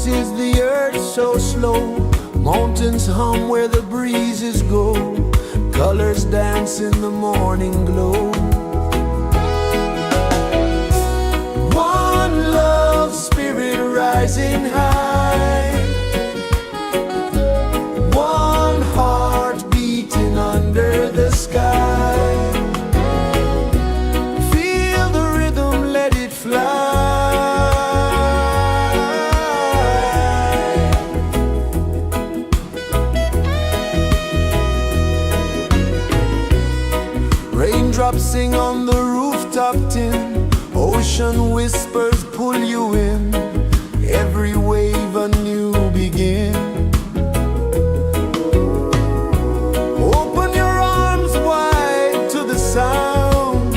This is the earth so slow. Mountains hum where the breezes go. Colors dance in the morning glow. One love spirit rising high. One heart beating under the sky. Feel the rhythm, let it fly. Raindrops sing on the rooftop tin. Ocean whispers pull you in. Every wave a new begin. Open your arms wide to the sound.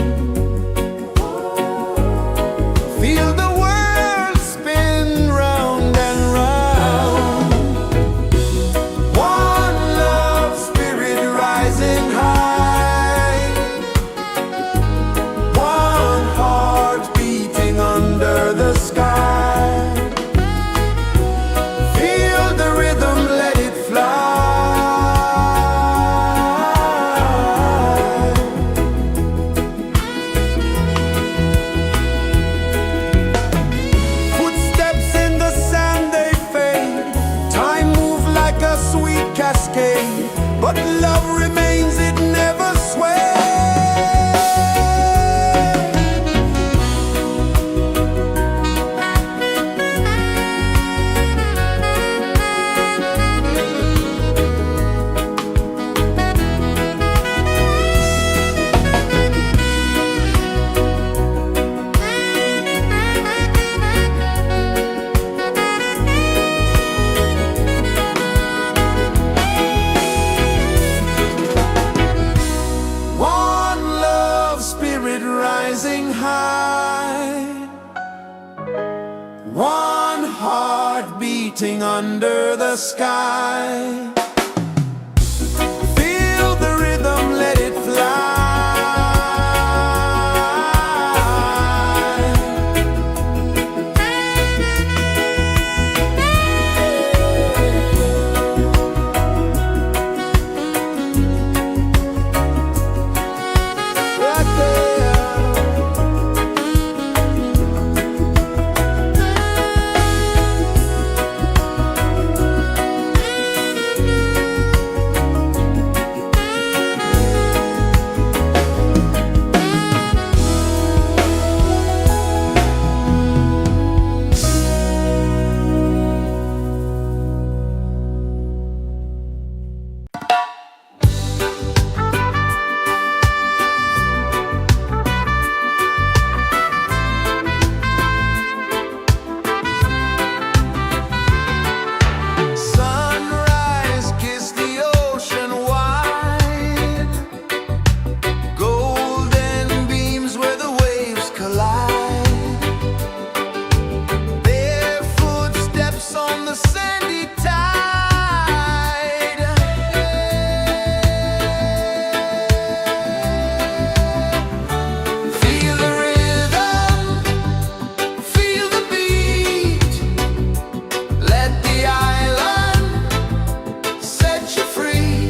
Feel the world spin round and round. One love spirit rising high. One heart beating under the sky. Feel the rhythm, let it fly. Footsteps in the sand, they fade. Time moves like a sweet cascade, but love remains, it never sways. One love spirit rising high. One heart beating under the sky. Feel the rhythm, let it fly. Right there. Sunrise, kiss the ocean wide. Golden beams where the waves collide. Their footsteps on the sandy tide. Feel the rhythm, feel the beat. Let the island set you free.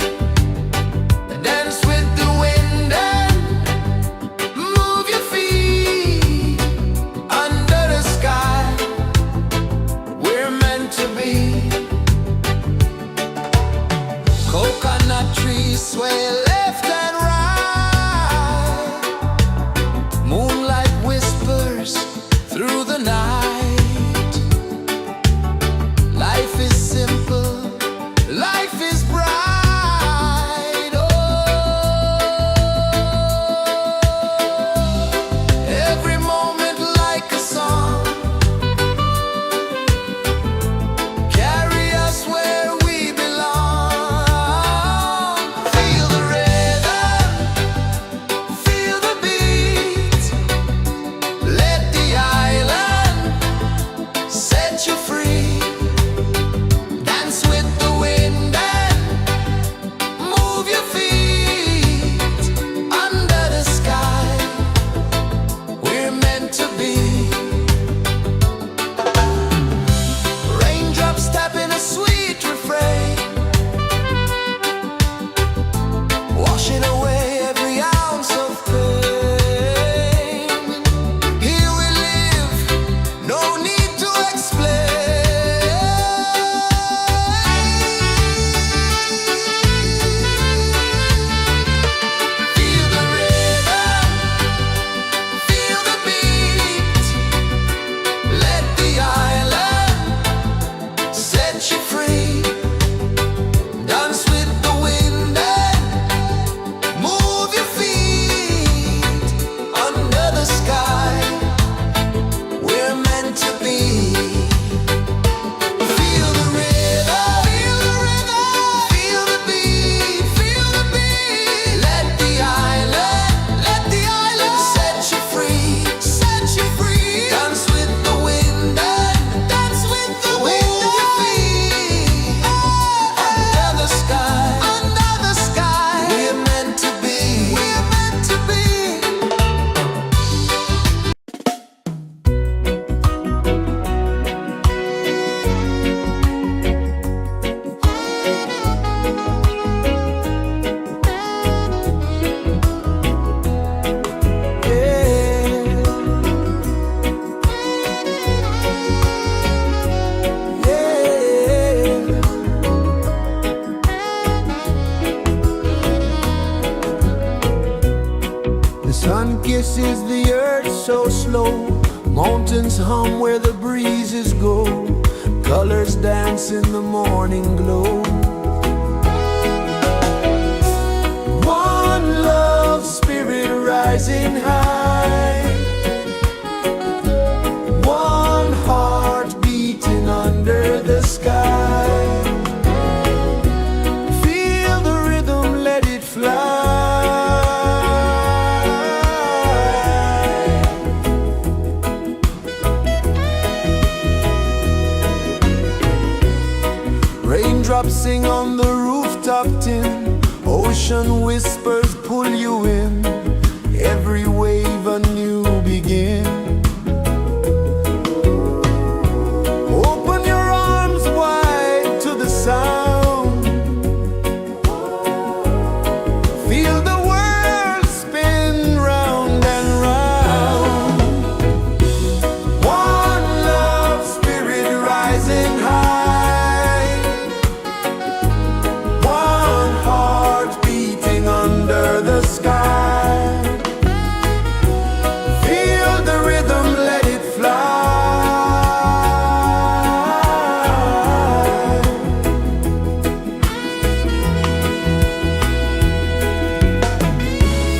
Dance with the wind and move your feet. Under the sky, we're meant to be. Coconut trees sway left and right. Moonlight whispers through the night. Life is simple, life is bright. Oh, every moment like a song. Carry us where we belong. Feel the rhythm, kisses the earth so slow. Mountains hum where the breezes go. Colors dance in the morning glow. One love, spirit rising high. One heart beating under the sky. Feel the rhythm, let it fly. Raindrops sing on the rooftop tin. Ocean whispers pull you in. Every wave a new begin. Open your arms wide to the sound. Feel the world spin round and round. One love, spirit rising high. One heart beating under the sky. Feel the rhythm, let it fly.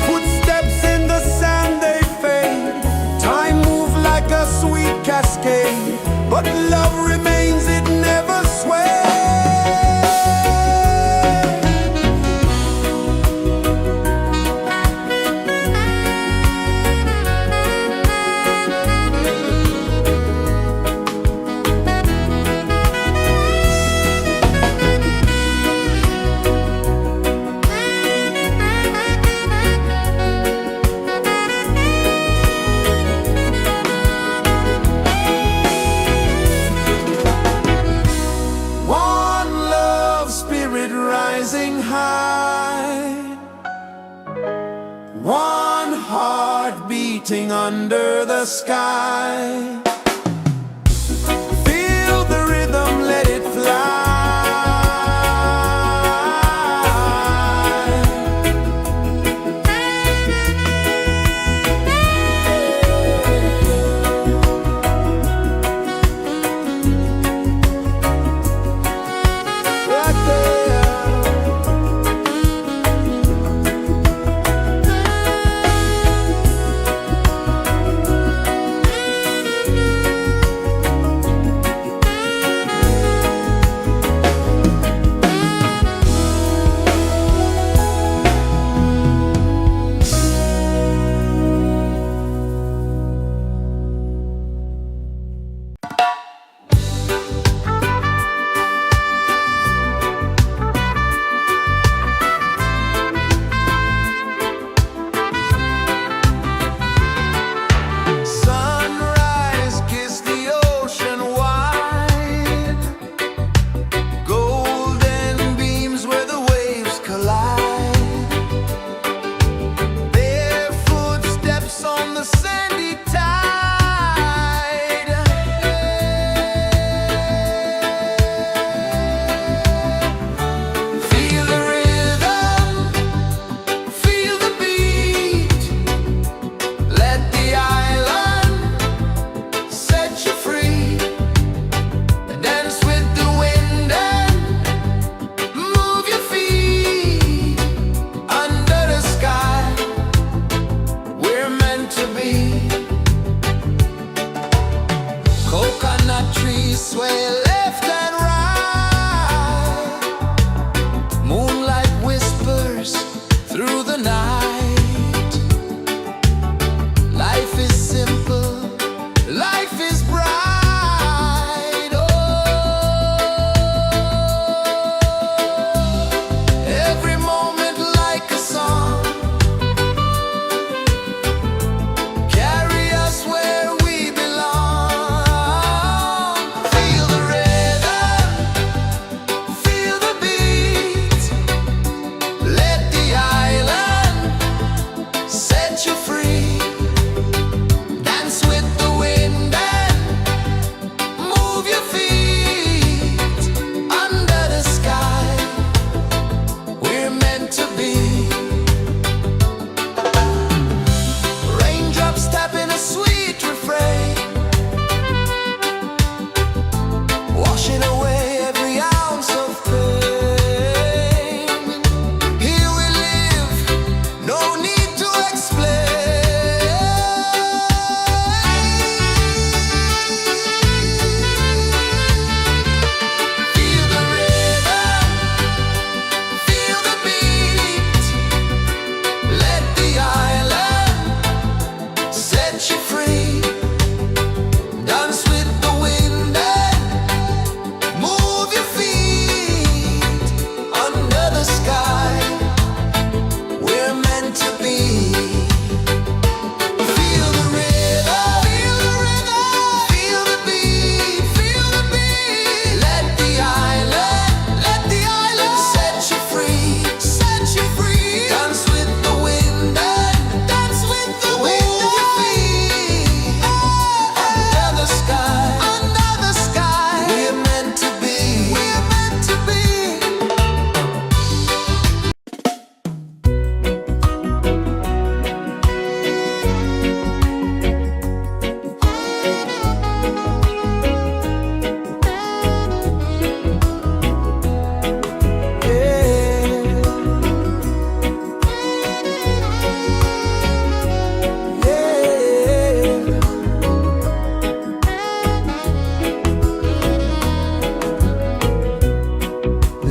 Footsteps in the sand, they fade. Time moves like a sweet cascade, but love remains, it never sways. One love, spirit rising high. One heart beating under the sky. Feel the rhythm, let it fly. Right there.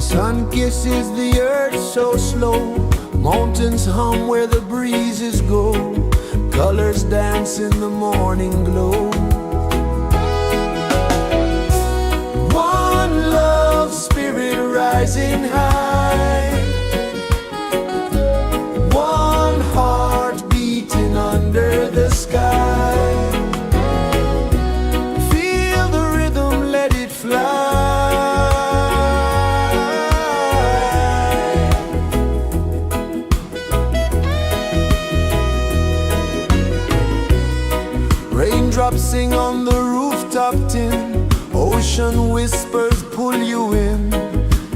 Sun kisses the earth so slow, mountains hum where the breezes go, colors dance in the morning glow. One love spirit rising high, one heart beating under the sky. Feel the rhythm, let it fly. Raindrops sing on the rooftop tin, ocean whispers pull you in,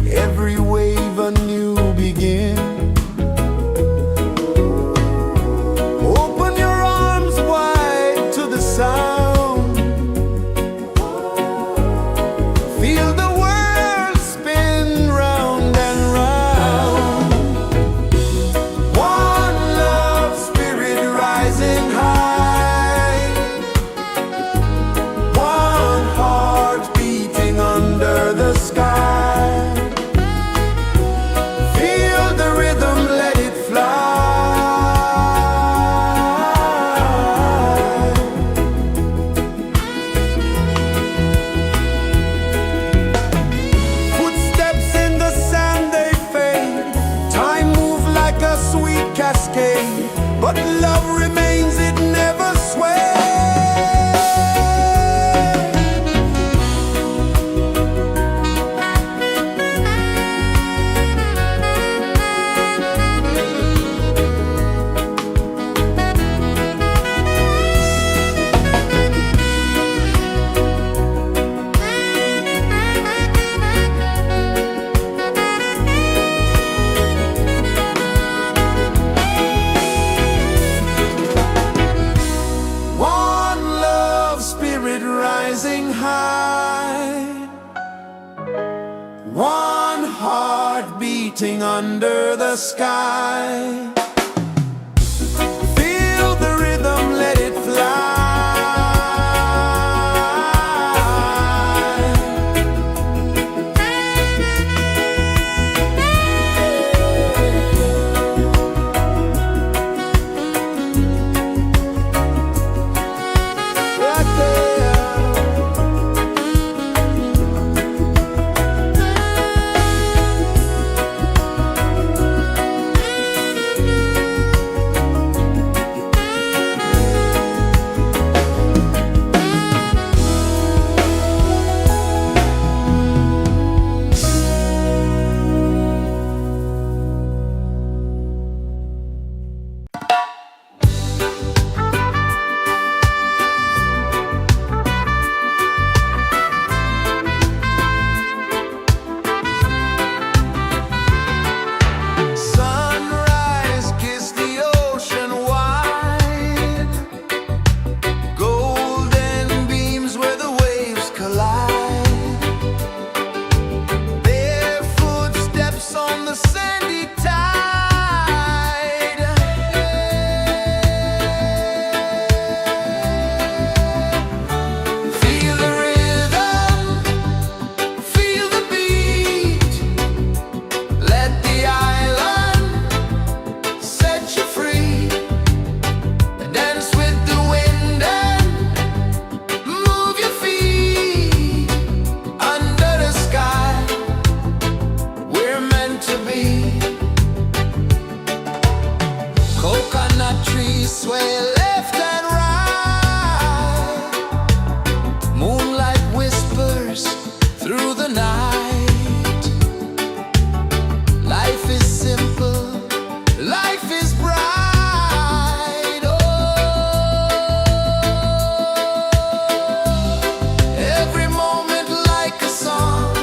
every wave a new begin. Open your arms wide to the sound, feel the world spin round and round. One love spirit rising high, one heart beating under the sky. Feel the rhythm, let it fly. Footsteps in the sand, they fade. Time moves like a sweet cascade, but love remains, it never sways. One love spirit rising high, one heart beating under the sky. Feel the rhythm, let it fly. Right there. Sunrise, kiss the ocean wide, golden beams where the waves collide, bare footsteps on the sandy tide. Feel the rhythm, feel the beat, let the island set you free. Dance with the wind and move your feet under the sky. We're meant to be. Coconut trees sway left and right, moonlight whispers through the night. Life is simple, life is bright. Oh, every moment like a song,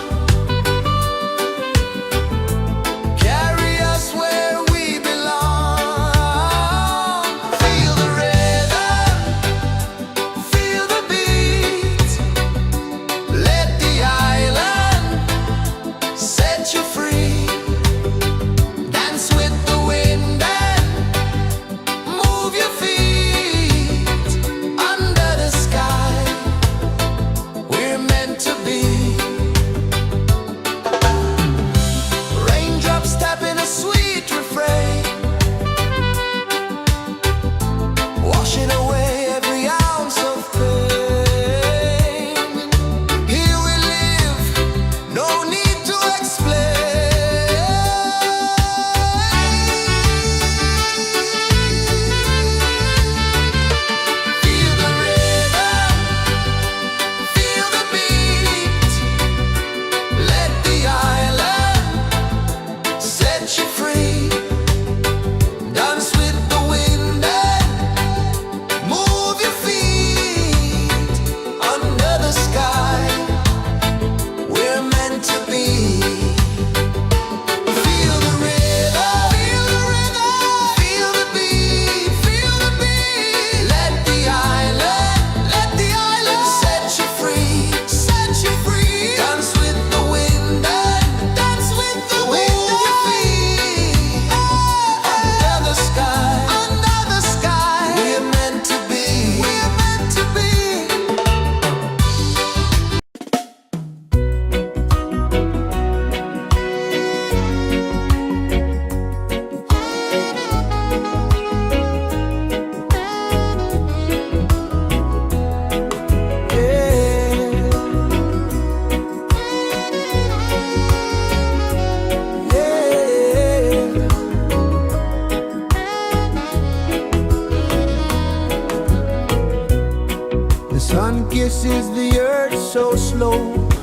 so slow.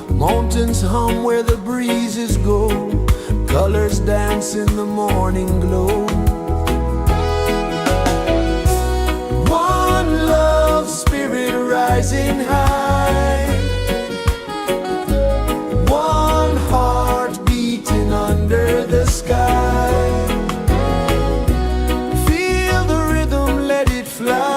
Mountains hum where the breezes go. Colors dance in the morning glow. One love spirit rising high. One heart beating under the sky. Feel the rhythm, let it fly.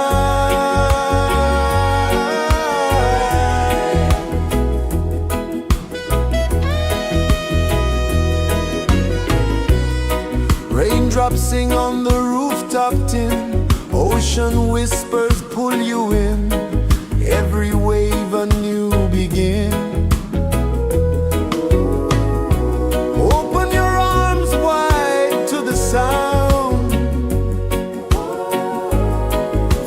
Raindrops sing on the rooftop tin. Ocean whispers pull you in. Every wave a new begin. Open your arms wide to the sound.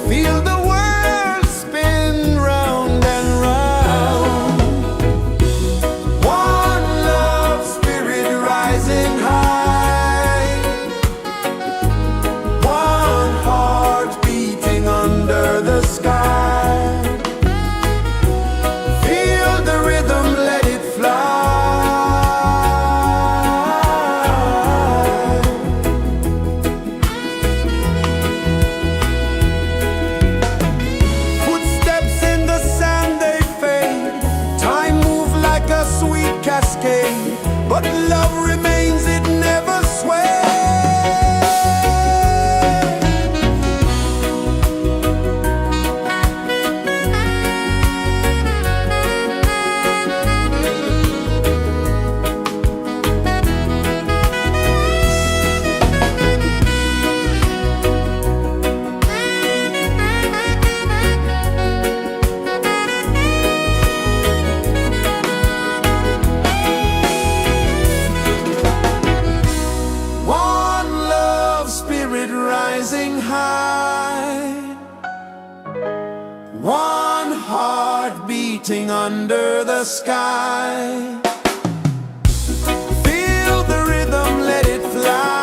Feel the world spin round and round. One love spirit rising high. One heart beating under the sky. Feel the rhythm, let it fly. Footsteps in the sand, they fade. Time moves like a sweet cascade, but love remains, it never sways. One love spirit rising high. One heart beating under the sky. Feel the rhythm, let it fly.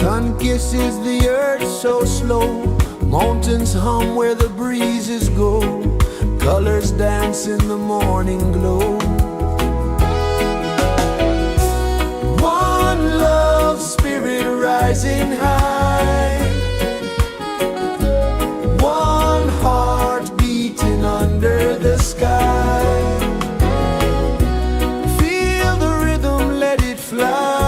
Sun kisses the earth so slow, mountains hum where the breezes go, colors dance in the morning glow. One love spirit rising high, one heart beating under the sky. Feel the rhythm, let it fly.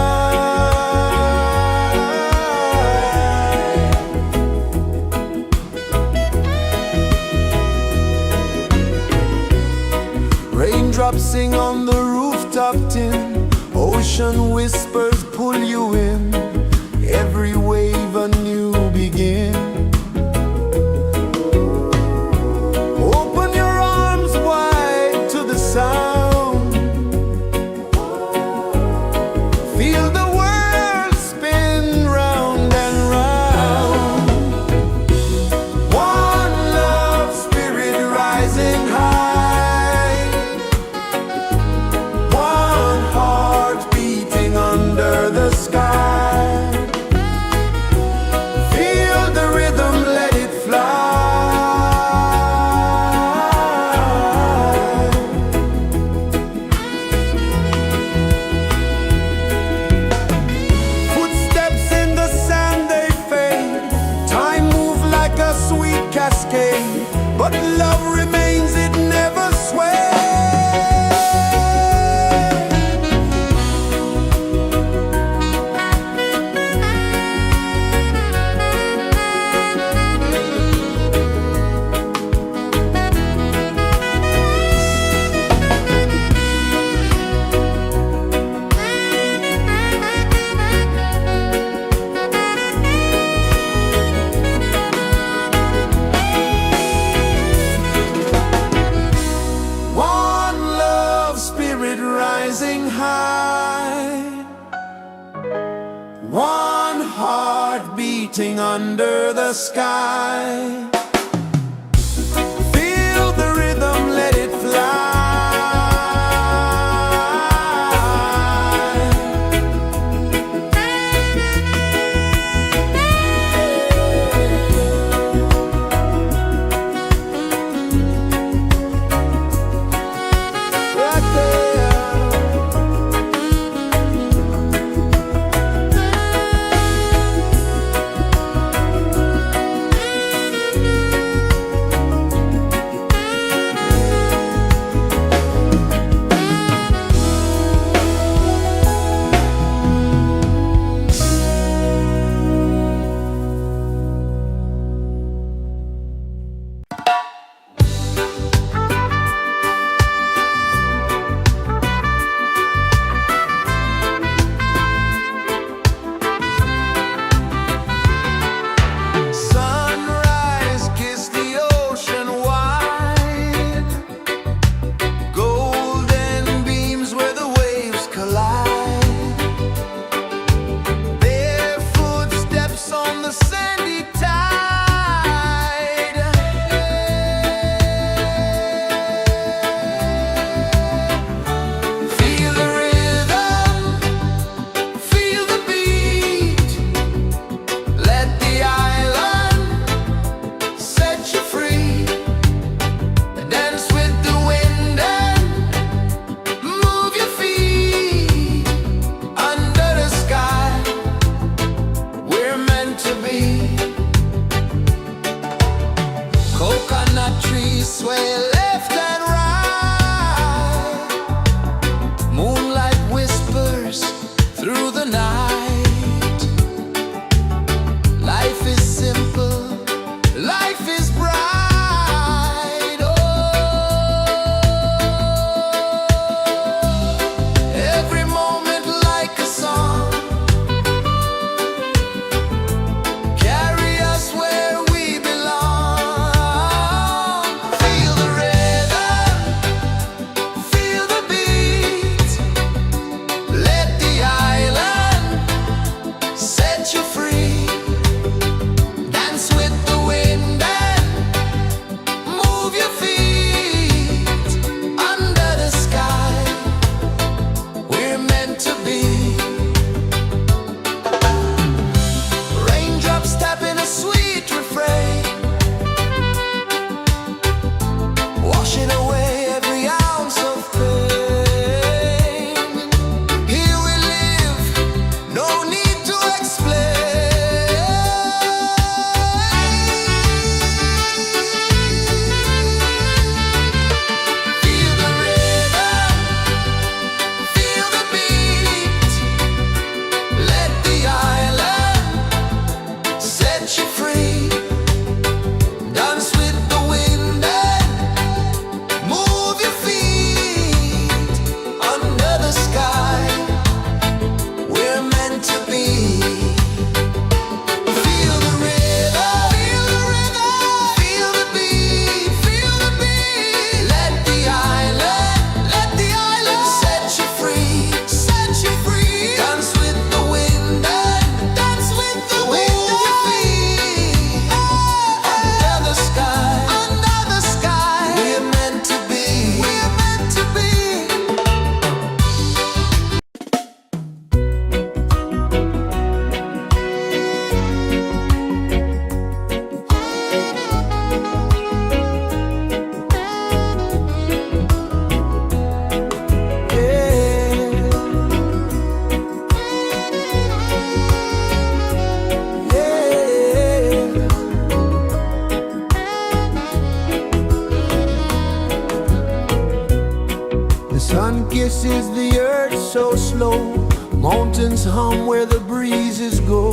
Raindrops sing on the rooftop tin, ocean whispers pull you in, every wave a new begin. Open your arms wide to the sound, feel the world spin round and round. One love spirit rising high, one heart beating under the sky. Feel the rhythm, let it fly. Footsteps in the sand, they fade. Time moves like a sweet cascade, but love remains, it never sways. One love spirit rising high, one heart beating under the sky. Feel the rhythm, let it fly. Right there. rejoices the earth so slow. Mountains hum where the breezes go.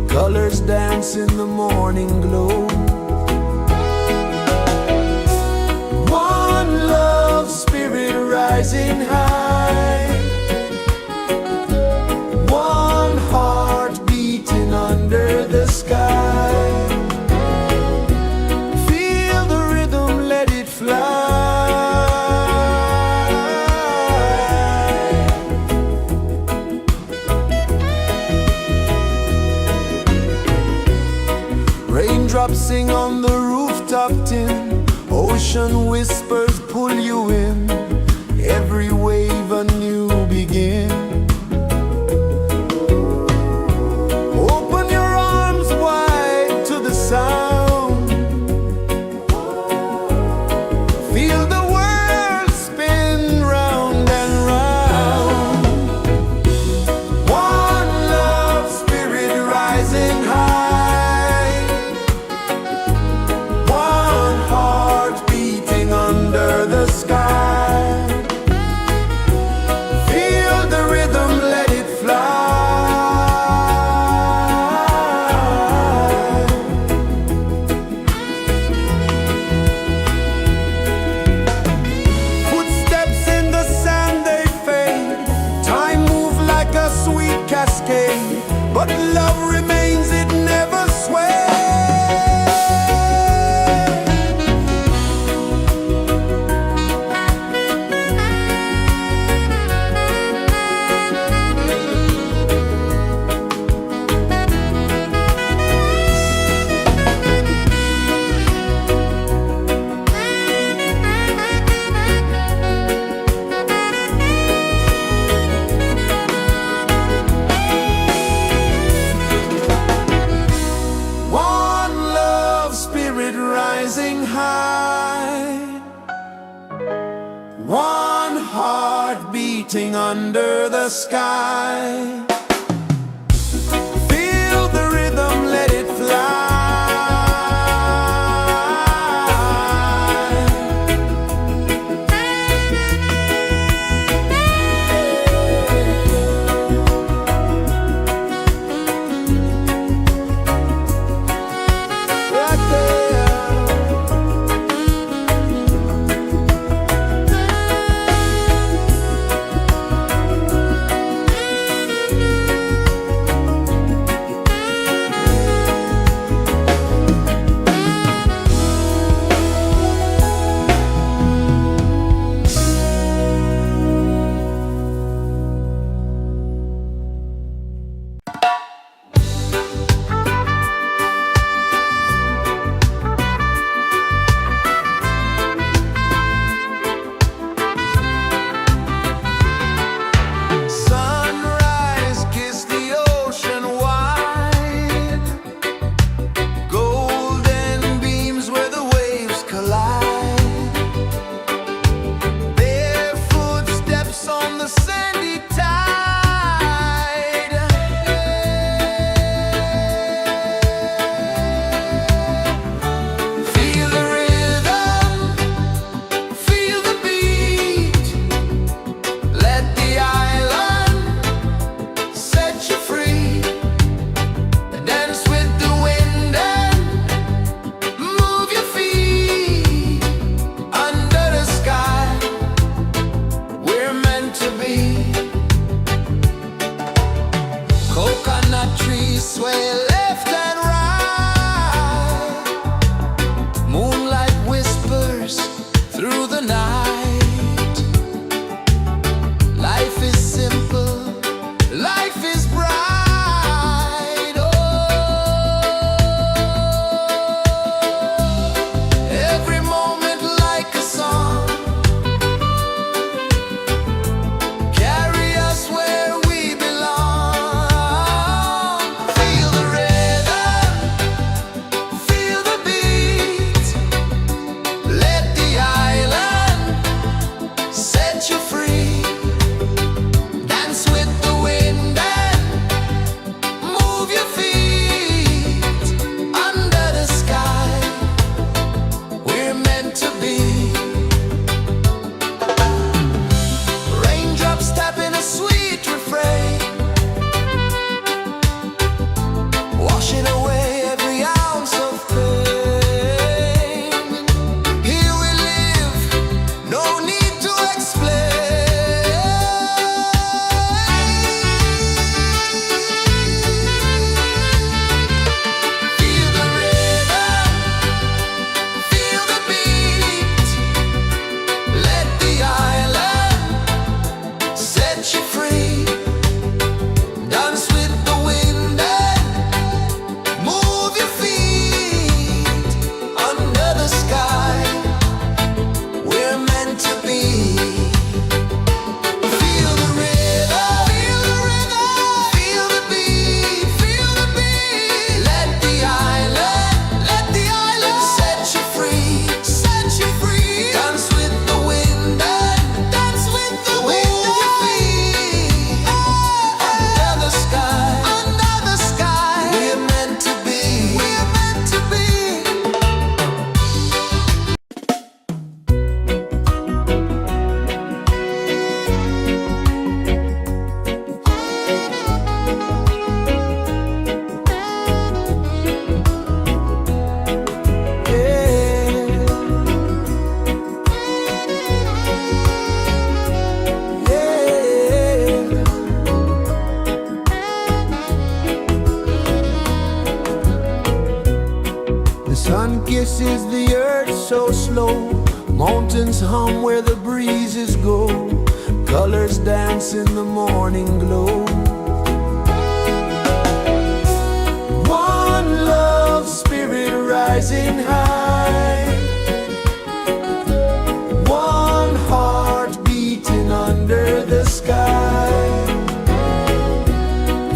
Colors dance in the morning glow. One love spirit rising high. One heart beating under the sky. Feel the rhythm, let it fly. Raindrops sing on the rooftop tin. Ocean whispers pull you in. Every wave a new begin. Open your arms wide to the sound. Feel the world spin round and round. One love spirit rising high. One heart beating under the sky. Feel the rhythm, let it fly. Footsteps in the sand, they fade. Time moves like a sweet cascade, but love remains, it never sways. One love spirit rising high. One heart beating under the sky. Feel the rhythm, let it fly. Right there. Sunrise, kiss the ocean wide. Golden beams where the waves collide. Bare footsteps on the sandy tide. Feel the rhythm, feel the beat. Let the island set you free. Dance with the wind and move your feet. Under the sky, we're meant to be. Coconut trees sway left and right. Moonlight whispers through the night. Life is simple, life is bright. Oh, every moment like a song. Carry us where we belong. Feel the rhythm, feel the beat. Let the island set you free. Dance with the wind and kisses the earth so slow. Mountains hum where the breezes go. Colors dance in the morning glow. One love spirit rising high. One heart beating under the sky.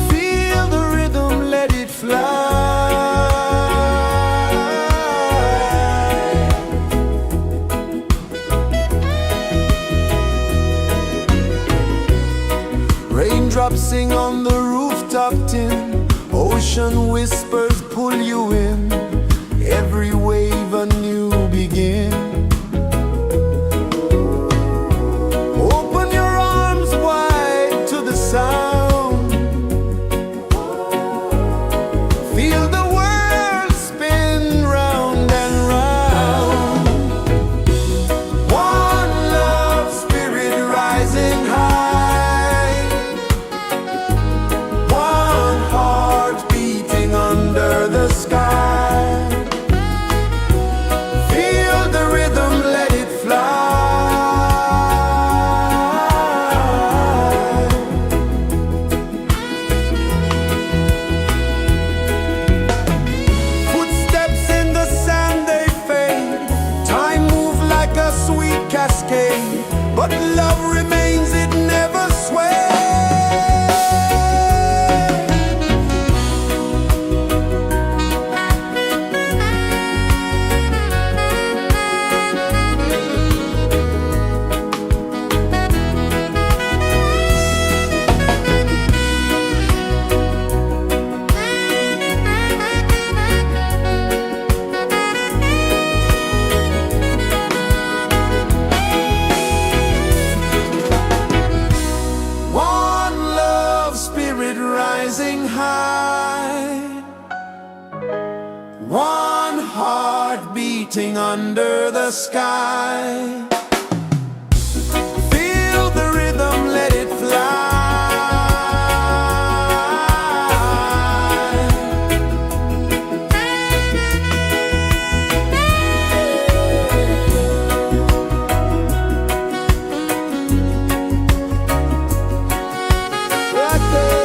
Feel the rhythm, let it fly. Raindrops sing on the rooftop tin. Ocean whispers pull you in. Every wave a new begin. Open your arms wide to the sound. Feel the world spin round and round. One love spirit rising high. One heart beating under the sky. Feel the rhythm, let it fly. Footsteps in the sand, they fade. Time moves like a sweet cascade, but love remains, it never sways. One love spirit rising high. One heart beating under the sky. Feel the rhythm, let it fly. Right there.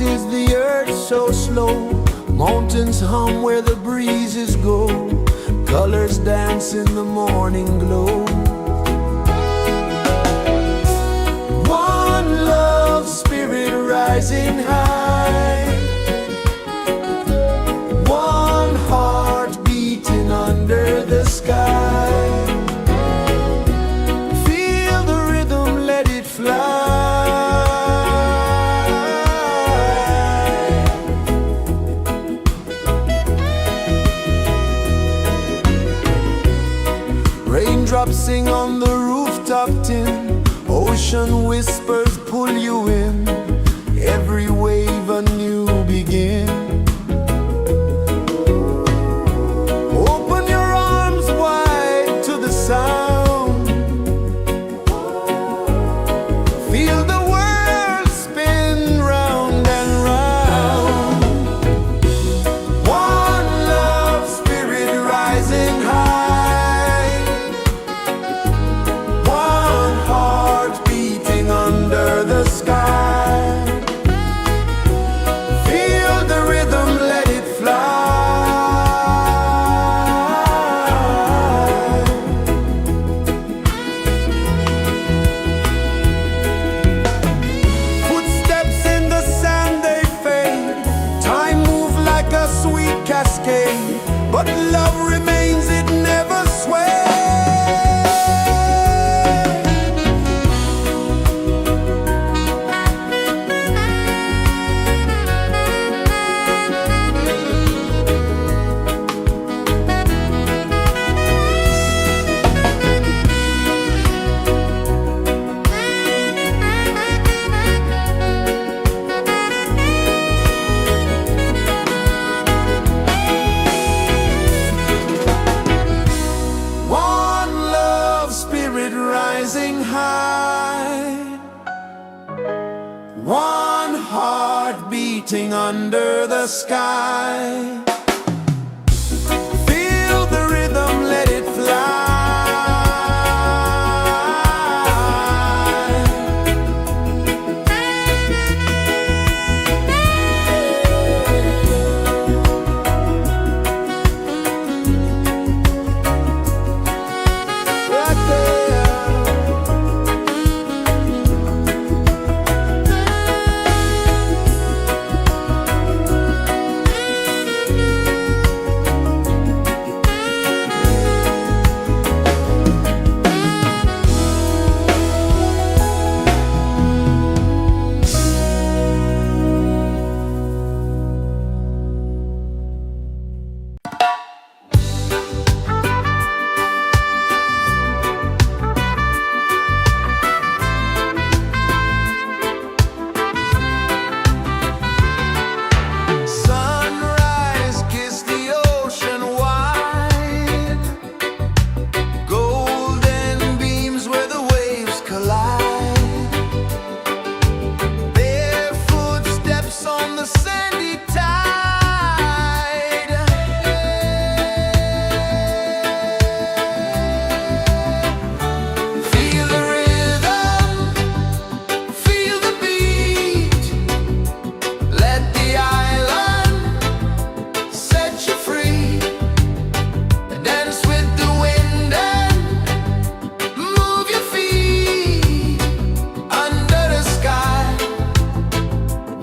is the earth so slow? Mountains hum where the breezes go. Colors dance in the morning glow. One love spirit rising high. One heart beating under the sky. Feel the rhythm, let it fly. Raindrops sing on the rooftop tin. Ocean whispers pull you in. Every wave a new begin. Open your arms wide to the sound. Feel the world spin round and round. One love spirit rising high. One heart beating under the sky. Feel the rhythm, let it fly. Footsteps in the sand, they fade. Time moves like a sweet cascade, but love remains, it never sways. One love spirit rising high. One heart beating under the sky. Feel the rhythm, let it fly. Right there. Sunrise, kiss the ocean wide. Golden beams where the waves collide. Barefoot steps on the sandy tide. Feel the rhythm, feel the beat. Let the island set you free. Dance with the wind and move your feet. Under the sky,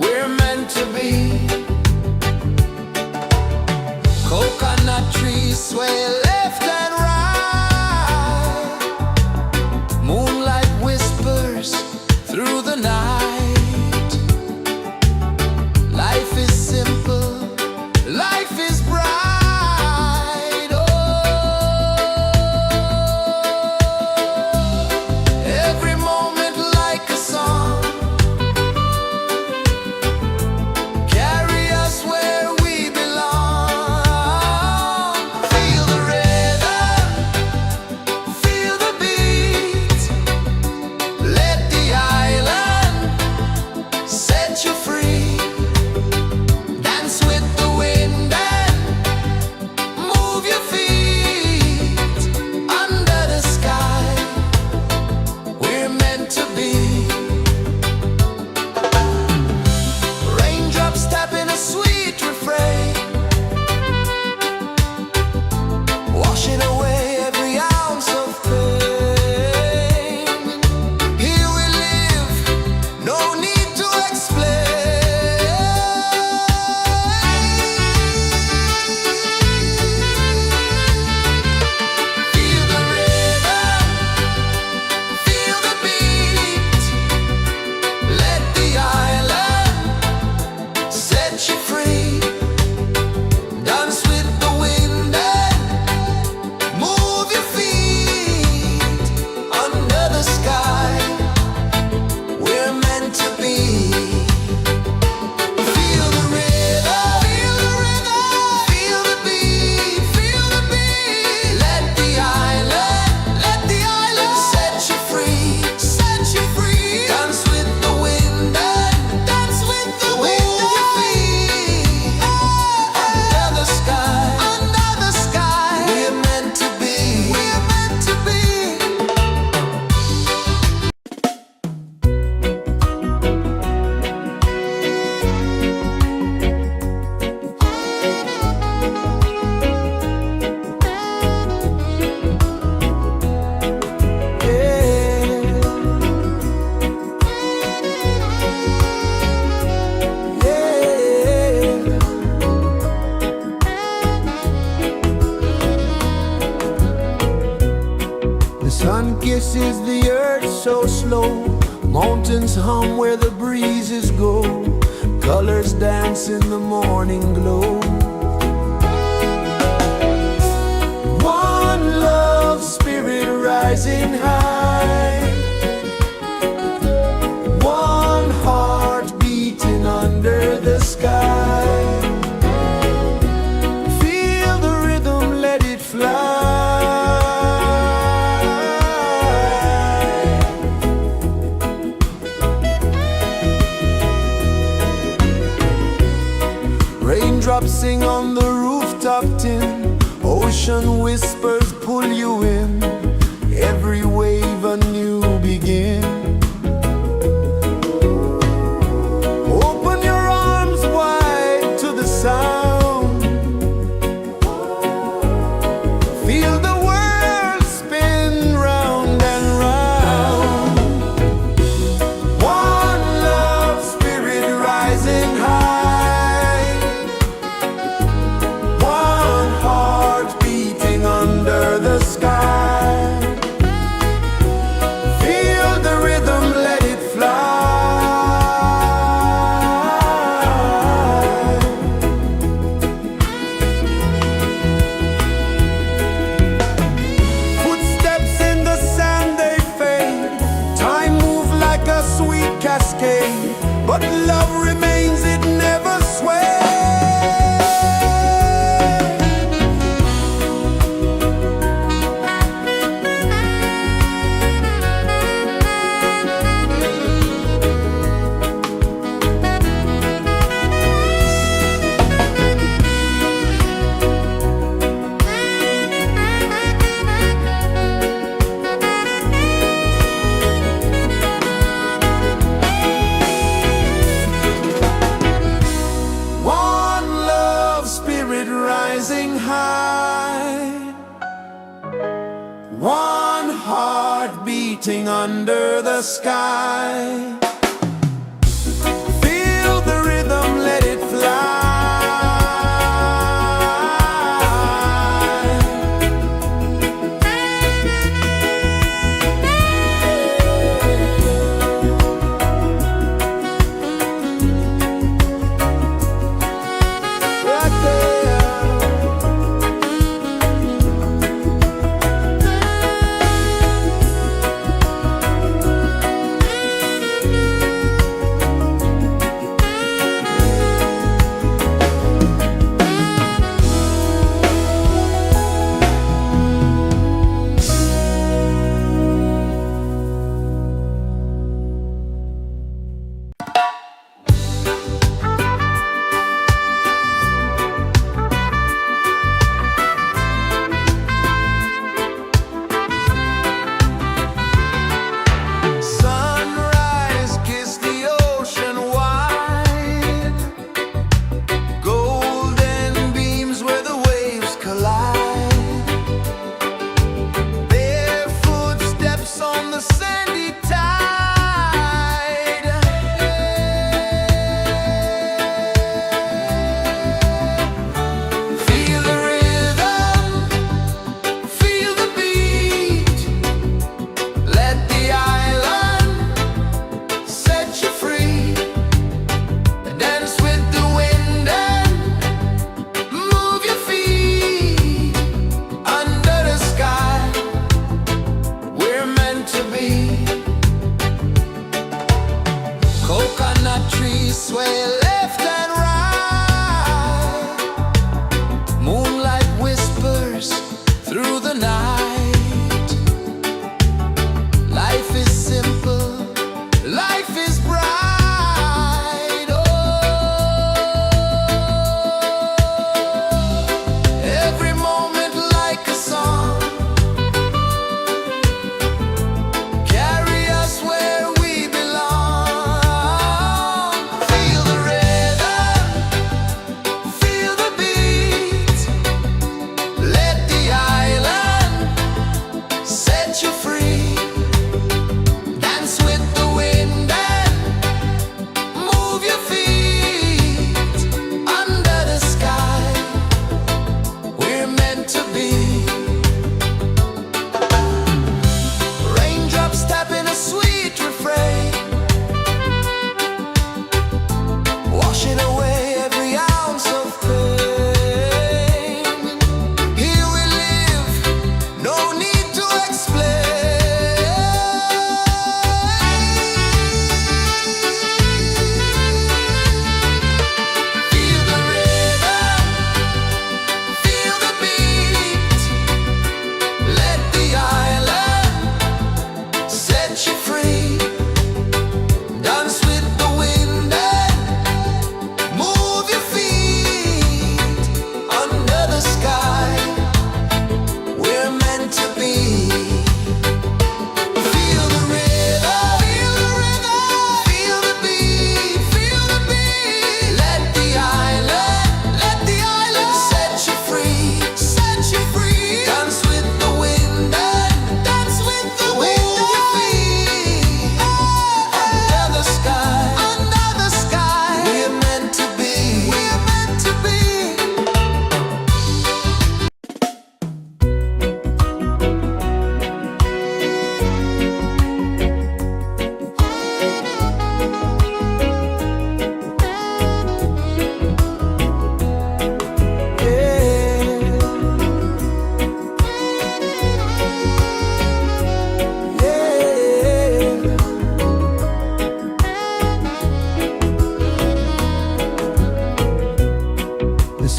we're meant to be. Coconut trees sway left and right. Moonlight whispers through the night. Life is simple, life is bright. Oh, every moment like a song. Carry us where we belong. Feel the rhythm. rejoices the earth so slow. Mountains hum where the breezes go. Colors dance in the morning glow. One love spirit rising high. One heart beating under the sky. Feel the rhythm, let it fly. Raindrops sing on the rooftop tin. Ocean whispers pull you in. Every wave a new begin. Open your arms wide to the sound. Feel the world spin round and round. One love spirit rising high. One heart beating under the sky. Feel the rhythm, let it fly. Footsteps in the sand, they fade. Time moves like a sweet cascade, but love remains, it never sways. One love spirit rising high. One heart beating under the sky. Feel the rhythm, let it fly. Right there.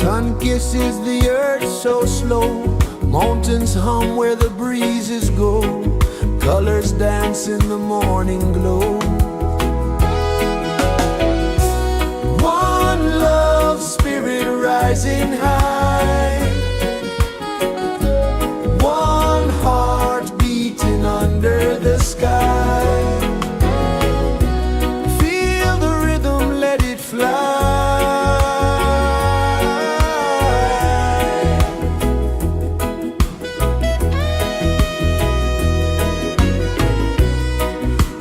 Sun kisses the earth so slow, mountains hum where the breezes go, colors dance in the morning glow. One love spirit rising high, one heart beating under the sky. Feel the rhythm, let it fly.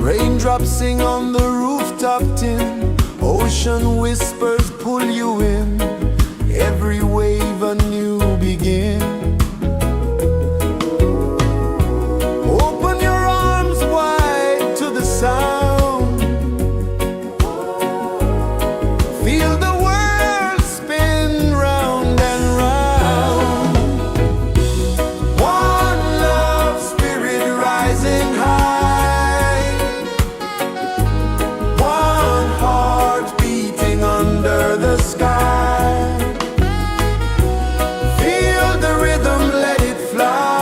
Raindrops sing on the rooftop tin, ocean whispers pull you in, every wave a new begin. Open your arms wide to the sound, feel the world spin round and round. One love spirit rising high, one heart beating under the sky. Feel the rhythm, let it fly.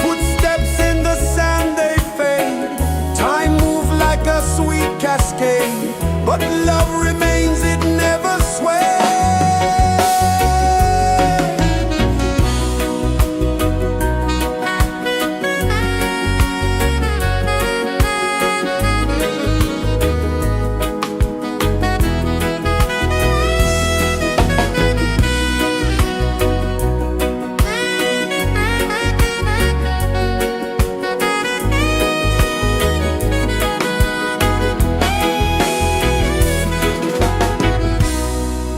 Footsteps in the sand, they fade, time moves like a sweet cascade, but love remains, it never sways.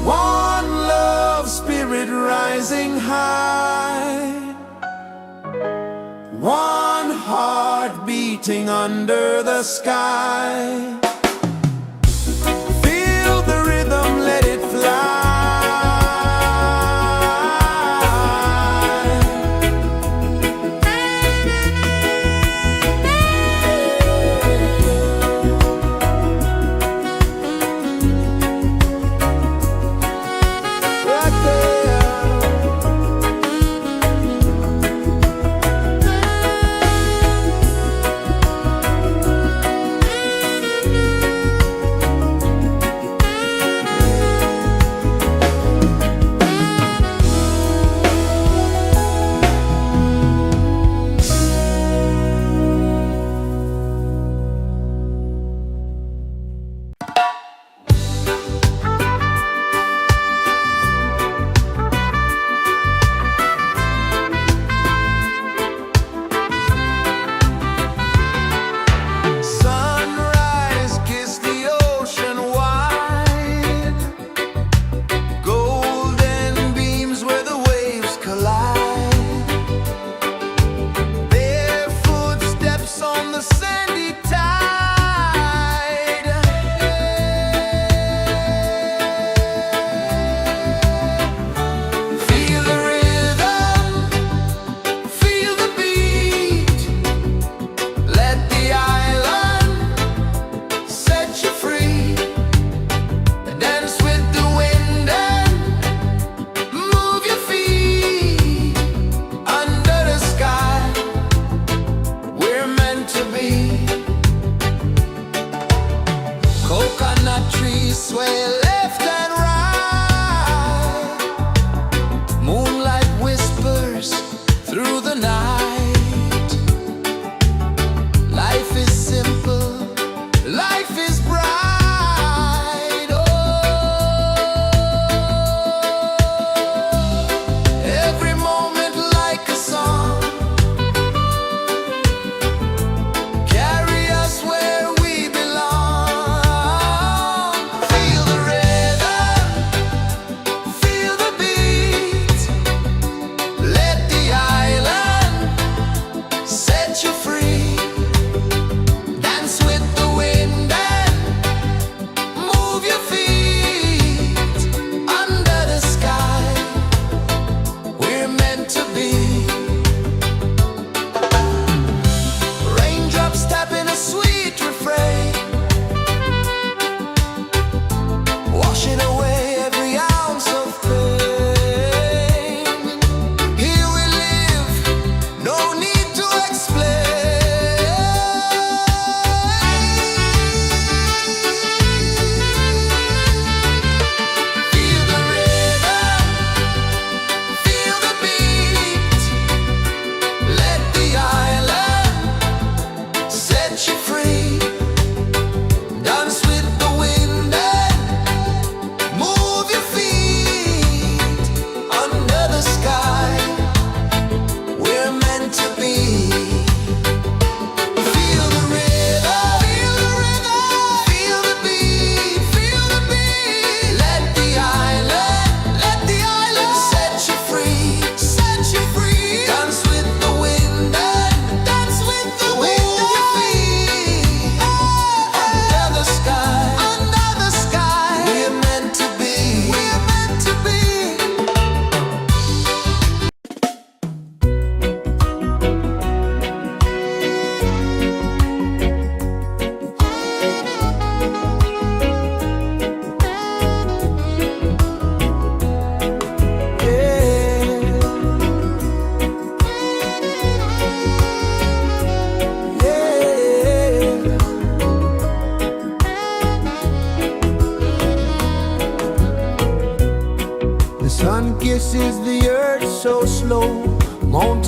One love spirit rising high, one heart beating under the sky. Feel the rhythm, let it fly. Right there.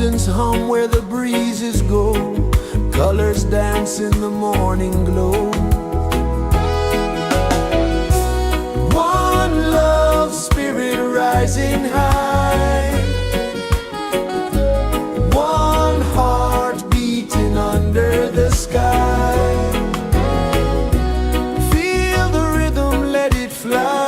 Mountains hum where the breezes go, colors dance in the morning glow. One love spirit rising high, one heart beating under the sky. Feel the rhythm, let it fly.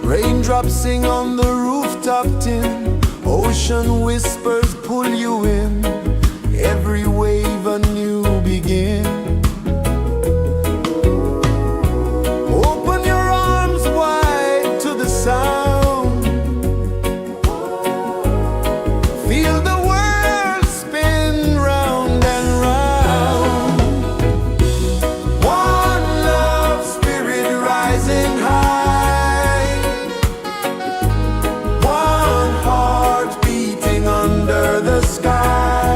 Raindrops sing on the rooftop tin, ocean whispers pull you in, every wave a new begin. Open your arms wide to the sound, feel the world spin round and round. One love spirit rising high, one heart beating under the sky.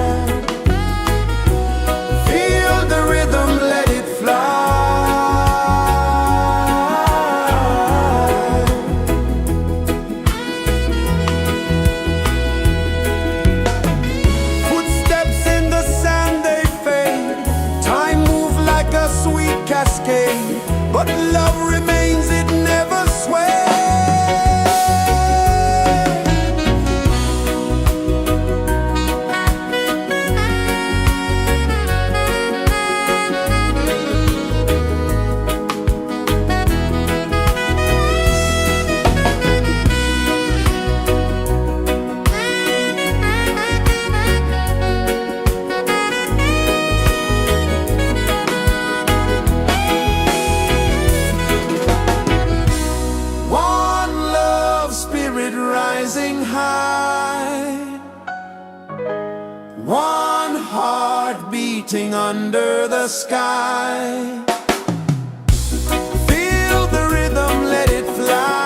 Feel the rhythm, let it fly. Footsteps in the sand, they fade. Time moves like a sweet cascade, but love remains, it never sways. One love spirit rising high, one heart beating under the sky. Feel the rhythm, let it fly.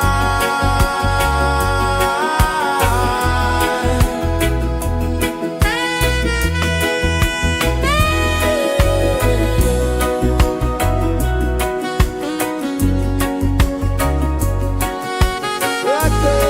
Right there.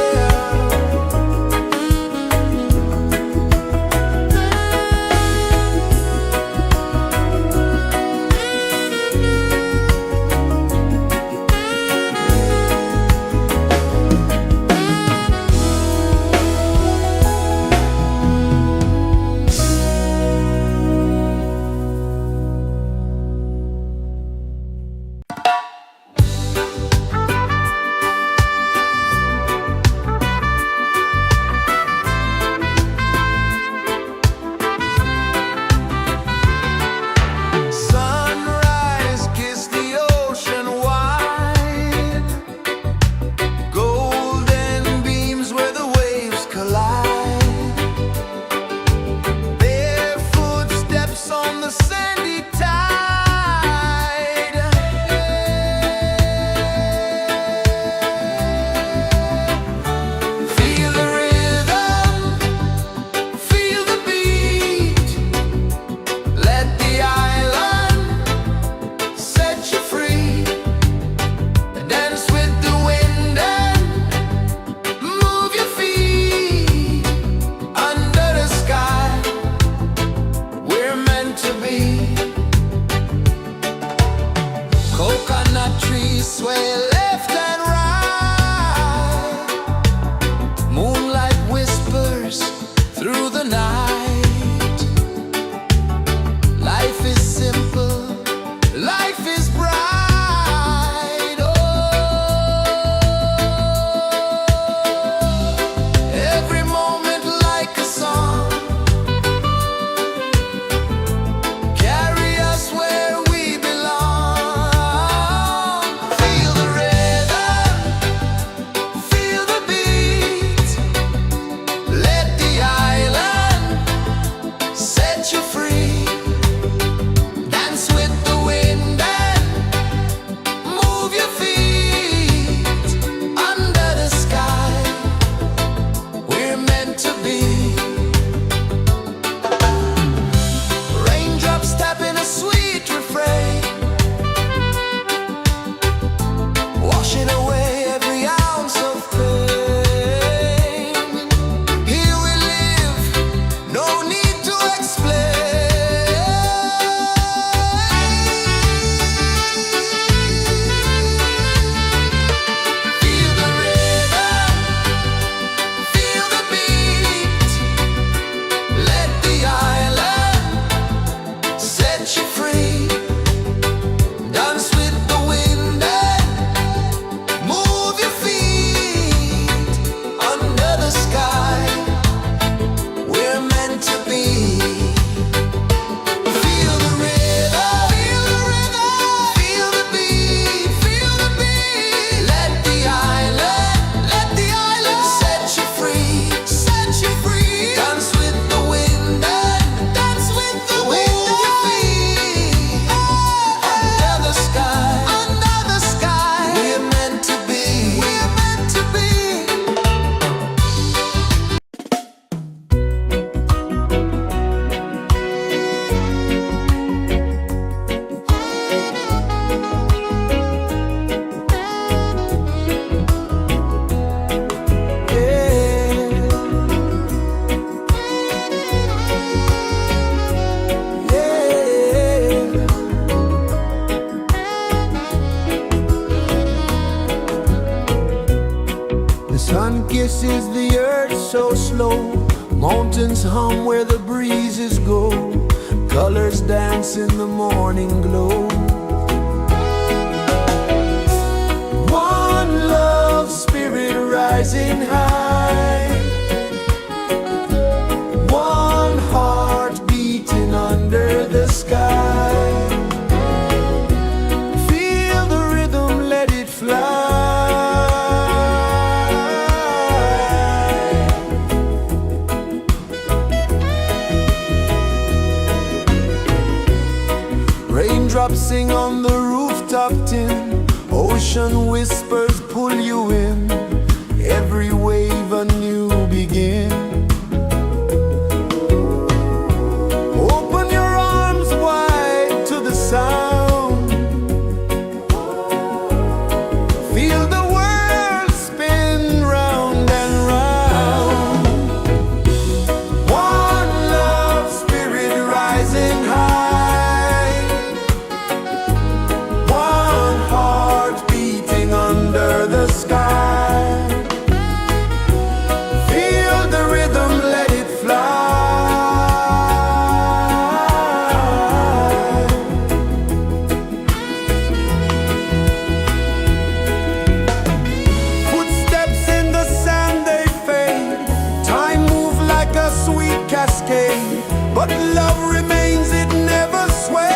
kisses the earth so slow. Mountains hum where the breezes go. Colors dance in the morning glow. One love spirit rising high. One heart beating under the sky. Feel the rhythm, let it fly. Raindrops sing on the rooftop tin. Ocean whispers pull you in. Every wave a new begin. Open your arms wide to the sound. Feel the world spin round and round. One love spirit rising high. One heart beating under the sky. Feel the rhythm, let it fly. Footsteps in the sand, they fade. Time moves like a sweet cascade, but love remains, it never sways.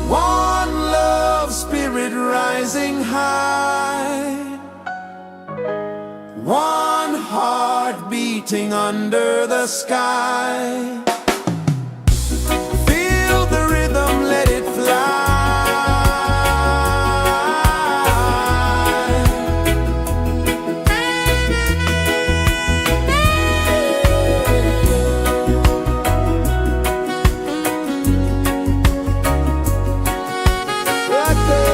One love spirit rising high. One heart beating under the sky. Feel the rhythm, let it fly. Right there.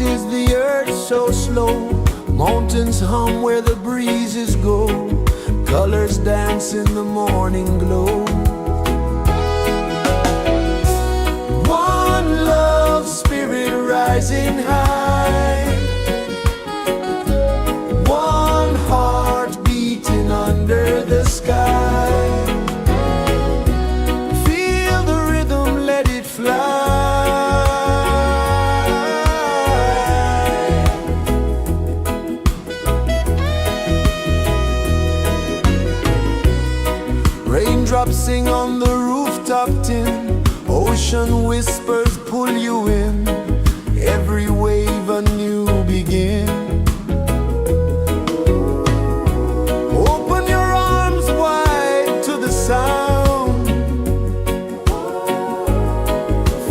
is the earth so slow? Mountains hum where the breezes go. Colors dance in the morning glow. One love spirit rising high. One heart beating under the sky. Feel the rhythm, let it fly. Raindrops sing on the rooftop tin. Ocean whispers pull you in. Every wave a new begin. Open your arms wide to the sound.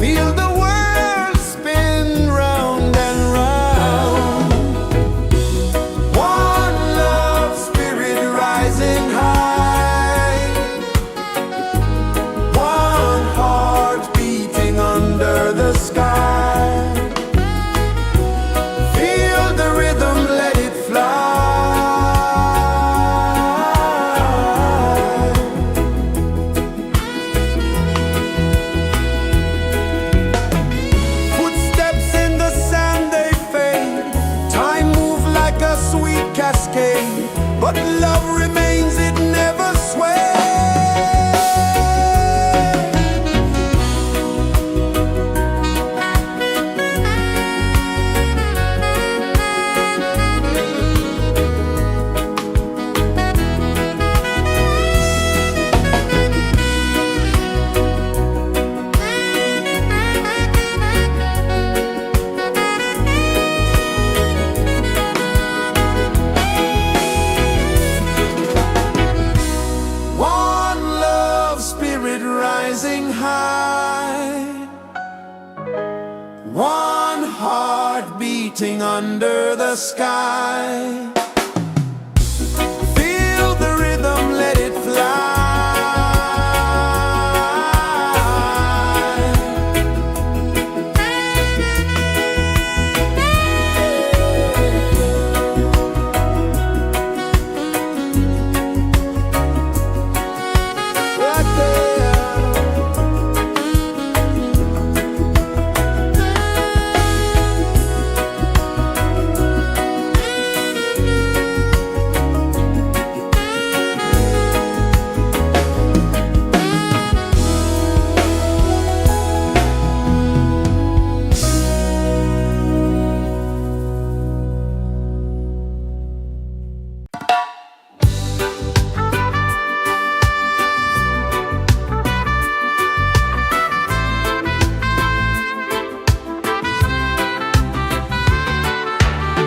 Feel the world spin round and round. One love spirit rising high. One heart beating under the sky. Feel the rhythm, let it fly. Footsteps in the sand, they fade. Time moves like a sweet cascade, but love remains, it never sways. One love spirit rising high. One heart beating under the sky. Feel the rhythm, let it fly. Right there.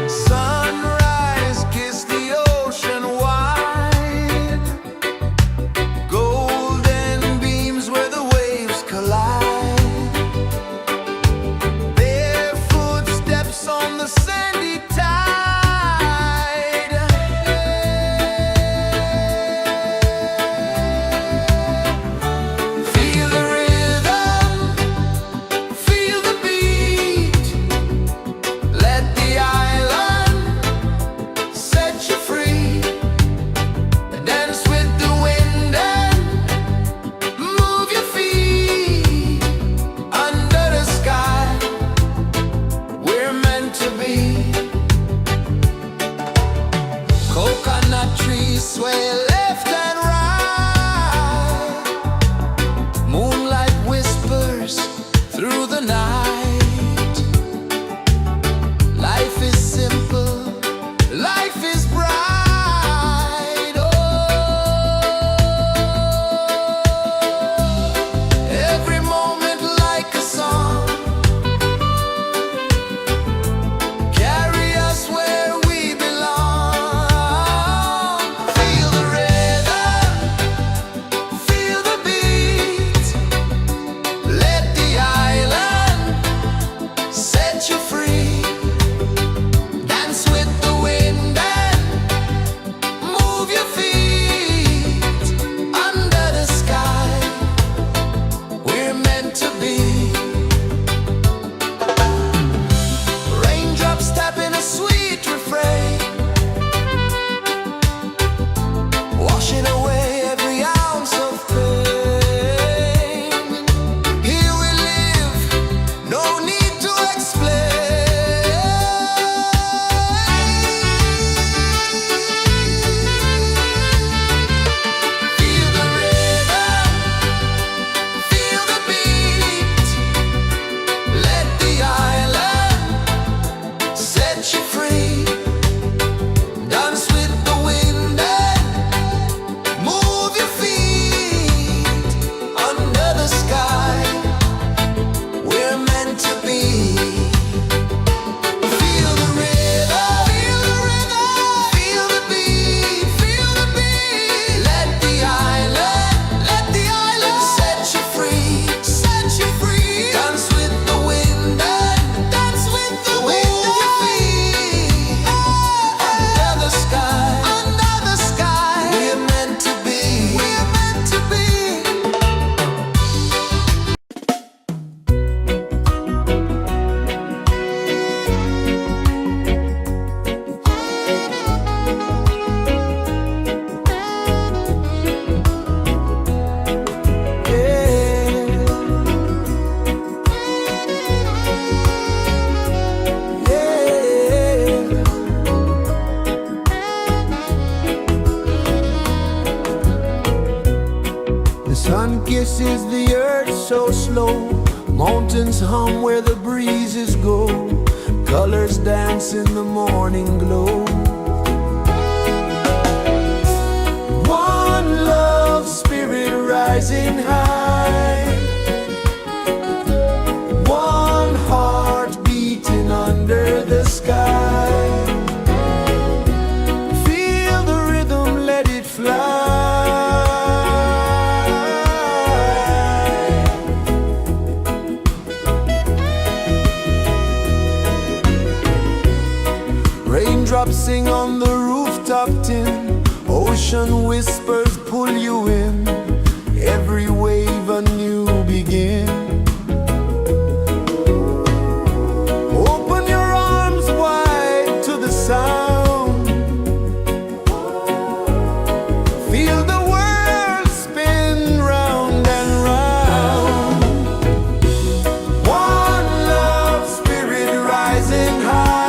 Sunrise, kiss the ocean wide. Golden beams where the waves collide. Bare footsteps on the sandy tide. Feel the rhythm, feel the beat. Let the island set you free. Dance with the wind and move your feet. Under the sky, we're meant to be. Coconut trees sway left and right. Moonlight whispers through the night. Life is simple, life is bright. Oh, every moment like a song. Carry us where we belong. Feel the rhythm. This is the earth so slow. Mountains hum where the breezes go. Colors dance in the morning glow. One love spirit rising high. One heart beating under the sky. Feel the rhythm, let it fly. Raindrops sing on the rooftop tin. Ocean whispers pull you in. Every wave a new begin. Open your arms wide to the sound. Feel the world spin round and round. One love spirit rising high.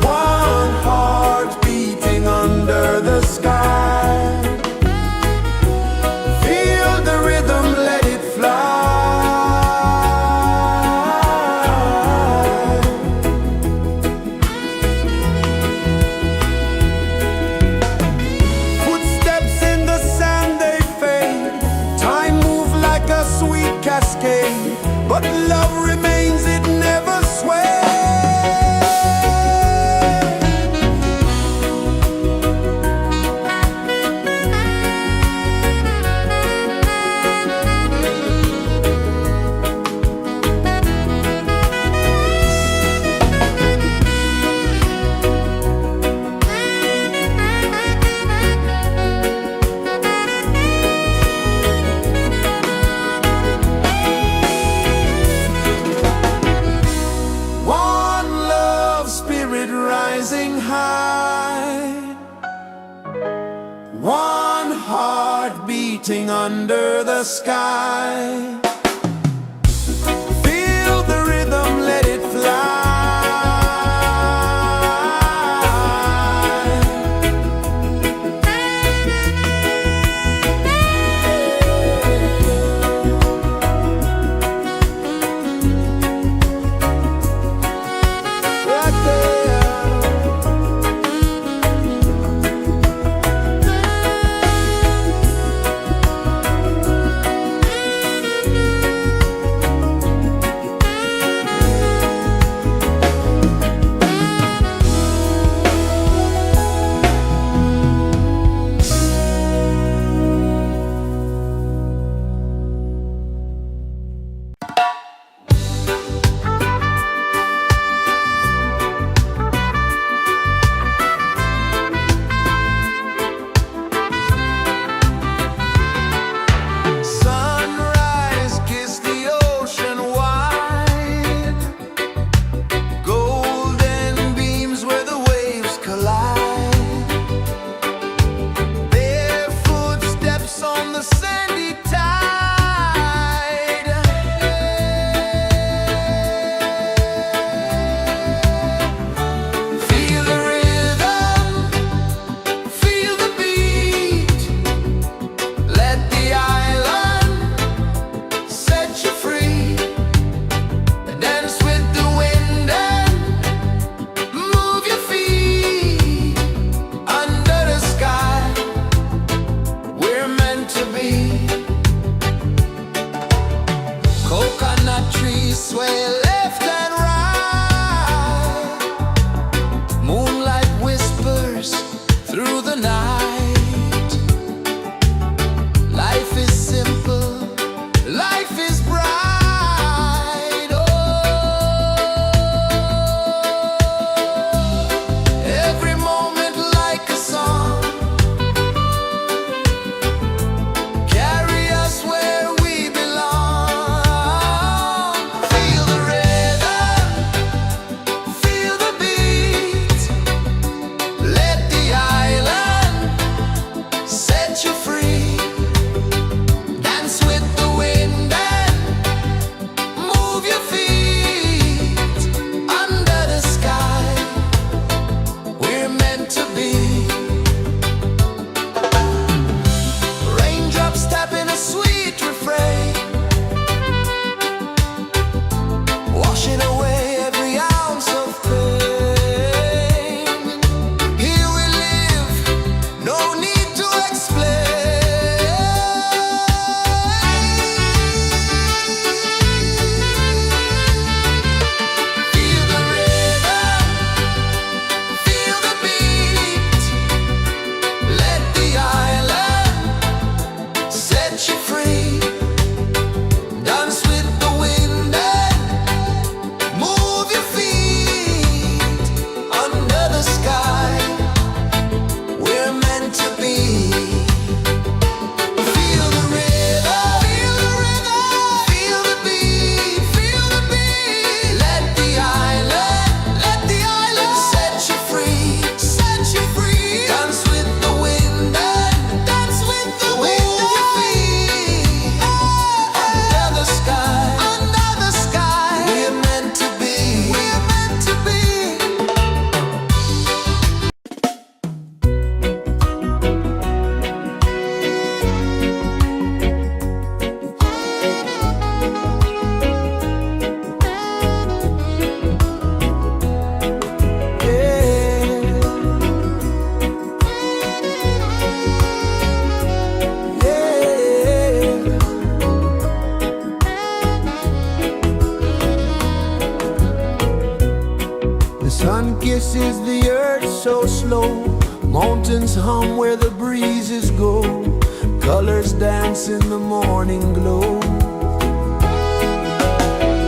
One heart beating under the sky. Feel the rhythm, let it fly. Footsteps in the sand, they fade. Time moves like a sweet cascade, but love remains, it never sways. One love spirit rising high. One heart beating under the sky. Feel the rhythm, let it fly. Right there. sun kisses the earth so slow, mountains hum where the breezes go, colors dance in the morning glow.